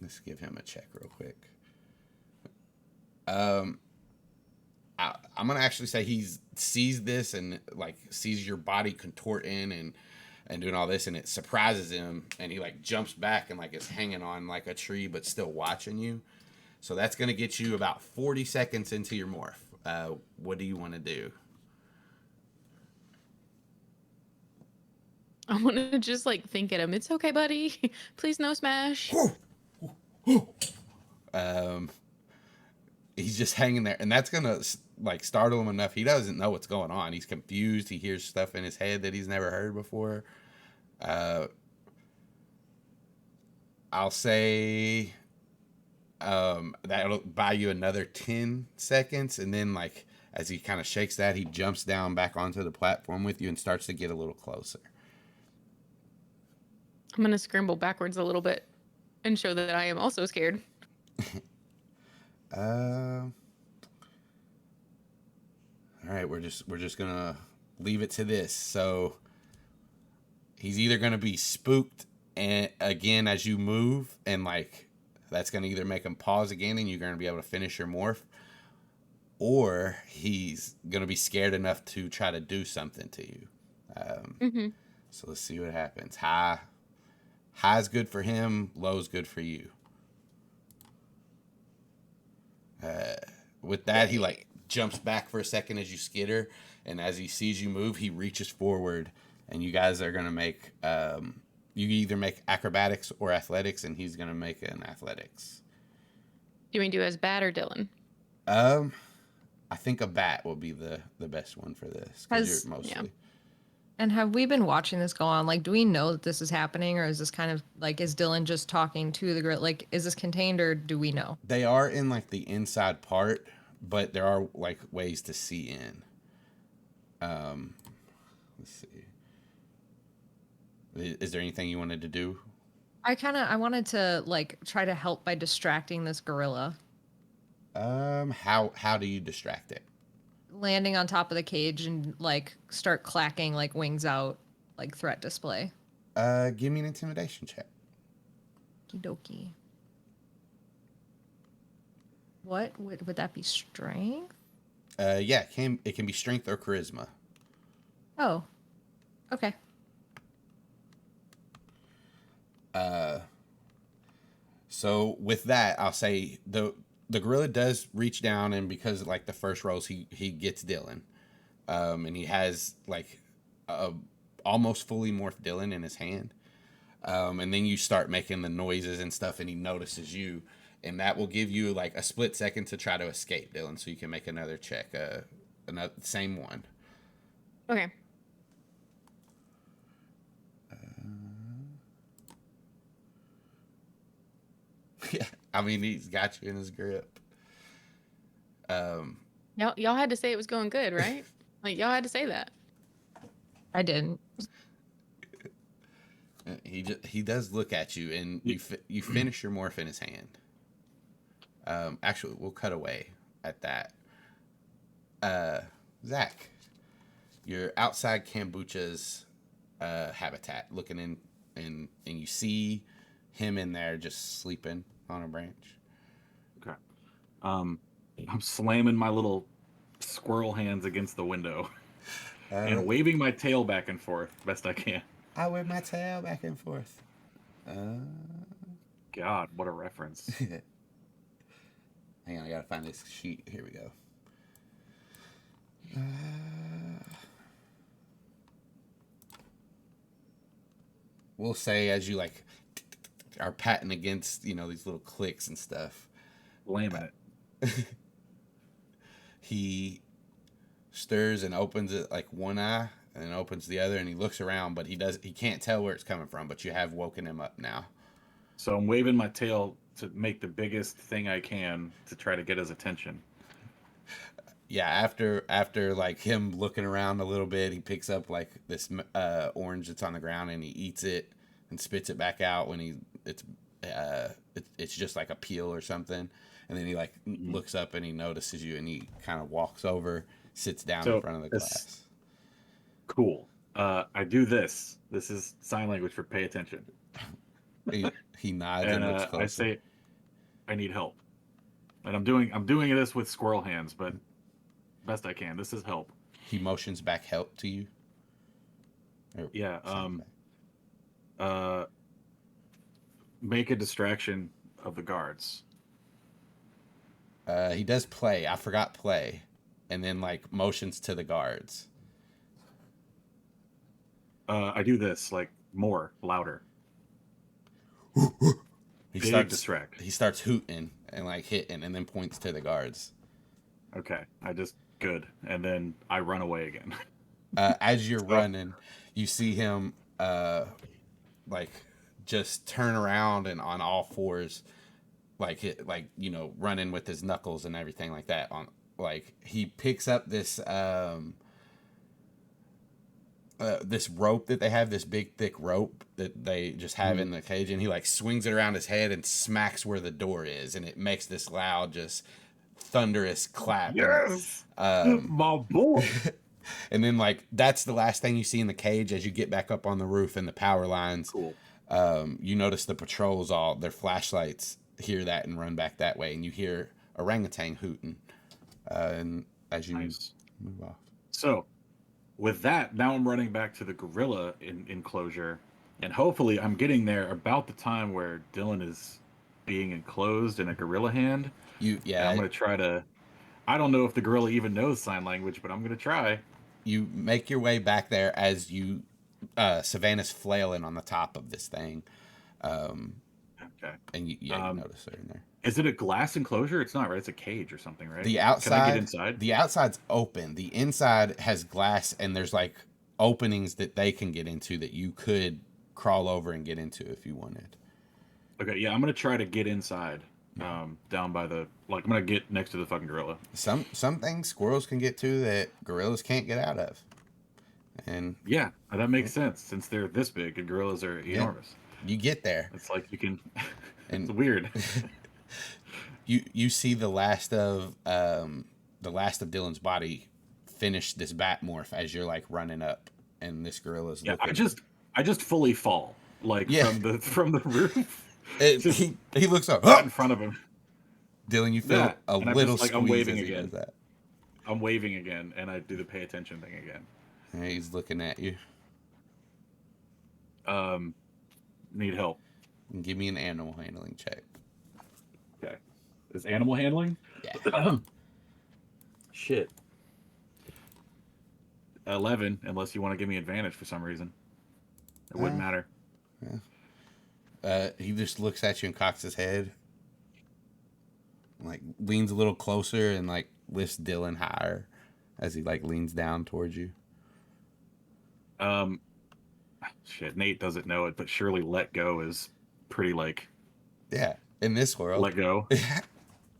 let's give him a check real quick. I'm going to actually say he sees this and like sees your body contorting and doing all this, and it surprises him, and he like jumps back and like is hanging on like a tree but still watching you. So that's going to get you about 40 seconds into your morph. What do you want to do? I want to just like think at him. It's okay, buddy. Please no smash. He's just hanging there, and that's gonna like startle him enough. He doesn't know what's going on. He's confused. He hears stuff in his head that he's never heard before. I'll say that'll buy you another 10 seconds, and then like as he kind of shakes that, he jumps down back onto the platform with you and starts to get a little closer. I'm gonna scramble backwards a little bit and show that I am also scared. All right, we're just gonna leave it to this. So he's either gonna be spooked and again as you move, and like that's gonna either make him pause again, and you're gonna be able to finish your morph, or he's gonna be scared enough to try to do something to you. So let's see what happens. High's good for him. Low's good for you. With that, he like jumps back for a second as you skitter, and as he sees you move, he reaches forward, and you guys are gonna make you either make acrobatics or athletics, and he's gonna make an athletics. Do we do as bad or Dylan? I think a bat will be the best one for this Has- because you're mostly. yeah. And have we been watching this go on? Like, do we know that this is happening, or is this kind of like, is Dylan just talking to the gorilla? Like, is this contained, or do we know? They are in like the inside part, but there are like ways to see in. Let's see. Is there anything you wanted to do? I wanted to like try to help by distracting this gorilla. How do you distract it? Landing on top of the cage and like start clacking like wings out, like threat display. Give me an intimidation check. Okie dokie. What would that be? Strength? Yeah, it can be strength or charisma. Oh, okay. So with that, I'll say the gorilla does reach down, and because like the first rolls, he gets Dylan, and he has like a almost fully morphed Dylan in his hand, and then you start making the noises and stuff, and he notices you, and that will give you like a split second to try to escape Dylan, so you can make another check, another same one. Okay. Yeah, I mean he's got you in his grip. Y'all had to say it was going good, right? Like y'all had to say that. I didn't. He does look at you, and you finish your morph in his hand. Actually, we'll cut away at that. Zac, you're outside Kombucha's habitat, looking in, and you see him in there just sleeping on a branch. Okay. I'm slamming my little squirrel hands against the window and waving my tail back and forth best I can. I wave my tail back and forth. God, what a reference. Hang on, I gotta find this sheet. Here we go. We'll say as you like are patting against, these little clicks and stuff. Blaming it. He stirs and opens it like one eye and then opens the other, and he looks around, but he can't tell where it's coming from, but you have woken him up now. So I'm waving my tail to make the biggest thing I can to try to get his attention. Yeah, after like him looking around a little bit, he picks up like this orange that's on the ground, and he eats it and spits it back out when it's just like a peel or something. And then he like looks up and he notices you, and he kind of walks over, sits down in front of the glass. Cool. I do this. This is sign language for pay attention. He nods and looks closer. I say, I need help. And I'm doing this with squirrel hands, but best I can. This is help. He motions back help to you. Yeah. Make a distraction of the guards. He does play. I forgot play. And then like motions to the guards. I do this like more louder. He starts hooting and like hitting, and then points to the guards. Okay, good, and then I run away again. As you're running, you see him like just turn around and on all fours, running with his knuckles and everything like that. Like he picks up this this rope that they have, this big thick rope that they just have in the cage, and he like swings it around his head and smacks where the door is, and it makes this loud, just thunderous clap. Yes, my boy. And then like that's the last thing you see in the cage as you get back up on the roof and the power lines. Cool. You notice the patrols, their flashlights hear that and run back that way, and you hear orangutan hooting. And as you move off. So with that, now I'm running back to the gorilla enclosure, and hopefully I'm getting there about the time where Dylan is being enclosed in a gorilla hand. And I'm going to try to... I don't know if the gorilla even knows sign language, but I'm going to try. You make your way back there as you... Savannah's flailing on the top of this thing. Okay. And you notice her in there. Is it a glass enclosure? It's not, right? It's a cage or something, right? The outside. Can I get inside? The outside's open. The inside has glass, and there's like openings that they can get into that you could crawl over and get into if you wanted. Okay, yeah, I'm gonna try to get inside, down by the I'm gonna get next to the fucking gorilla. Some things squirrels can get to that gorillas can't get out of. And yeah, that makes sense since they're this big and gorillas are enormous. You get there. It's like you can. And it's weird. you see the last of Dylan's body finish this bat morph as you're like running up, and this gorilla's looking. I just fully fall from the roof. He looks up right in front of him. Dylan, you feel a little squeeze I'm waving as he again. does that. I'm waving again, and I do the pay attention thing again. And he's looking at you. Need help. Give me an animal handling check. Okay. Is animal handling? Yeah. Shit. 11, unless you want to give me advantage for some reason. It wouldn't matter. Yeah. He just looks at you and cocks his head. Like leans a little closer and like lifts Dylan higher as he like leans down towards you. Shit, Nate doesn't know it, but surely let go is pretty like. Yeah, in this world. Let go.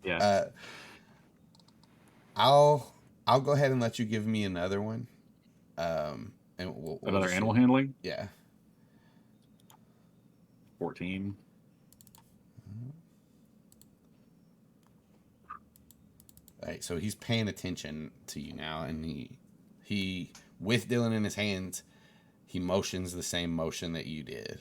Yeah. I'll go ahead and let you give me another one. And we'll another animal handling. Yeah. 14. All right, so he's paying attention to you now, and he with Dylan in his hands, he motions the same motion that you did.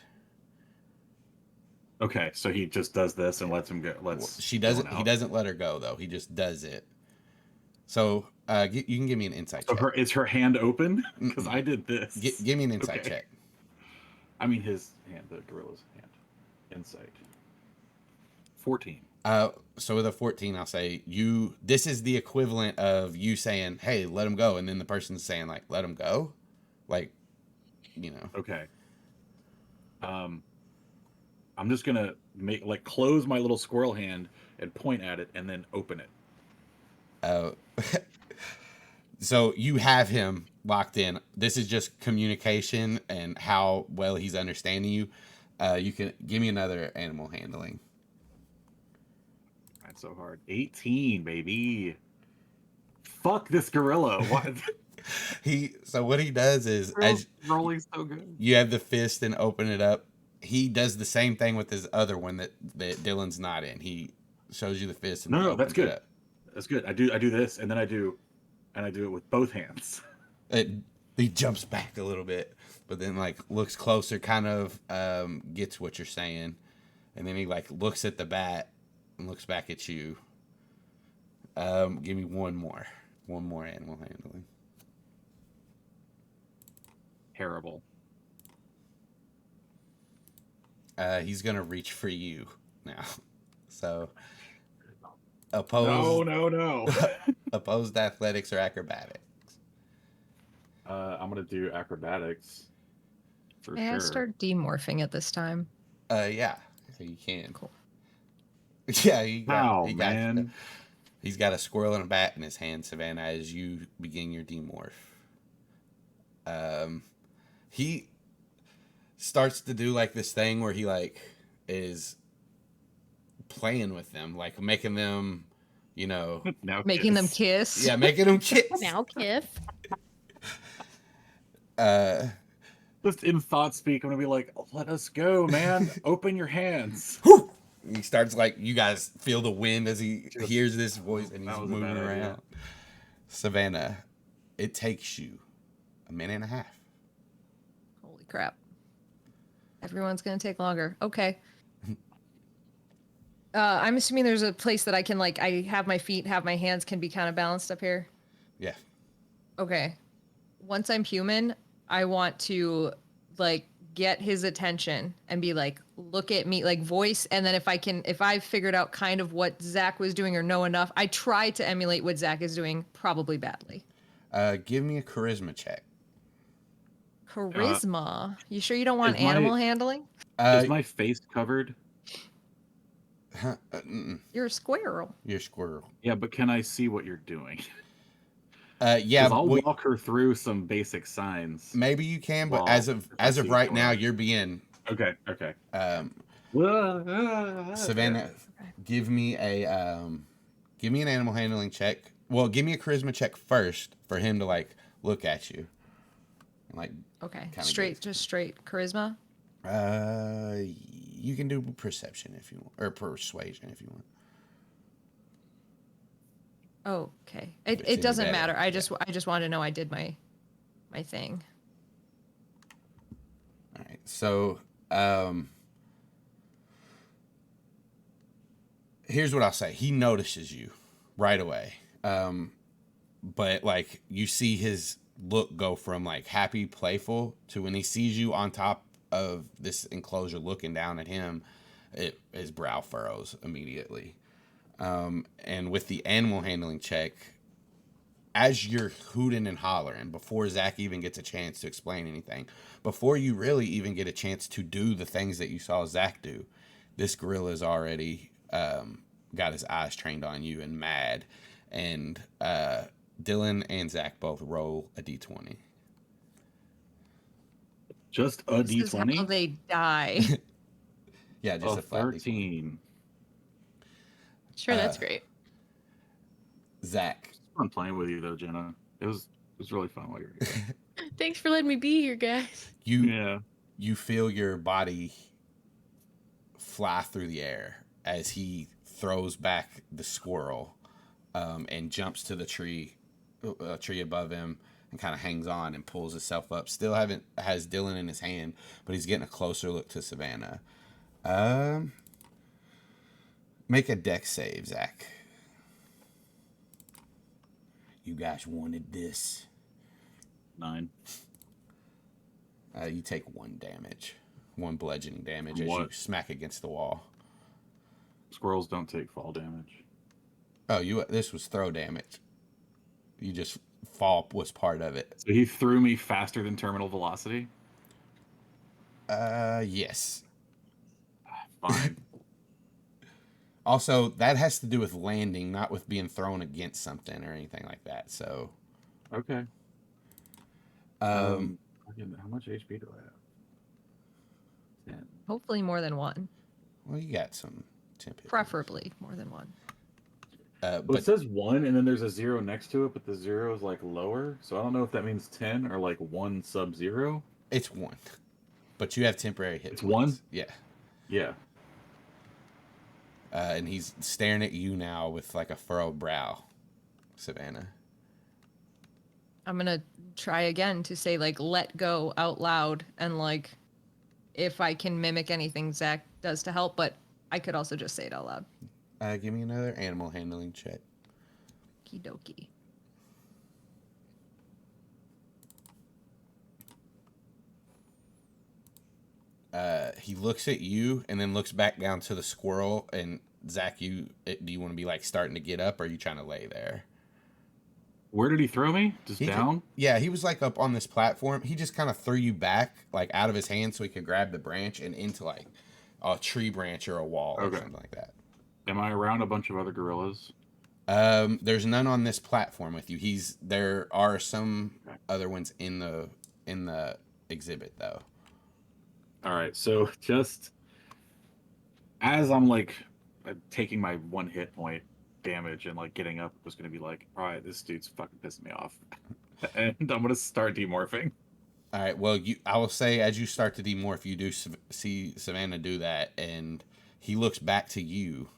Okay, so he just does this and lets him go. He doesn't let her go though. He just does it. So you can give me an insight check. Is her hand open? Because I did this. Give me an insight check. I mean his hand, the gorilla's hand. Insight. 14. So with a 14, I'll say this is the equivalent of you saying, "Hey, let him go," and then the person's saying like, "Let him go," like, you know. Okay. I'm just gonna close my little squirrel hand and point at it and then open it. So you have him locked in. This is just communication and how well he's understanding you. You can give me another animal handling. That's so hard. 18, baby. Fuck this gorilla. What? So what he does is as rolling so good. You have the fist and open it up. He does the same thing with his other one that Dylan's not in. He shows you the fist and no, that's good. It up. That's good. I do this and then I do it with both hands. He jumps back a little bit, but then like looks closer, kind of gets what you're saying, and then he like looks at the bat and looks back at you. Give me one more animal handling. Terrible. He's gonna reach for you now. So opposed. No. Opposed athletics or acrobatics. I'm gonna do acrobatics. For May sure. I start demorphing at this time? Yeah, you can. Cool. Yeah, he got man. He's got a squirrel and a bat in his hand, Savannah, as you begin your demorph. He starts to do like this thing where he like is playing with them, like making them, you know, making them kiss. Yeah, making them kiss. Now kiss. Just in thought speak, I'm gonna be like, "Let us go, man! Open your hands." He starts like, you guys feel the wind as he hears this voice and he's moving around. Idea. Savannah, it takes you a minute and a half. Holy crap. Everyone's going to take longer. Okay. I'm assuming there's a place that I can I have my feet, have my hands can be kind of balanced up here. Yeah. Okay. Once I'm human, I want to get his attention and be like, look at me, voice. And then if I've figured out kind of what Zac was doing or know enough, I try to emulate what Zac is doing, probably badly. Give me a charisma check. Charisma? You sure you don't want animal handling? Is my face covered? Huh? You're a squirrel. You're a squirrel. Yeah, but can I see what you're doing? Yeah, Because I'll well, walk her through some basic signs. maybe you can, but Well, if I as of see what's right going now, on. you're being Okay. um, Okay. Savannah. Okay. Give me an animal handling check. Well, give me a charisma check first for him to like look at you. Like, Okay. Kinda Just straight charisma. you can do perception if you want, or persuasion if you want. Okay. It's It any doesn't better, matter. I yeah. just want to know I did my thing. All right. So, here's what I'll say. He notices you right away. But like you see his look go from like happy, playful to when he sees you on top of this enclosure looking down at him, his brow furrows immediately. And with the animal handling check, as you're hooting and hollering, before Zac even gets a chance to explain anything, before you really even get a chance to do the things that you saw Zac do, this gorilla's already got his eyes trained on you and mad. And Dylan and Zac both roll a d20. Just a This is how d20? they die. Yeah, just A a flat d20. 13. Sure, that's great. Zac, It's fun playing with you though, Jenna. It was really fun while you were here. Thanks for letting me be here, guys. you feel your body fly through the air as he throws back the squirrel and jumps to the tree above him and kind of hangs on and pulls himself up. Still has Dylan in his hand, but he's getting a closer look to Savannah. Make a dex save, Zac. You guys wanted this. 9. You take 1 damage. 1 bludgeoning damage as What? you smack against the wall. Squirrels don't take fall damage. Oh, this was throw damage. You just fall was part of it. So he threw me faster than terminal velocity? Yes. Fine. Also, that has to do with landing, not with being thrown against something or anything like that. So, Okay. um, How much HP do I have? 10. Hopefully more than one. well, you got some temp. Preferably more than one. Well, it But says 1 and then there's a 0 next to it, but the 0 is like lower. So I don't know if that means 10 or like 1 sub 0. it's 1. But you have temporary hit It's points. 1? Yeah. Yeah. And he's staring at you now with like a furrowed brow, Savannah. I'm gonna try again to say like let go out loud and like if I can mimic anything Zac does to help, but I could also just say it out loud. Give me another animal handling check. Okie dokie. He looks at you and then looks back down to the squirrel. And Zac, do you want to be like starting to get up, or are you trying to lay there? Where did he throw me? Just down? Yeah, he was like up on this platform. He just kind of threw you back, like out of his hand, so he could grab the branch and into like a tree branch or a wall or something like that. Am I around a bunch of other gorillas? There's none on this platform with you. There are some other ones in the exhibit though. All right, so just as I'm like taking my 1 hit point damage and like getting up, was gonna be like, all right, this dude's fucking pissing me off, and I'm gonna start demorphing. All right. Well, I will say as you start to demorph, you do see Savannah do that, and he looks back to you,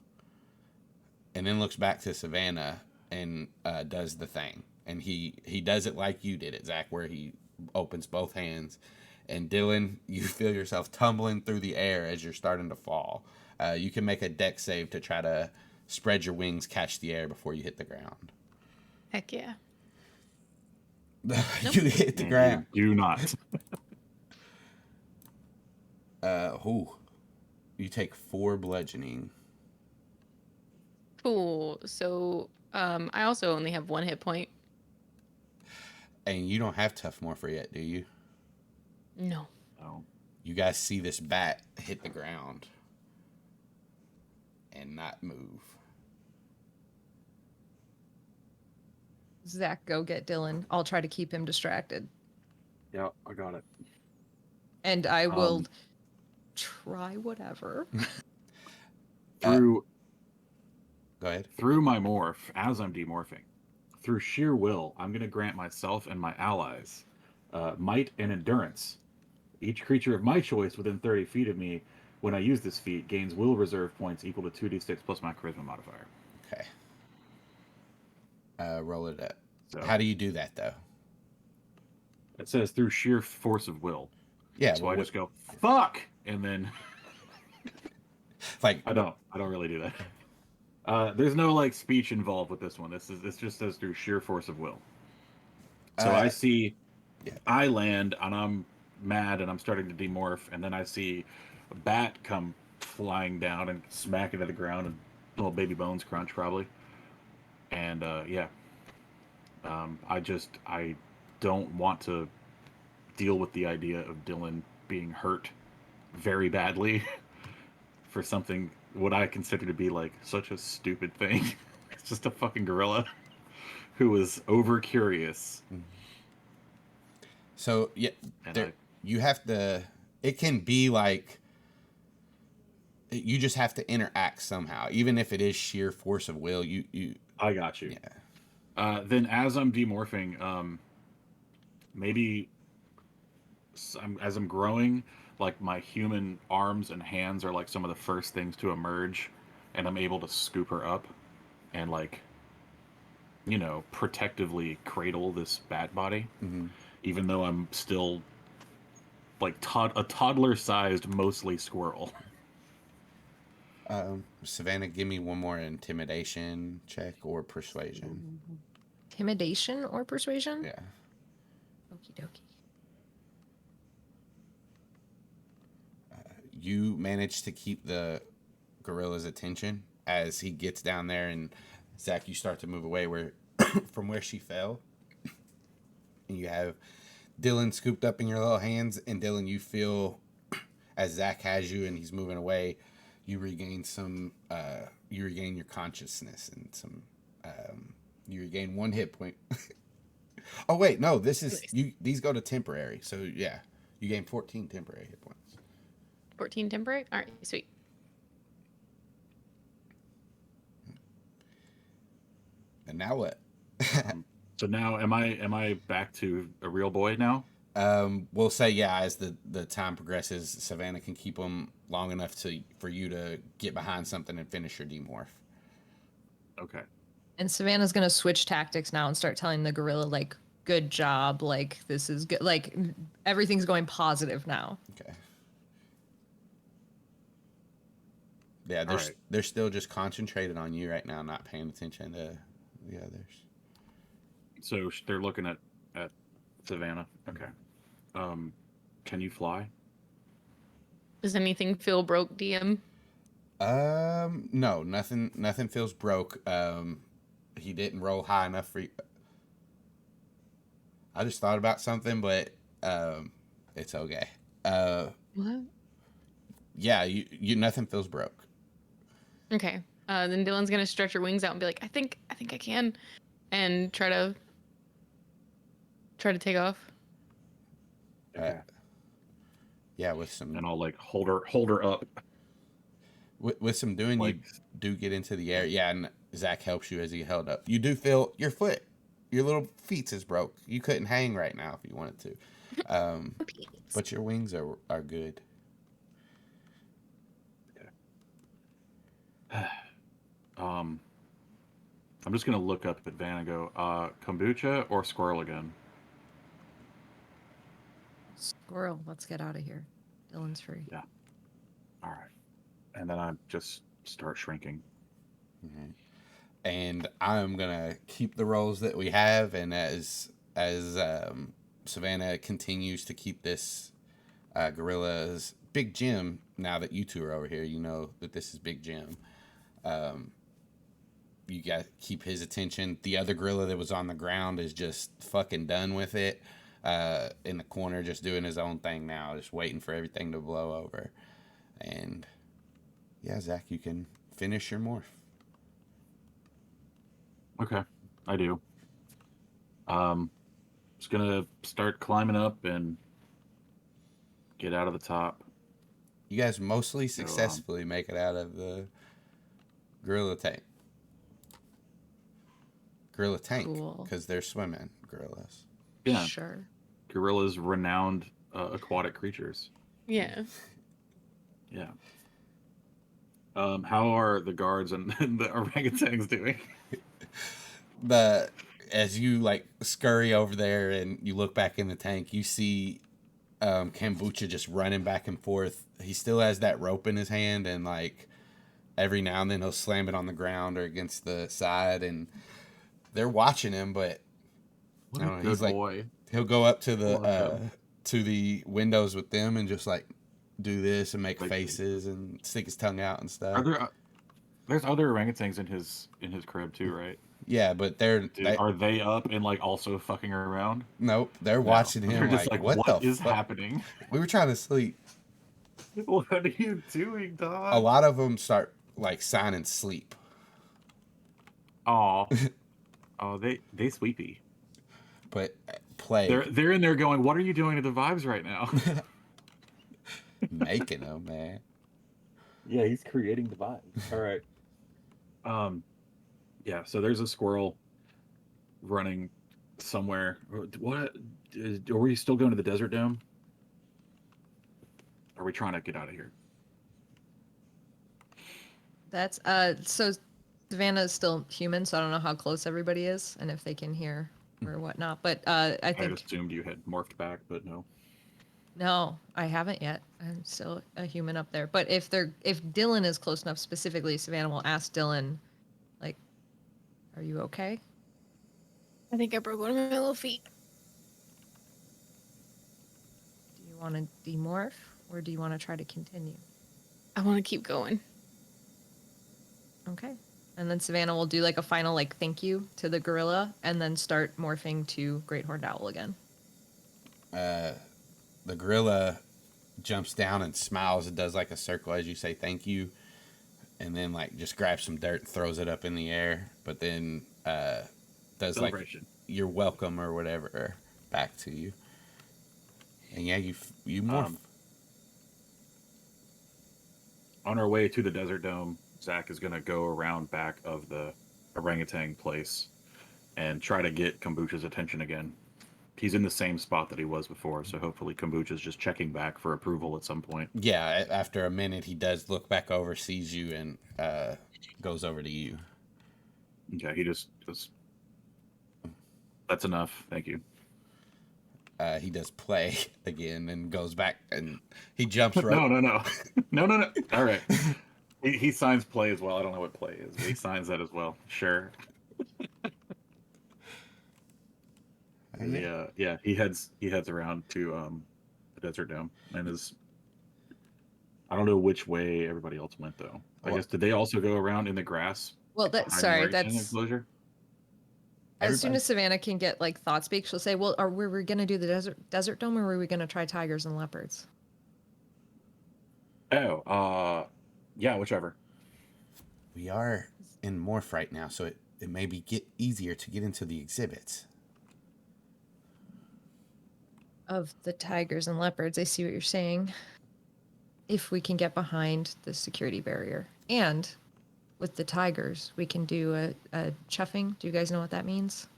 and then looks back to Savannah and does the thing, and he does it like you did it, Zac, where he opens both hands. And Dylan, you feel yourself tumbling through the air as you're starting to fall. You can make a dex save to try to spread your wings, catch the air before you hit the ground. Heck yeah. You hit the ground. You do not. You take 4 bludgeoning. Cool. So I also only have 1 hit point. And you don't have Tough Morpher yet, do you? No. Oh. You guys see this bat hit the ground. and not move. Zac, go get Dylan. I'll try to keep him distracted. Yeah, I got it. And I will try whatever. Through Go ahead. through my morph, as I'm demorphing, through sheer will, I'm going to grant myself and my allies might and endurance. Each creature of my choice within 30 feet of me, when I use this feat, gains will reserve points equal to 2d6 plus my charisma modifier. Okay. Roll it up. So How do you do that, though? it says through sheer force of will. Yeah. So I just go, fuck! And then like, I don't really do that. There's no like speech involved with this one. This just says through sheer force of will. So I see, yeah. I land and I'm mad and I'm starting to demorph, and then I see a bat come flying down and smack into the ground and little baby bones crunch probably. And I don't want to deal with the idea of Dylan being hurt very badly for something what I consider to be like such a stupid thing. It's just a fucking gorilla who was over curious. So yeah, you have to. It can be like you just have to interact somehow, even if it is sheer force of will. You. I got you. Yeah. Then as I'm demorphing, maybe as I'm growing, like my human arms and hands are like some of the first things to emerge, and I'm able to scoop her up and like, you know, protectively cradle this bat body, even though I'm still like a toddler-sized, mostly squirrel. Savannah, give me one more intimidation check or persuasion. Intimidation or persuasion? Yeah. Okie dokie. You manage to keep the gorilla's attention as he gets down there, and Zac, you start to move away from where she fell, and you have Dylan scooped up in your little hands. And Dylan, you feel as Zac has you and he's moving away, you regain your consciousness and some you regain 1 hit point. Oh wait, no, this is nice. These go to temporary, so yeah, you gain 14 temporary hit points. 14 temporary? All right, sweet. And now what? So now, am I back to a real boy now? We'll say yeah. As the time progresses, Savannah can keep them long enough for you to get behind something and finish your demorph. Okay. And Savannah's gonna switch tactics now and start telling the gorilla like, "Good job, like this is good, like everything's going positive now." Okay. Yeah, right. They're still just concentrated on you right now, not paying attention to the others. So they're looking at Savannah. Okay. Can you fly? Does anything feel broke, DM? No, nothing feels broke. He didn't roll high enough for you. I just thought about something, but it's okay. What? Yeah, you nothing feels broke. Okay. Then Dylan's gonna stretch her wings out and be like, I think I can, and try to take off. Okay. Yeah, with some, and I'll like hold her up. With some doing, like, you do get into the air. Yeah, and Zac helps you as he held up. You do feel your little feet is broke. You couldn't hang right now if you wanted to, but your wings are good. Okay. I'm just gonna look up at Van and go, kombucha or squirrel again? Squirrel, let's get out of here. Dylan's free. Yeah. All right. And then I just start shrinking. Mm-hmm. And I'm gonna keep the rolls that we have, and as Savannah continues to keep this gorilla's Big Jim, now that you two are over here, you know that this is Big Jim. You got to keep his attention. The other gorilla that was on the ground is just fucking done with it. In the corner, just doing his own thing now, just waiting for everything to blow over. And yeah, Zac, you can finish your morph. Okay, I do. Just gonna start climbing up and get out of the top. You guys mostly So, successfully make it out of the gorilla tank. Gorilla tank, Cool. because they're swimming gorillas. Yeah, Sure. gorillas, renowned aquatic creatures. Yeah. Yeah. How are the guards and the orangutans doing? As you like scurry over there and you look back in the tank, you see Kombucha just running back and forth. He still has that rope in his hand, and like every now and then he'll slam it on the ground or against the side, and they're watching him. But What I a don't know, good he's like boy. he'll go up to Love him. the windows with them and just like do this and make Like- faces and stick his tongue out and Are stuff. there? There's other orangutans in his crib too, right? Yeah, but Are they up and like also fucking around? nope, they're No. watching They're him just like, what the is fuck? happening? We were trying to sleep. What are you doing, dog? A lot of them start like signing sleep. Aw. Oh, they sleepy. But plague They're in there going, what are you doing to the vibes right now? making them, man. Yeah, he's creating the vibes. All right. Yeah. So there's a squirrel running somewhere. What? Are we still going to the desert dome? Are we trying to get out of here? That's so Savannah is still human, so I don't know how close everybody is and if they can hear or whatnot. But I I think assumed you had morphed back, but no. no, I haven't yet. I'm still a human up there. But if Dylan is close enough, specifically, Savannah will ask Dylan, like, "Are you okay?" I think I broke one of my little feet. Do you want to demorph or do you want to try to continue? I want to keep going. Okay. And then Savannah will do like a final like thank you to the gorilla and then start morphing to Great Horned Owl again. The gorilla jumps down and smiles and does like a circle as you say thank you, and then like just grabs some dirt and throws it up in the air, but then does like Celebration. you're welcome or whatever back to you. And yeah, you morph. On our way to the desert dome, Zac is going to go around back of the orangutan place and try to get Kombucha's attention again. He's in the same spot that he was before, so hopefully Kombucha's just checking back for approval at some point. Yeah, after a minute he does look back over, sees you, and goes over to you. Okay, he just that's enough. Thank you. He does play again and goes back, and he jumps right. No. All right. He signs play as well. I don't know what play is, but he signs that as well. Sure. Yeah, he heads around to the desert dome and is. I don't know which way everybody else went though. I guess did they also go around in the grass? Well, behind the sorry, orangutan that's enclosure? as soon as Savannah can get like thought speak, she'll say, "Well, are we going to do the desert dome, or are we going to try tigers and leopards?" Oh, yeah, whichever. We are in morph right now, so it may be easier to get into the exhibits. Of the tigers and leopards, I see what you're saying. If we can get behind the security barrier, and with the tigers, we can do a chuffing. Do you guys know what that means?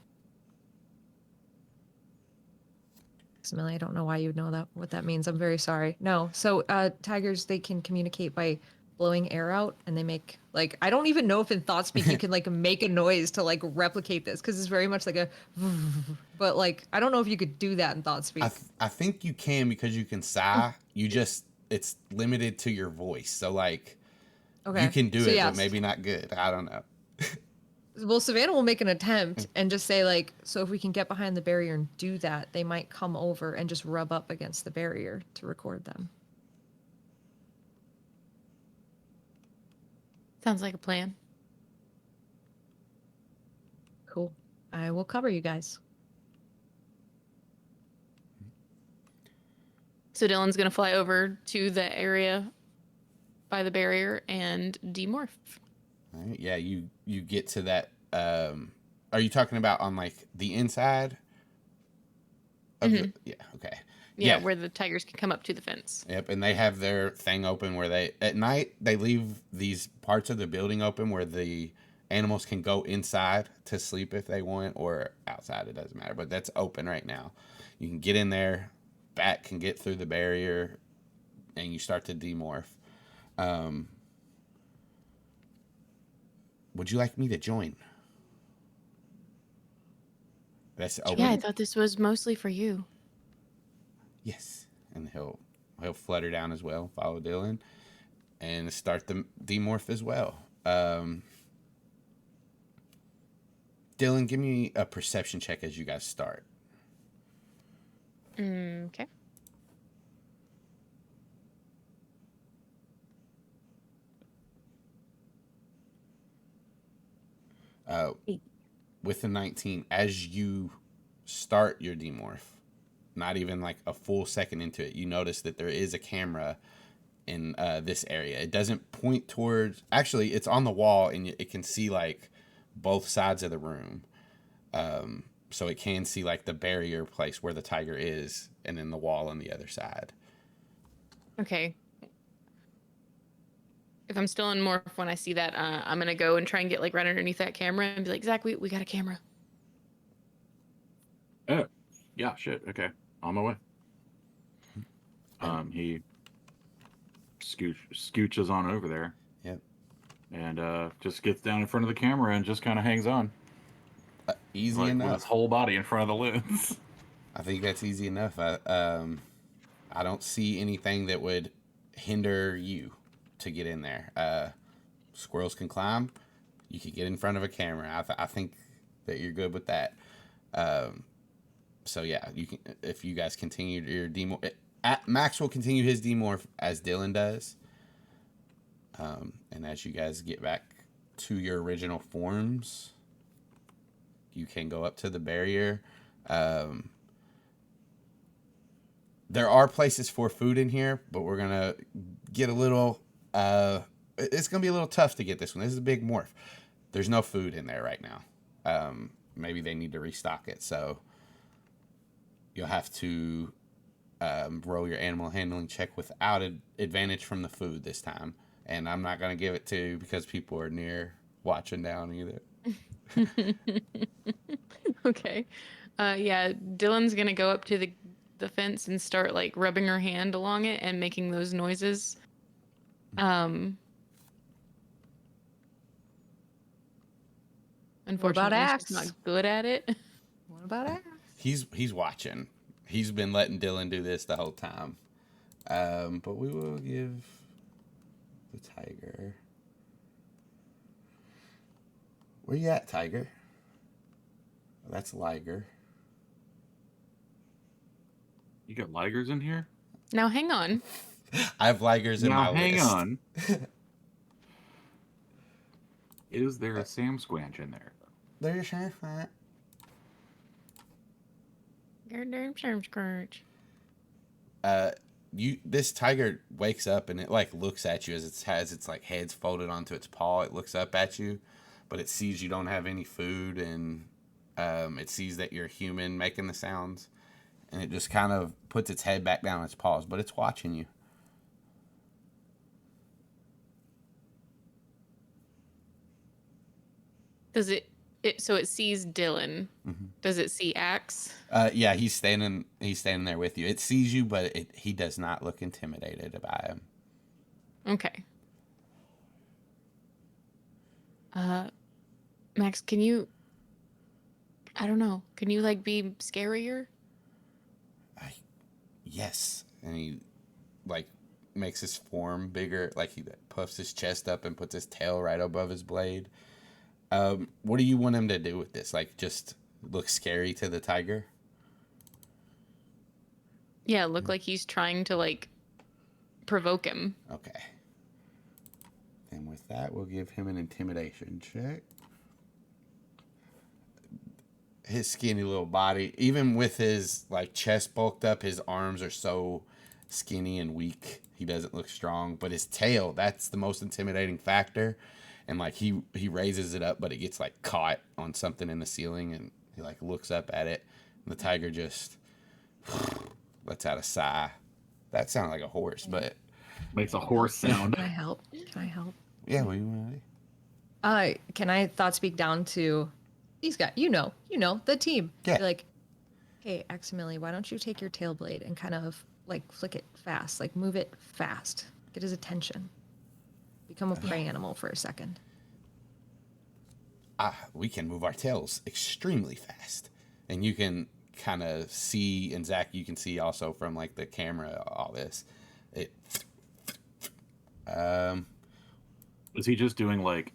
Millie, I don't know why you would know what that means. I'm very sorry. No. So tigers, they can communicate by blowing air out, and they make like, I don't even know if in thought speak you can like make a noise to like replicate this, because it's very much like a but like I don't know if you could do that in thought speak. I think you can, because you can sigh. It's limited to your voice, so like you can do it, but maybe not good. I don't know. Well, Savannah will make an attempt and just say like, so if we can get behind the barrier and do that, they might come over and just rub up against the barrier to record them. Sounds like a plan. Cool. I will cover you guys. So Dylan's going to fly over to the area by the barrier and demorph. All right, yeah, you get to that. Are you talking about on like the inside of the? Yeah, okay. Yeah, Yeah. where the tigers can come up to the fence. Yep, and they have their thing open where they at night they leave these parts of the building open where the animals can go inside to sleep if they want, or outside, it doesn't matter, but that's open right now. You can get in there, bat can get through the barrier, and you start to demorph. Would you like me to join? That's open. Yeah, I thought this was mostly for you. Yes, and he'll flutter down as well, follow Dylan, and start the demorph as well. Dylan, give me a perception check as you guys start. Okay. With the 19, as you start your demorph, not even like a full second into it, you notice that there is a camera in this area. It doesn't point towards, actually it's on the wall, and it can see like both sides of the room. So it can see like the barrier place where the tiger is, and then the wall on the other side. Okay. If I'm still in morph when I see that, I'm gonna go and try and get like right underneath that camera and be like, Zach, we got a camera. Oh, yeah, shit. Okay, on my way. He scooches on over there. Yep. And just gets down in front of the camera and just kind of hangs on. Easy like, enough. With his whole body in front of the loons. I think that's easy enough. I don't see anything that would hinder you to get in there. Squirrels can climb. You could get in front of a camera. I think that you're good with that. So yeah, you can. If you guys continue your demorph, Max will continue his demorph as Dylan does. And as you guys get back to your original forms, you can go up to the barrier. There are places for food in here, but we're gonna get a little. It's gonna be a little tough to get this one. This is a big morph. There's no food in there right now. Maybe they need to restock it, so you'll have to roll your animal handling check without an advantage from the food this time. And I'm not gonna give it to you because people are near watching down either. Okay. Yeah, Dylan's gonna go up to the fence and start like rubbing her hand along it and making those noises. Unfortunately, Axe? she's not good at it. What about Axe? He's watching. He's been letting Dylan do this the whole time. But we will give the tiger. Where you at, tiger? That's Liger. You got ligers in here? Now hang on. I have Ligers in my hang list. on. Is there a Sam Squanch in there? There's your this tiger wakes up and it like looks at you as it has its like heads folded onto its paw. It looks up at you, but it sees you don't have any food, and it sees that you're human making the sounds, and it just kind of puts its head back down its paws, but it's watching you. Does it so it sees Dylan? Mm-hmm. Does it see Axe? Yeah, he's standing there with you. It sees you, but he does not look intimidated by him. Okay. Max, can you? I don't know. Can you like be scarier? Yes, and he like makes his form bigger. Like he puffs his chest up and puts his tail right above his blade. What do you want him to do with this? Like, just look scary to the tiger? Yeah, look like he's trying to like provoke him. Okay. And with that, we'll give him an intimidation check. His skinny little body, even with his like chest bulked up, his arms are so skinny and weak. He doesn't look strong, but his tail, that's the most intimidating factor. and like he raises it up, but it gets like caught on something in the ceiling, and he like looks up at it. And the tiger just lets out a sigh. That sounded like a horse, but Makes a horse sound. Can I help? Can I help? yeah, what do you want to do? Can I thought speak down to these guys? You know, the team. Yeah. Be like, hey, Aximili, why don't you take your tail blade and kind of like flick it fast, like move it fast, get his attention, become a prey animal for a second. We can move our tails extremely fast, and you can kind of see, and Zach, you can see also from like the camera all this. Is he just doing like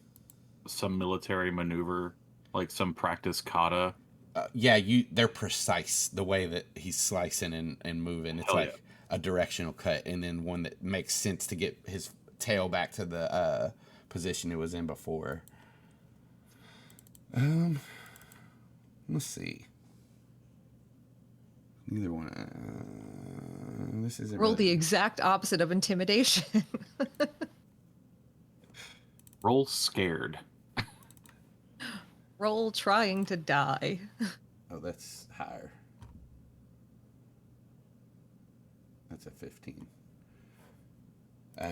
some military maneuver, like some practice kata? Yeah, they're precise the way that he's slicing and moving. It's Hell like yeah. a directional cut, and then one that makes sense to get his tail back to the position it was in before. Let's see. Neither one. This isn't Roll really... the exact opposite of intimidation. Roll scared. Roll trying to die. Oh, that's higher. That's a 15.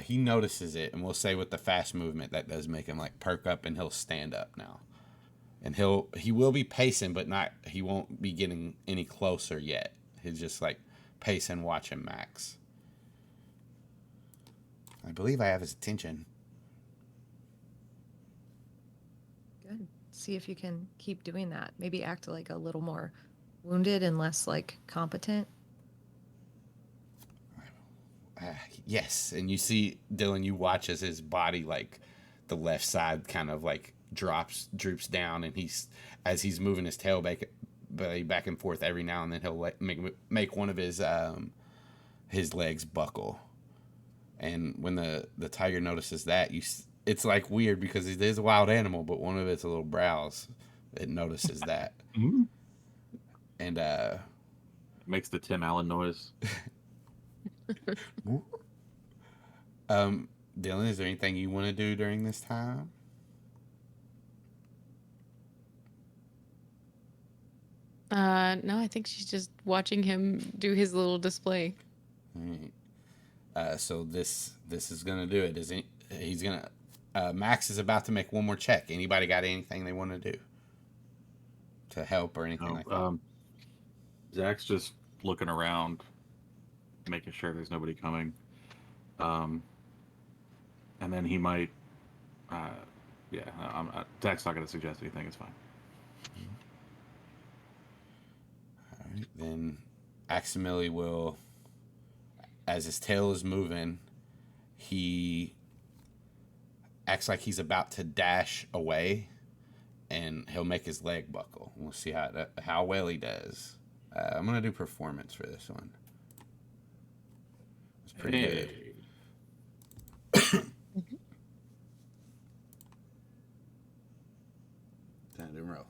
He notices it, and we'll say with the fast movement, that does make him like perk up, and he'll stand up now. And he will be pacing, but he won't be getting any closer yet. He's just like pacing, watching Max. I believe I have his attention. Good. See if you can keep doing that. Maybe act like a little more wounded and less like competent. Yes, and you see Dylan. You watch as his body, like the left side, kind of like droops down, and as he's moving his tail back and forth every now and then, he'll make one of his legs buckle. And when the tiger notices that, it's like weird because it is a wild animal, but one of its little brows, it notices that. Mm-hmm. And makes the Tim Allen noise. Dylan, is there anything you want to do during this time? No, I think she's just watching him do his little display. All right. So this is gonna do it. He's gonna. Max is about to make one more check. Anybody got anything they want to do to help or anything like that? Zach's just looking around, making sure there's nobody coming. And then he might. Zach's not going to suggest anything. It's fine. All right, then Aximili will, as his tail is moving, he acts like he's about to dash away, and he'll make his leg buckle. We'll see how well he does. I'm gonna do performance for this one. It's pretty good. Time to roll.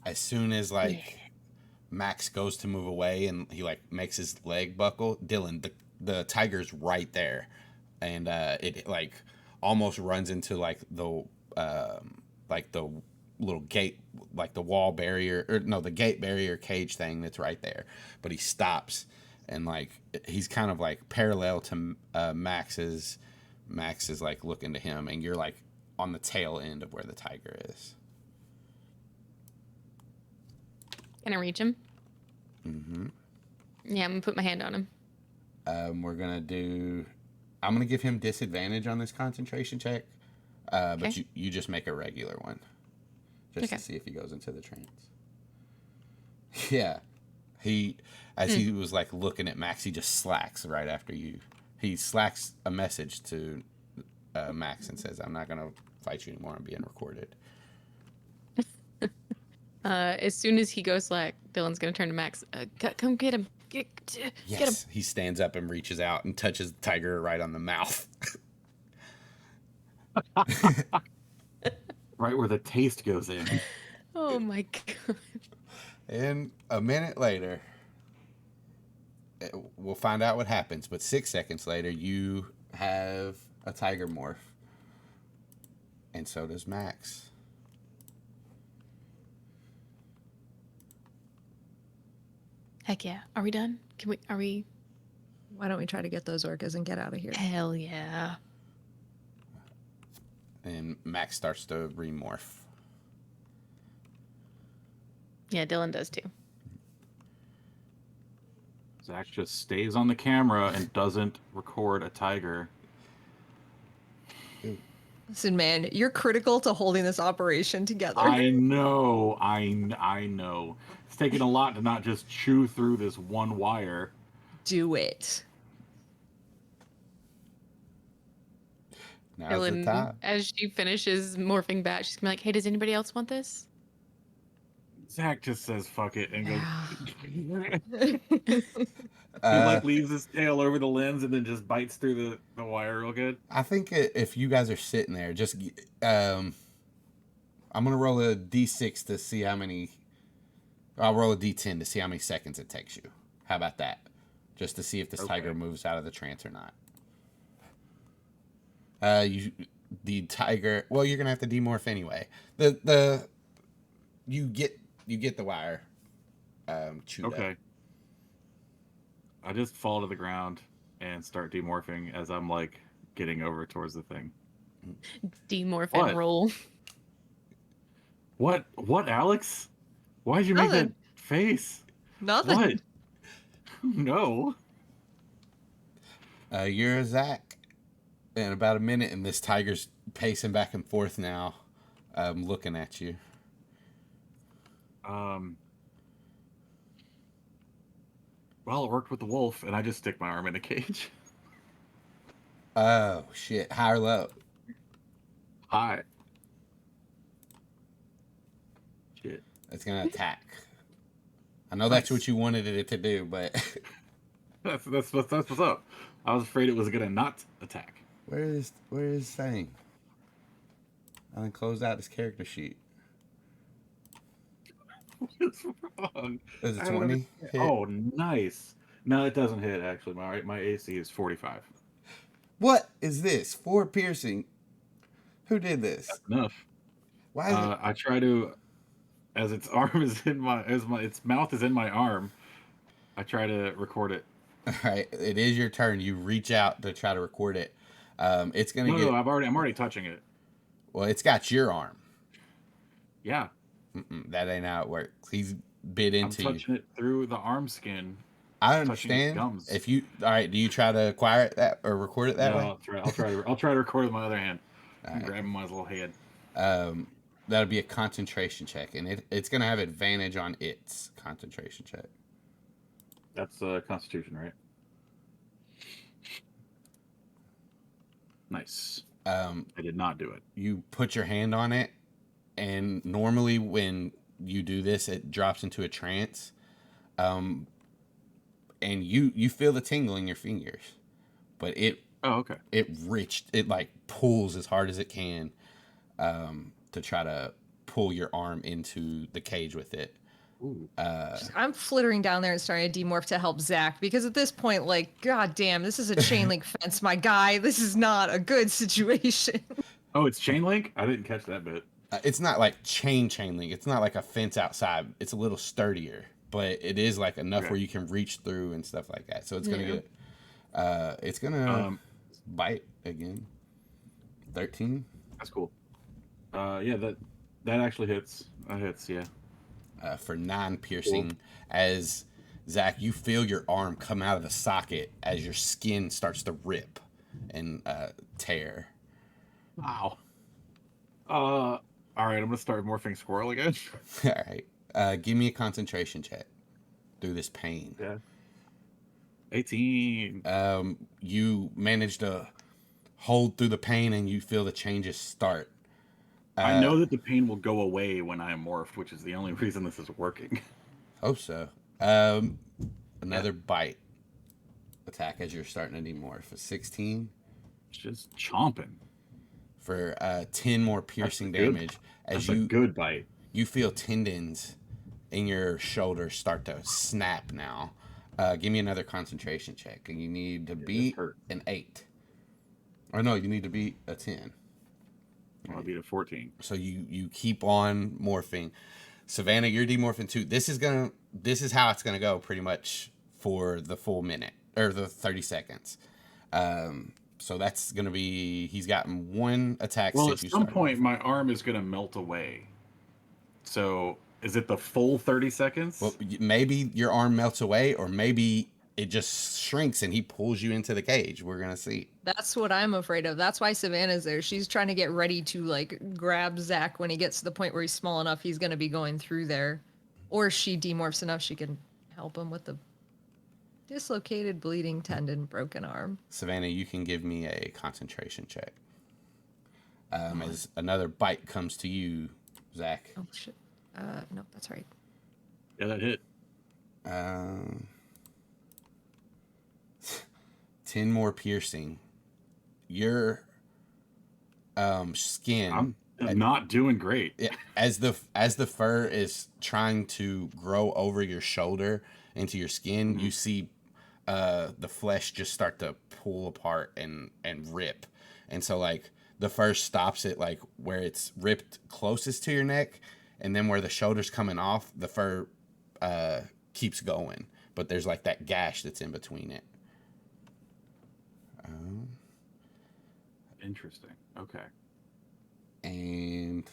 As soon as Max goes to move away and he like makes his leg buckle, Dylan, the tiger's right there, and it like almost runs into like the little gate, like the wall barrier, or no, the gate barrier cage thing that's right there. But he stops, and like he's kind of like parallel to Max's. Max is like looking to him, and you're like on the tail end of where the tiger is. Can I reach him? Mm-hmm. Yeah, I'm gonna put my hand on him. I'm gonna give him disadvantage on this concentration check, but Okay. you just make a regular one, just Okay. to see if he goes into the trance. Yeah, he was like looking at Max, he just slacks right after you. He slacks a message to Max and says, "I'm not gonna fight you anymore. I'm being recorded." As soon as he goes slack, Dylan's gonna turn to Max. Come get him. Get him. Yes, he stands up and reaches out and touches the tiger right on the mouth. Right where the taste goes in. Oh my god. And a minute later, we'll find out what happens. But 6 seconds later, you have a tiger morph. And so does Max. Heck yeah. Are we done? Are we? Why don't we try to get those orcas and get out of here? Hell yeah. And Max starts to remorph. Yeah, Dylan does too. Zac just stays on the camera and doesn't record a tiger. Listen, man, you're critical to holding this operation together. I know. It's taking a lot to not just chew through this one wire. Do it. Now's the Dylan, time. as she finishes morphing back, she's gonna be like, "Hey, does anybody else want this?" Zac just says fuck it and goes. Uh, He leaves his tail over the lens and then just bites through the wire real good. I think if you guys are sitting there, just I'm gonna roll a d6 to see how many. I'll roll a d10 to see how many seconds it takes you. How about that? Just to see if this tiger moves out of the trance or not. The tiger. Well, you're gonna have to demorph anyway. You get the wire. Chewed Okay. up. I just fall to the ground and start demorphing as I'm like getting over towards the thing. Demorph What? and roll. What, Alex? Why'd you make that Nothing. face? Nothing. What? No. You're a Zac. In about a minute, and this tiger's pacing back and forth now, looking at you. Well, it worked with the wolf, and I just stick my arm in a cage. Oh shit! High or low? Hi. Shit. It's gonna attack. I know that's what you wanted it to do, but That's what's up. I was afraid it was gonna not attack. where is thing? I done closed out this character sheet. What's wrong? Is it I don't 20? understand. Hit? Oh, nice. No, it doesn't hit actually. My AC is 45. What is this? 4 piercing. Who did this? That's enough. Why is it? I try to, as its arm is in its mouth is in my arm. I try to record it. All right, it is your turn. You reach out to try to record it. It's gonna No, get. I'm already touching it. Well, it's got your arm. Yeah, That ain't how it works. He's bit I'm into you. touching it through the arm skin. I touching his understand. gums. If you all right, do you try to acquire it that or record it that No, way? I'll try to record with my other hand. All right. Grab him on his little head. That'll be a concentration check, and it's gonna have advantage on its concentration check. That's Constitution, right? Nice. I did not do it. You put your hand on it, and normally when you do this, it drops into a trance. And you feel the tingle in your fingers, but it okay. It like pulls as hard as it can to try to pull your arm into the cage with it. Ooh. I'm flittering down there and starting to demorph to help Zac because at this point, like, god damn, this is a chain link fence, my guy. This is not a good situation. Oh, it's chain link? I didn't catch that bit. It's not like chain link. It's not like a fence outside. It's a little sturdier, but it is like enough where you can reach through and stuff like that. So it's gonna get. It's gonna bite again. 13. That's cool. Yeah, that actually hits. That hits, yeah. For 9 piercing, as Zac, you feel your arm come out of the socket as your skin starts to rip and tear. Wow. All right, I'm gonna start morphing squirrel again. All right, give me a concentration check through this pain. Yeah. 18. You manage to hold through the pain, and you feel the changes start. I know that the pain will go away when I am morphed, which is the only reason this is working. Hope so. Another bite attack as you're starting to demorph. A 16 It's just chomping. for 10 more piercing That's good. damage. That's a good bite. You feel tendons in your shoulders start to snap now. Give me another concentration check. And you need to beat hurt. an 8. Or no, you need to beat a 10. I'll be at 14. So you keep on morphing. Savannah, you're demorphing too. This is how it's gonna go pretty much for the full minute or the 30 seconds. So that's gonna be he's gotten one attack. Well, since at you some started. point, my arm is gonna melt away. So is it the full 30 seconds? Well, maybe your arm melts away, or maybe it just shrinks and he pulls you into the cage. We're gonna see. That's what I'm afraid of. That's why Savannah's there. She's trying to get ready to like grab Zac when he gets to the point where he's small enough he's going to be going through there. Or she demorphs enough she can help him with the dislocated, bleeding tendon, broken arm. Savannah, you can give me a concentration check. As another bite comes to you, Zac. Oh shit. No, that's right. Yeah, that hit. 10 more piercing. Your skin. I'm not doing great. As the fur is trying to grow over your shoulder into your skin, you see the flesh just start to pull apart and rip. And so like the fur stops it like where it's ripped closest to your neck, and then where the shoulder's coming off, the fur keeps going. But there's like that gash that's in between it. Interesting. Okay. And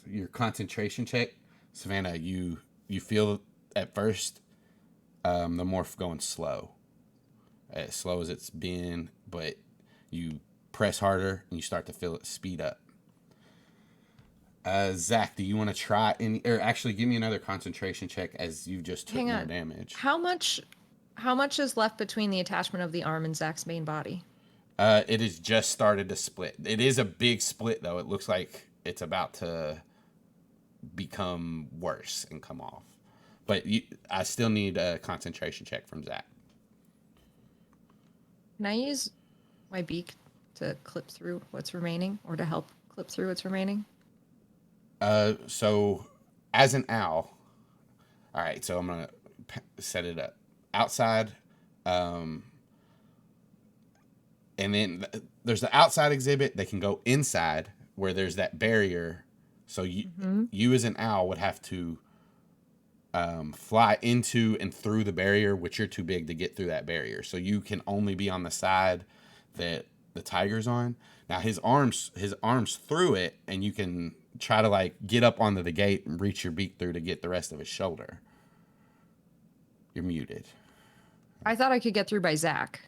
your concentration check, Savannah, you feel at first the morph going slow, as slow as it's been, but you press harder and you start to feel it speed up. Zac, do you want to try any, or actually give me another concentration check as you just took more damage? How much is left between the attachment of the arm and Zac's main body? It has just started to split. It is a big split, though. It looks like it's about to become worse and come off. But I still need a concentration check from Zac. Can I use my beak to clip through what's remaining, or to help clip through what's remaining? So as an owl, all right, so I'm going to set it up. Outside, and then there's the outside exhibit. They can go inside where there's that barrier. So you as an owl would have to fly into and through the barrier, which you're too big to get through that barrier. So you can only be on the side that the tiger's on. Now his arms through it, and you can try to like get up onto the gate and reach your beak through to get the rest of his shoulder. You're muted. I thought I could get through by Zac.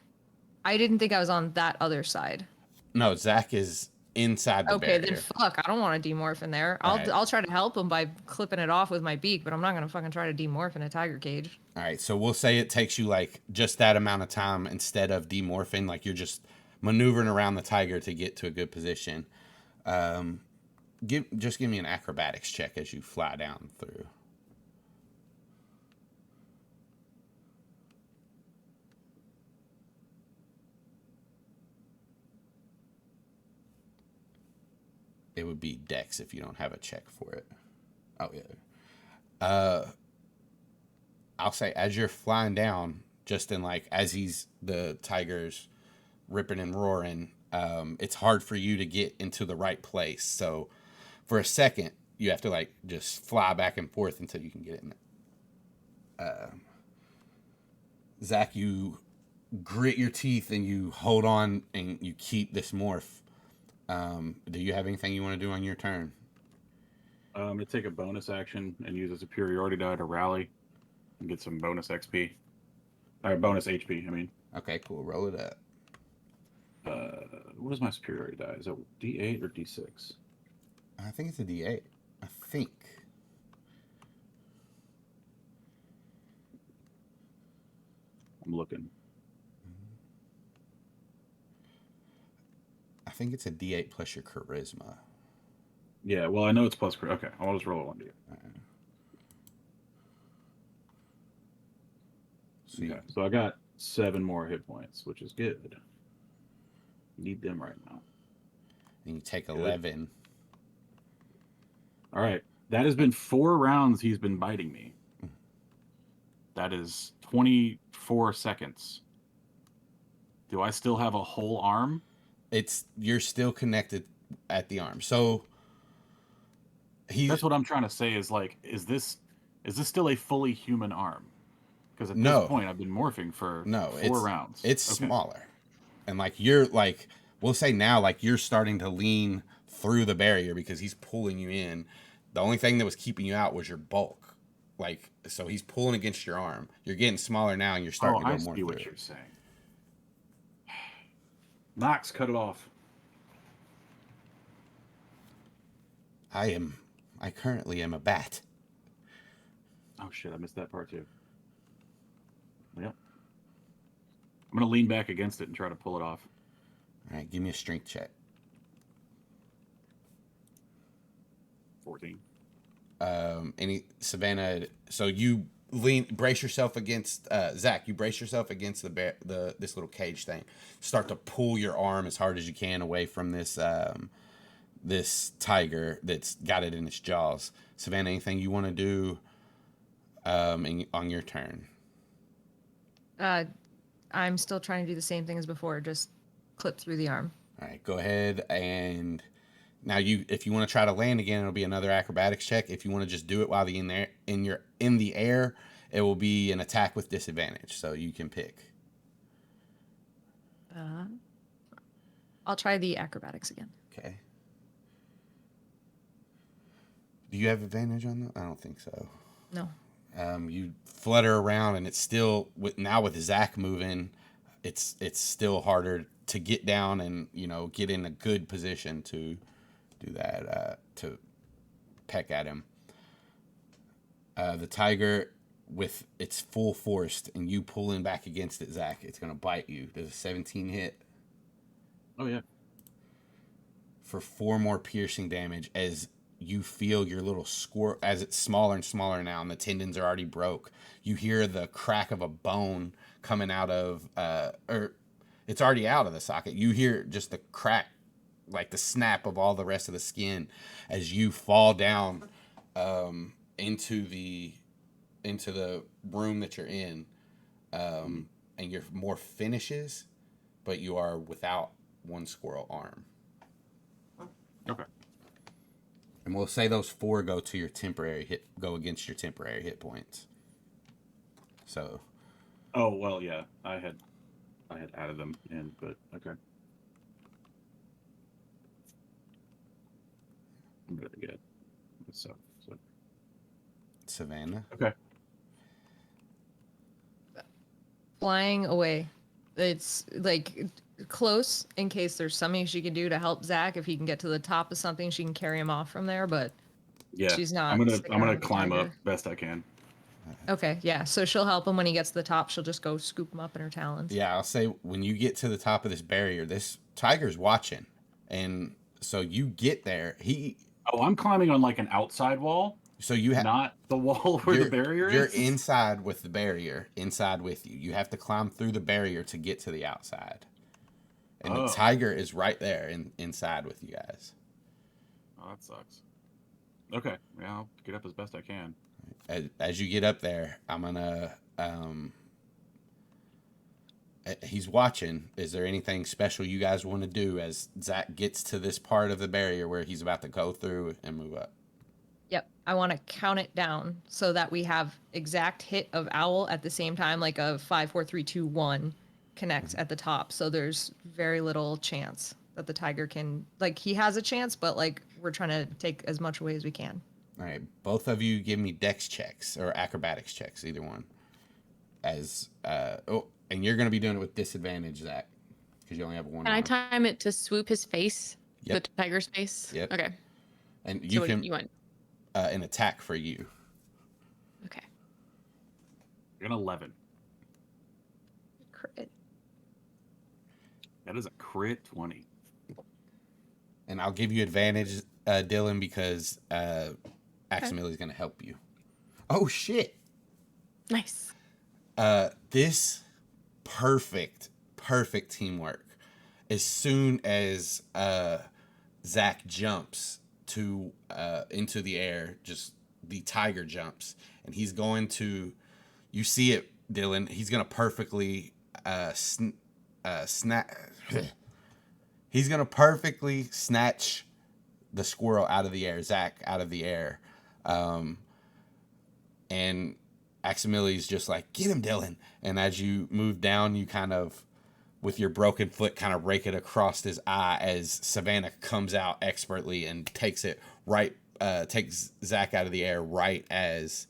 I didn't think I was on that other side. No, Zac is inside the barrier. Okay, then fuck. I don't want to demorph in there. I'll try to help him by clipping it off with my beak, but I'm not gonna fucking try to demorph in a tiger cage. All right, so we'll say it takes you like just that amount of time instead of demorphing. Like you're just maneuvering around the tiger to get to a good position. Give me an acrobatics check as you fly down through. It would be Dex if you don't have a check for it. Oh yeah. I'll say as you're flying down, just in like as the tiger's ripping and roaring, it's hard for you to get into the right place. So for a second, you have to like just fly back and forth until you can get in there. Zac, you grit your teeth and you hold on and you keep this morph. Do you have anything you want to do on your turn? I'm going to take a bonus action and use a superiority die to rally and get some bonus XP. Or bonus HP, I mean. Okay, cool. Roll it up. What is my superiority die? Is it D8 or D6? I think it's a D8. I think. I'm looking. I think it's a D8 plus your charisma. Yeah, well, I know it's plus. Okay, I'll just roll a 1D. Okay, so I got 7 more hit points, which is good. Need them right now. And you take 11. All right, that has been 4 rounds he's been biting me. That is 24 seconds. Do I still have a whole arm? You're still connected at the arm. So That's what I'm trying to say. Is like, is this still a fully human arm? Because at No. this point, I've been morphing for No, 4 rounds. It's Okay. smaller, and like you're like, we'll say now, like you're starting to lean through the barrier because he's pulling you in. The only thing that was keeping you out was your bulk. Like, so he's pulling against your arm. You're getting smaller now, and you're starting to go I more see through. what you're saying. Knox, cut it off. I currently am a bat. Oh shit, I missed that part too. Yep. I'm gonna lean back against it and try to pull it off. All right, give me a strength check. 14. Savannah, so you brace yourself against Zac. You brace yourself against this little cage thing. Start to pull your arm as hard as you can away from this tiger that's got it in its jaws. Savannah, anything you want to do on your turn? I'm still trying to do the same thing as before, just clip through the arm. All right, go ahead, and now if you want to try to land again, it'll be another acrobatics check. If you want to just do it while in the air, it will be an attack with disadvantage. So you can pick. I'll try the acrobatics again. Okay. Do you have advantage on that? I don't think so. No. You flutter around, and it's still with Zac moving. It's still harder to get down and get in a good position to do that, to peck at him. The tiger, with its full force and you pulling back against it, Zac, it's gonna bite you. Does a 17 hit? Oh yeah. For 4 more piercing damage as you feel your little squirrel, as it's smaller and smaller now and the tendons are already broke. You hear the crack of a bone coming out of, or it's already out of the socket. You hear just the crack, like the snap of all the rest of the skin as you fall down into the room that you're in, and your morph finishes, but you are without one squirrel arm. Okay. And we'll say those 4 go against your temporary hit points. So. Oh well, yeah. I had added them in, but okay. I'm really good. So. Savannah. Okay. Flying away. It's like close in case there's something she can do to help Zac. If he can get to the top of something, she can carry him off from there. But Yeah, she's not. I'm gonna sticking around with the climb up tiger. best I can. Okay, yeah. So she'll help him when he gets to the top. She'll just go scoop him up in her talons. Yeah, I'll say when you get to the top of this barrier, this tiger's watching, and so you get there. Oh, I'm climbing on like an outside wall. So you have not the wall where the barrier is. You're inside with the barrier, inside with you. You have to climb through the barrier to get to the outside, and the tiger is right there inside with you guys. Oh, that sucks. Okay, yeah, I'll get up as best I can. As you get up there, I'm gonna. He's watching. Is there anything special you guys want to do as Zac gets to this part of the barrier where he's about to go through and move up? Yep. I want to count it down so that we have exact hit of owl at the same time, like a 5, 4, 3, 2, 1 connects at the top. So there's very little chance that the tiger can, like, he has a chance, but like we're trying to take as much away as we can. All right, both of you give me dex checks or acrobatics checks, either one. And you're going to be doing it with disadvantage, Zac, because you only have one. Can I time it to swoop his face? Yep. The tiger's face? Yep. Okay. And you can you want? an attack for you. Okay. An 11. Crit. That is a crit 20. And I'll give you advantage, Dylan, because Aximili's going to help you. Oh, shit. Nice. This perfect teamwork. As soon as Zac jumps into the air, just the tiger jumps, and he's going to, you see it, Dylan, he's going to perfectly snap. He's gonna perfectly snatch the squirrel out of the air, Zac out of the air, and Aximili's just like, get him, Dylan. And as you move down, you kind of, with your broken foot, kind of rake it across his eye as Savannah comes out expertly and takes it right, takes Zac out of the air right as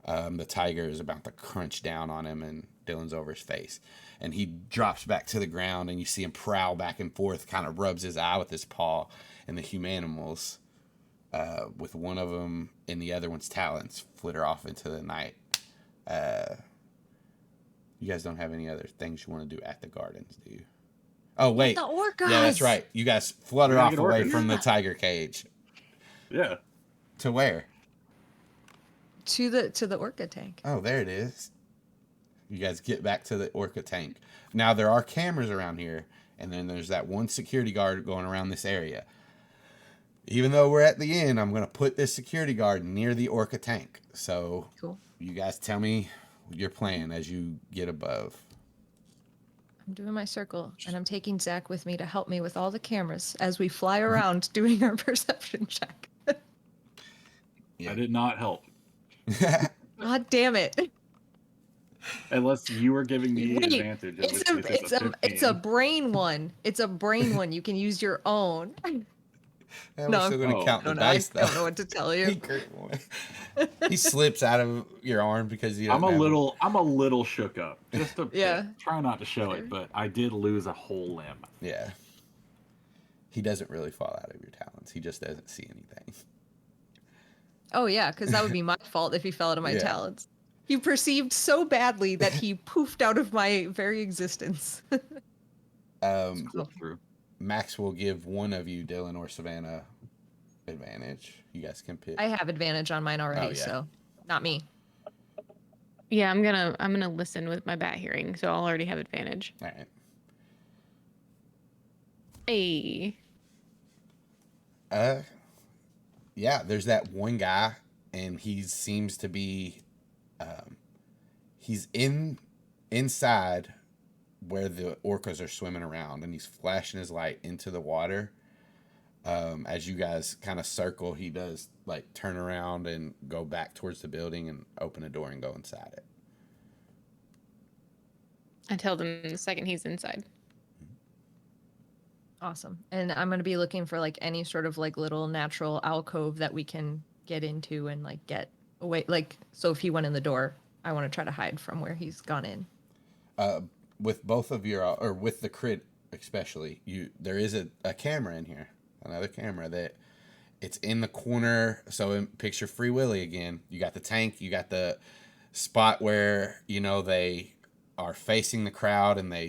the tiger is about to crunch down on him and Dylan's over his face. And he drops back to the ground and you see him prowl back and forth, kind of rubs his eye with his paw, and the humanimals, with one of them in the other one's talons, flitter off into the night. You guys don't have any other things you want to do at the gardens, do you? Oh, wait. The orcas! Yeah, that's right. You guys flutter We're off gonna away get from the orcas. tiger cage. Yeah. To where? To the orca tank. Oh, there it is. You guys get back to the orca tank. Now, there are cameras around here, and then there's that one security guard going around this area. Even though we're at the end, I'm going to put this security guard near the orca tank. So, Cool. you guys tell me your plan as you get above. I'm doing my circle, and I'm taking Zac with me to help me with all the cameras as we fly around doing our perception check. Yeah. I did not help. God damn it. Unless you were giving me Wait, advantage. in It's which a, case it's a, it's a 15. brain one. It's a brain one. You can use your own. Yeah, No, we're still going to oh, count I the don't know. I dice, though. don't know what to tell you. He slips out of your arm because you. I'm a little shook up. Just to Yeah. try not to show Fair. it, but I did lose a whole limb. Yeah. He doesn't really fall out of your talons. He just doesn't see anything. Oh, yeah, because that would be my fault if he fell out of my Yeah. talons. He perceived so badly that he poofed out of my very existence. Um, Cool. True. Max will give one of you, Dylan or Savannah, advantage. You guys can pick. I have advantage on mine already, Oh, yeah. so not me. Yeah, I'm gonna listen with my bat hearing, so I'll already have advantage. All right. Hey. Yeah, there's that one guy, and he seems to be, he's inside where the orcas are swimming around, and he's flashing his light into the water. As you guys kind of circle, he does like turn around and go back towards the building and open a door and go inside it. I tell them the second he's inside. Awesome. And I'm going to be looking for like any sort of like little natural alcove that we can get into and like get away. Like, so if he went in the door, I want to try to hide from where he's gone in. With both of your, or with the crit especially, there is a camera in here, another camera that it's in the corner. So picture Free Willy again. You got the tank, you got the spot where, they are facing the crowd and they,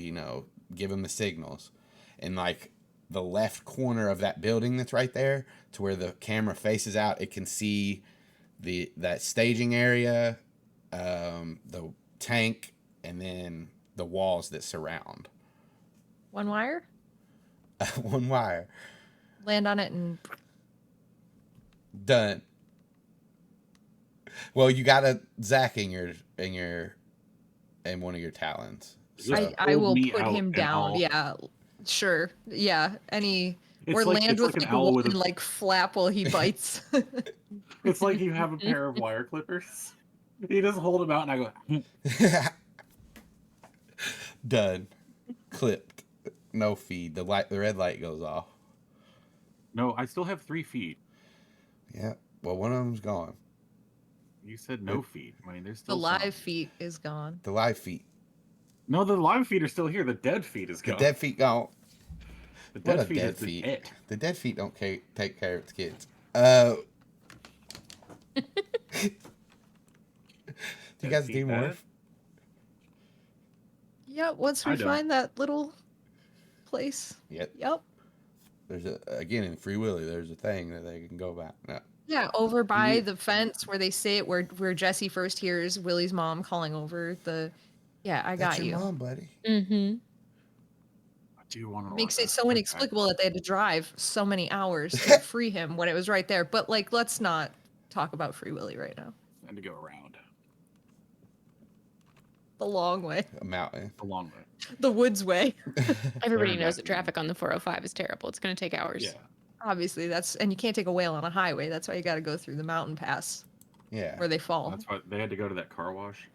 give them the signals. And like the left corner of that building that's right there to where the camera faces out, it can see that staging area, the tank, and then the walls that surround. One wire? One wire. Land on it and Done. Well, you got a Zac in one of your talons. So, I will Hold me put out him and down. I'll- Yeah, sure. Yeah, It's or like- land it's with like an like owl one with a- like flap while he bites. It's like you have a pair of wire clippers. You just hold them out, and I go. Done. Clipped. No feed. The red light goes off. No, I still have 3 feet. Yeah. Well, one of them's gone. You said no feet. I mean, there's The still live some. feet is gone. The live feet. No, the live feet are still here. The dead feet is The gone. dead feet gone. The What dead a feet dead is the feet. it. The dead feet don't take care of its kids. Do you guys feet do bad? morph? Yeah, once we I don't. find that little place. Yep. Yep. There's again in Free Willy. There's a thing that they can go back. No. Yeah, over by You- the fence where they sit, where Jesse first hears Willie's mom calling over the. Yeah, I That's got your you. mom, buddy. Mm-hmm. I do want to. Makes it so inexplicable that they had to drive so many hours to free him when it was right there. But like, let's not talk about Free Willy right now. And to go around The long way. A mountain. a long way. The woods way. Everybody Turn knows back that traffic on the 405 is terrible. It's going to take hours. Yeah. Obviously, and you can't take a whale on a highway. That's why you got to go through the mountain pass Yeah. where they fall. That's why they had to go to that car wash.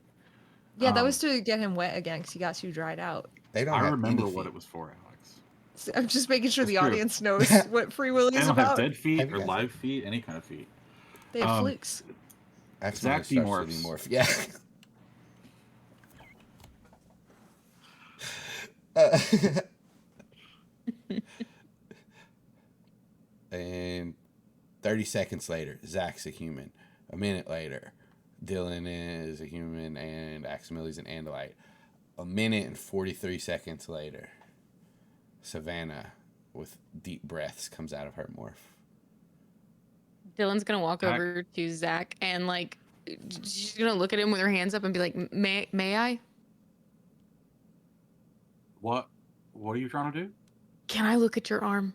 Yeah, that was to get him wet again because he got too dried out. They don't I have remember any what feet. it was for, Alex. So I'm just making sure That's the true. audience knows what Free Willy They is don't have about. dead feet Have you or guys- live feet, any kind of feet. They have Um, flukes. That's Zac when it starts to demorphs. demorph. Yeah. Uh, and 30 seconds later, Zach's a human. A minute later, Dylan is a human and Aximili's an Andalite. A minute and 43 seconds later, Savannah, with deep breaths, comes out of her morph. Dylan's going to walk Zac- over to Zach and, like, she's going to look at him with her hands up and be like, may I? What are you trying to do? Can I look at your arm?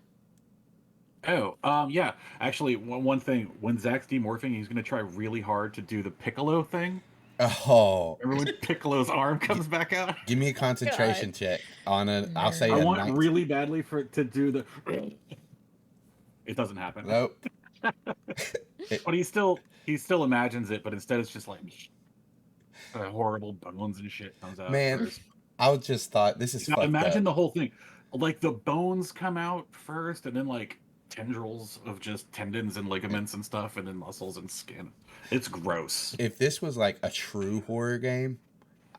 Oh, yeah. Actually, one thing. When Zach's demorphing, he's going to try really hard to do the Piccolo thing. Oh, Remember when Piccolo's arm comes back out? give me a concentration check on a. I'll say I a want 19. really badly for it to do the... It doesn't happen. Nope. But he still imagines it, but instead it's just like horrible bones and shit comes out. Man, first. I just thought this is Now, fucked imagine up. the whole thing. Like the bones come out first, and then like tendrils of just tendons and ligaments and stuff, and then muscles and skin. It's gross. If this was like a true horror game,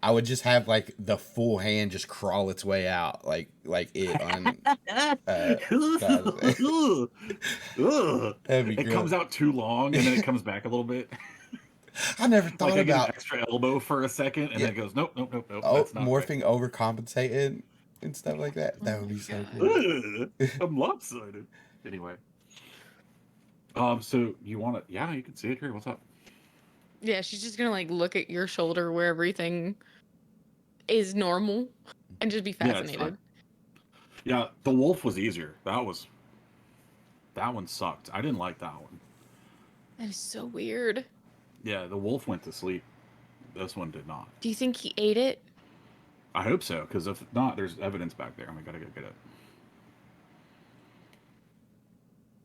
I would just have like the full hand just crawl its way out, like it on. That'd be It great. comes out too long, and then it comes back a little bit. I never thought Like I get an about extra elbow for a second, and Yeah. then it goes nope. oh, That's not morphing, overcompensating, and stuff like that. That would be so cool. right. Ugh, I'm lopsided. Anyway. So you want to? Yeah, you can see it here. What's up? Yeah, she's just going to, like, look at your shoulder where everything is normal and just be Yeah, it's fascinated. fine. Yeah, the wolf was easier. That one sucked. I didn't like that one. That is so weird. Yeah, the wolf went to sleep. This one did not. Do you think he ate it? I hope so, because if not, there's evidence back there, and we gotta go get it.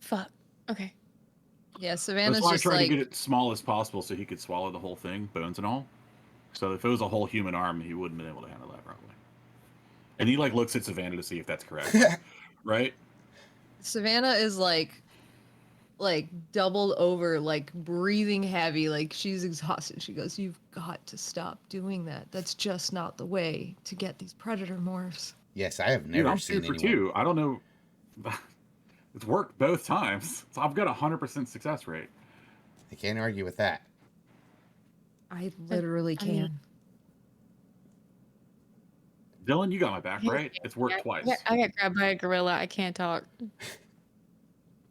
Fuck. Okay. Yeah, That's Savannah's why I just tried like, to get it small as possible so he could swallow the whole thing, bones and all. So if it was a whole human arm, he wouldn't have been able to handle that probably. And he like looks at Savannah to see if that's correct, right? Savannah is like doubled over, like breathing heavy, like she's exhausted. She goes, "You've got to stop doing that. That's just not the way to get these predator morphs." Yes, I have Dude, never I'm seen 2 for anyone. 2. I don't know. It's worked both times. So I've got a 100% success rate. I can't argue with that. I literally I mean- can. Dylan, you got my back, right? It's worked twice. I got grabbed by a gorilla. I can't talk.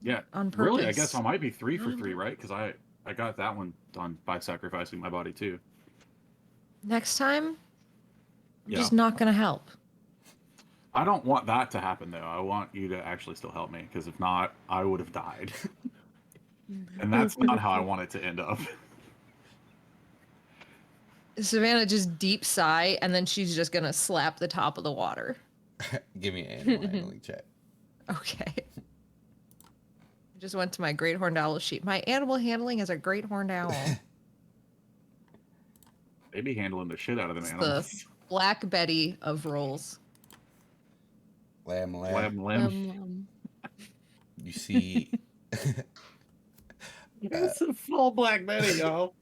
Yeah. On Really, I purpose. guess I might be 3 for 3, right? Because I got that one done by sacrificing my body too. Next time, I'm Yeah. just not gonna help. I don't want that to happen though. I want you to actually still help me, because if not, I would have died. And that's not how I want it to end up. Savannah just deep sigh, and then she's just gonna slap the top of the water. Give me an animal handling check. Okay. I just went to my great horned owl sheet. My animal handling is a great horned owl. They be handling the shit out of them It's animals. Black Betty of rolls. Lamb. Um, You see. It's a full Black Betty, y'all.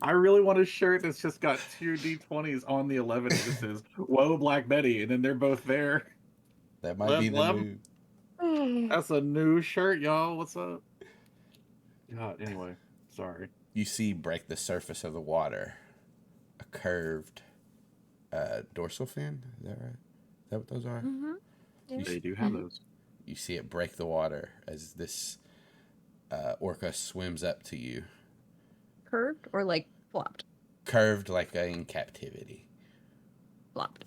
I really want a shirt that's just got 2 D20s on the 11 that says "Whoa, Black Betty," and then they're both there. That might be the Lamb. new. That's a new shirt, y'all. What's up? God, anyway, sorry. You see break the surface of the water a curved dorsal fin. Is that right? Is that what those are? Mm-hmm. They do have those. You see it break the water as this orca swims up to you, Curved or like flopped? curved like in captivity, Flopped.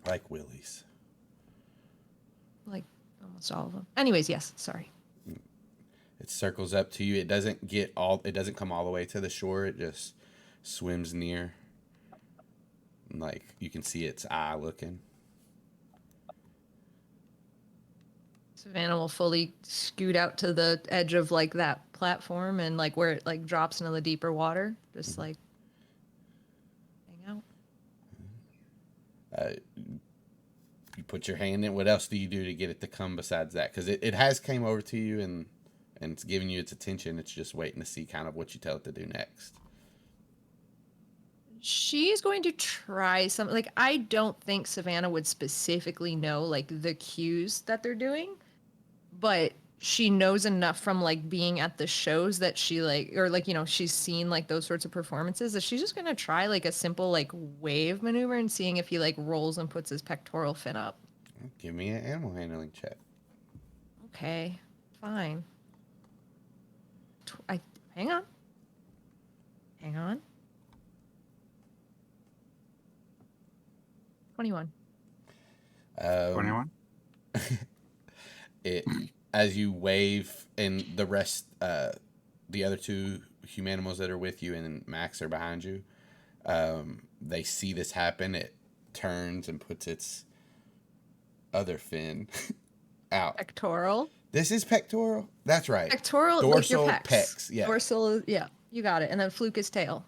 like willies. Like almost all of them. Anyways, yes, sorry. It circles up to you. It doesn't come all the way to the shore. It just swims near. Like, you can see its eye looking. Savannah will fully scoot out to the edge of like that platform and like where it like drops into the deeper water. Just like hang out. You put your hand in. What else do you do to get it to come besides that? Because it has came over to you and it's giving you its attention. It's just waiting to see kind of what you tell it to do next. She's going to try something. Like, I don't think Savannah would specifically know like the cues that they're doing, but she knows enough from like being at the shows that she like, or like, you know, she's seen like those sorts of performances that she's just going to try like a simple like wave maneuver and seeing if he like rolls and puts his pectoral fin up. Give me an animal handling check. Okay, fine. Hang on. 21. 21. It as you wave and the rest, the other two humanimals that are with you and Max are behind you. They see this happen. It turns and puts its other fin out. Pectoral. This is pectoral. That's right. Pectoral. Dorsal like your pecs. pecs. Yeah. Dorsal. Yeah, you got it. And then fluke is tail.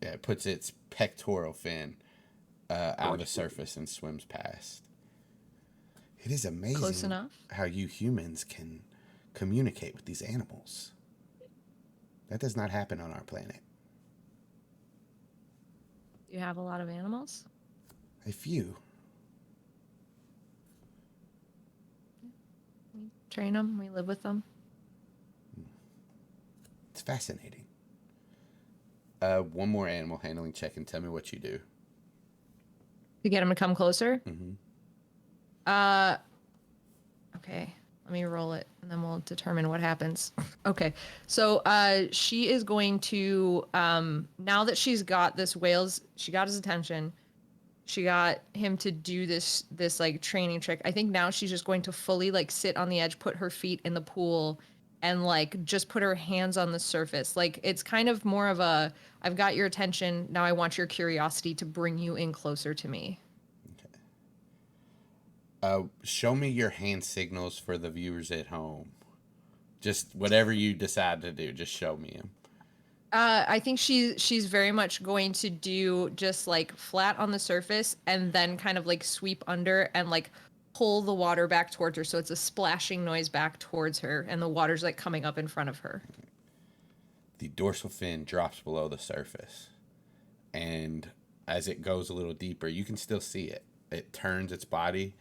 Yeah. It puts its pectoral fin out of the surface and swims past. It is amazing Close enough. how you humans can communicate with these animals. That does not happen on our planet. You have a lot of animals? A few. We train them. We live with them. It's fascinating. One more animal handling check and tell me what you do. To get them to come closer? Mm-hmm. Okay. Let me roll it, and then we'll determine what happens. Okay. So she is going to, now that she's got this she got his attention. She got him to do this like training trick. I think now she's just going to fully like sit on the edge, put her feet in the pool, and like just put her hands on the surface. Like, it's kind of more of a, I've got your attention, now I want your curiosity to bring you in closer to me. Show me your hand signals for the viewers at home. Just whatever you decide to do, just show me them. I think she's very much going to do just like flat on the surface and then kind of like sweep under and like pull the water back towards her. So it's a splashing noise back towards her and the water's like coming up in front of her. The dorsal fin drops below the surface. And as it goes a little deeper, you can still see it. It turns its body,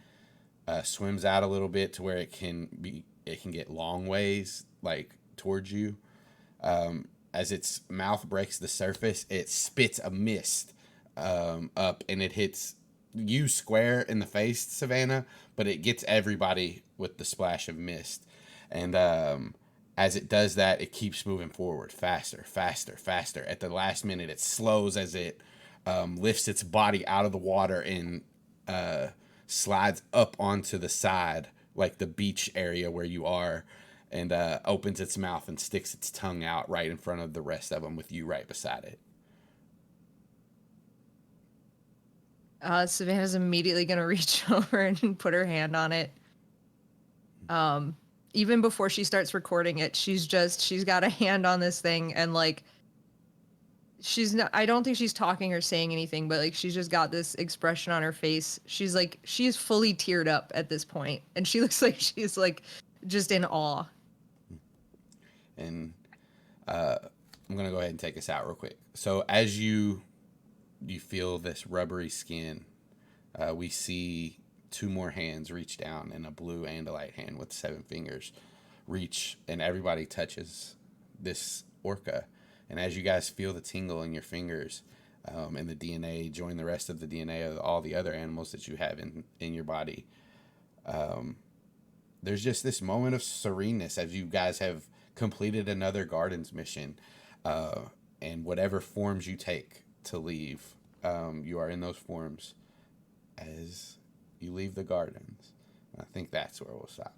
swims out a little bit to where it can get long ways like towards you. As its mouth breaks the surface, it spits a mist up, and it hits you square in the face, Savannah, but it gets everybody with the splash of mist. And as it does that, it keeps moving forward faster, faster, faster. At the last minute, it slows as it lifts its body out of the water and slides up onto the side, like the beach area where you are, and opens its mouth and sticks its tongue out right in front of the rest of them with you right beside it. Savannah's immediately going to reach over and put her hand on it. Even before she starts recording it, she's got a hand on this thing and like, I don't think she's talking or saying anything, but like, she's just got this expression on her face. She's fully teared up at this point, and she looks like she's like just in awe. And I'm going to go ahead and take us out real quick. So as you feel this rubbery skin, we see two more hands reach down, and a blue Andalite hand with 7 fingers reach, and everybody touches this orca. And as you guys feel the tingle in your fingers, and the DNA join the rest of the DNA of all the other animals that you have in your body, there's just this moment of sereneness as you guys have completed another Gardens mission, and whatever forms you take to leave, you are in those forms as you leave the Gardens. I think that's where we'll stop.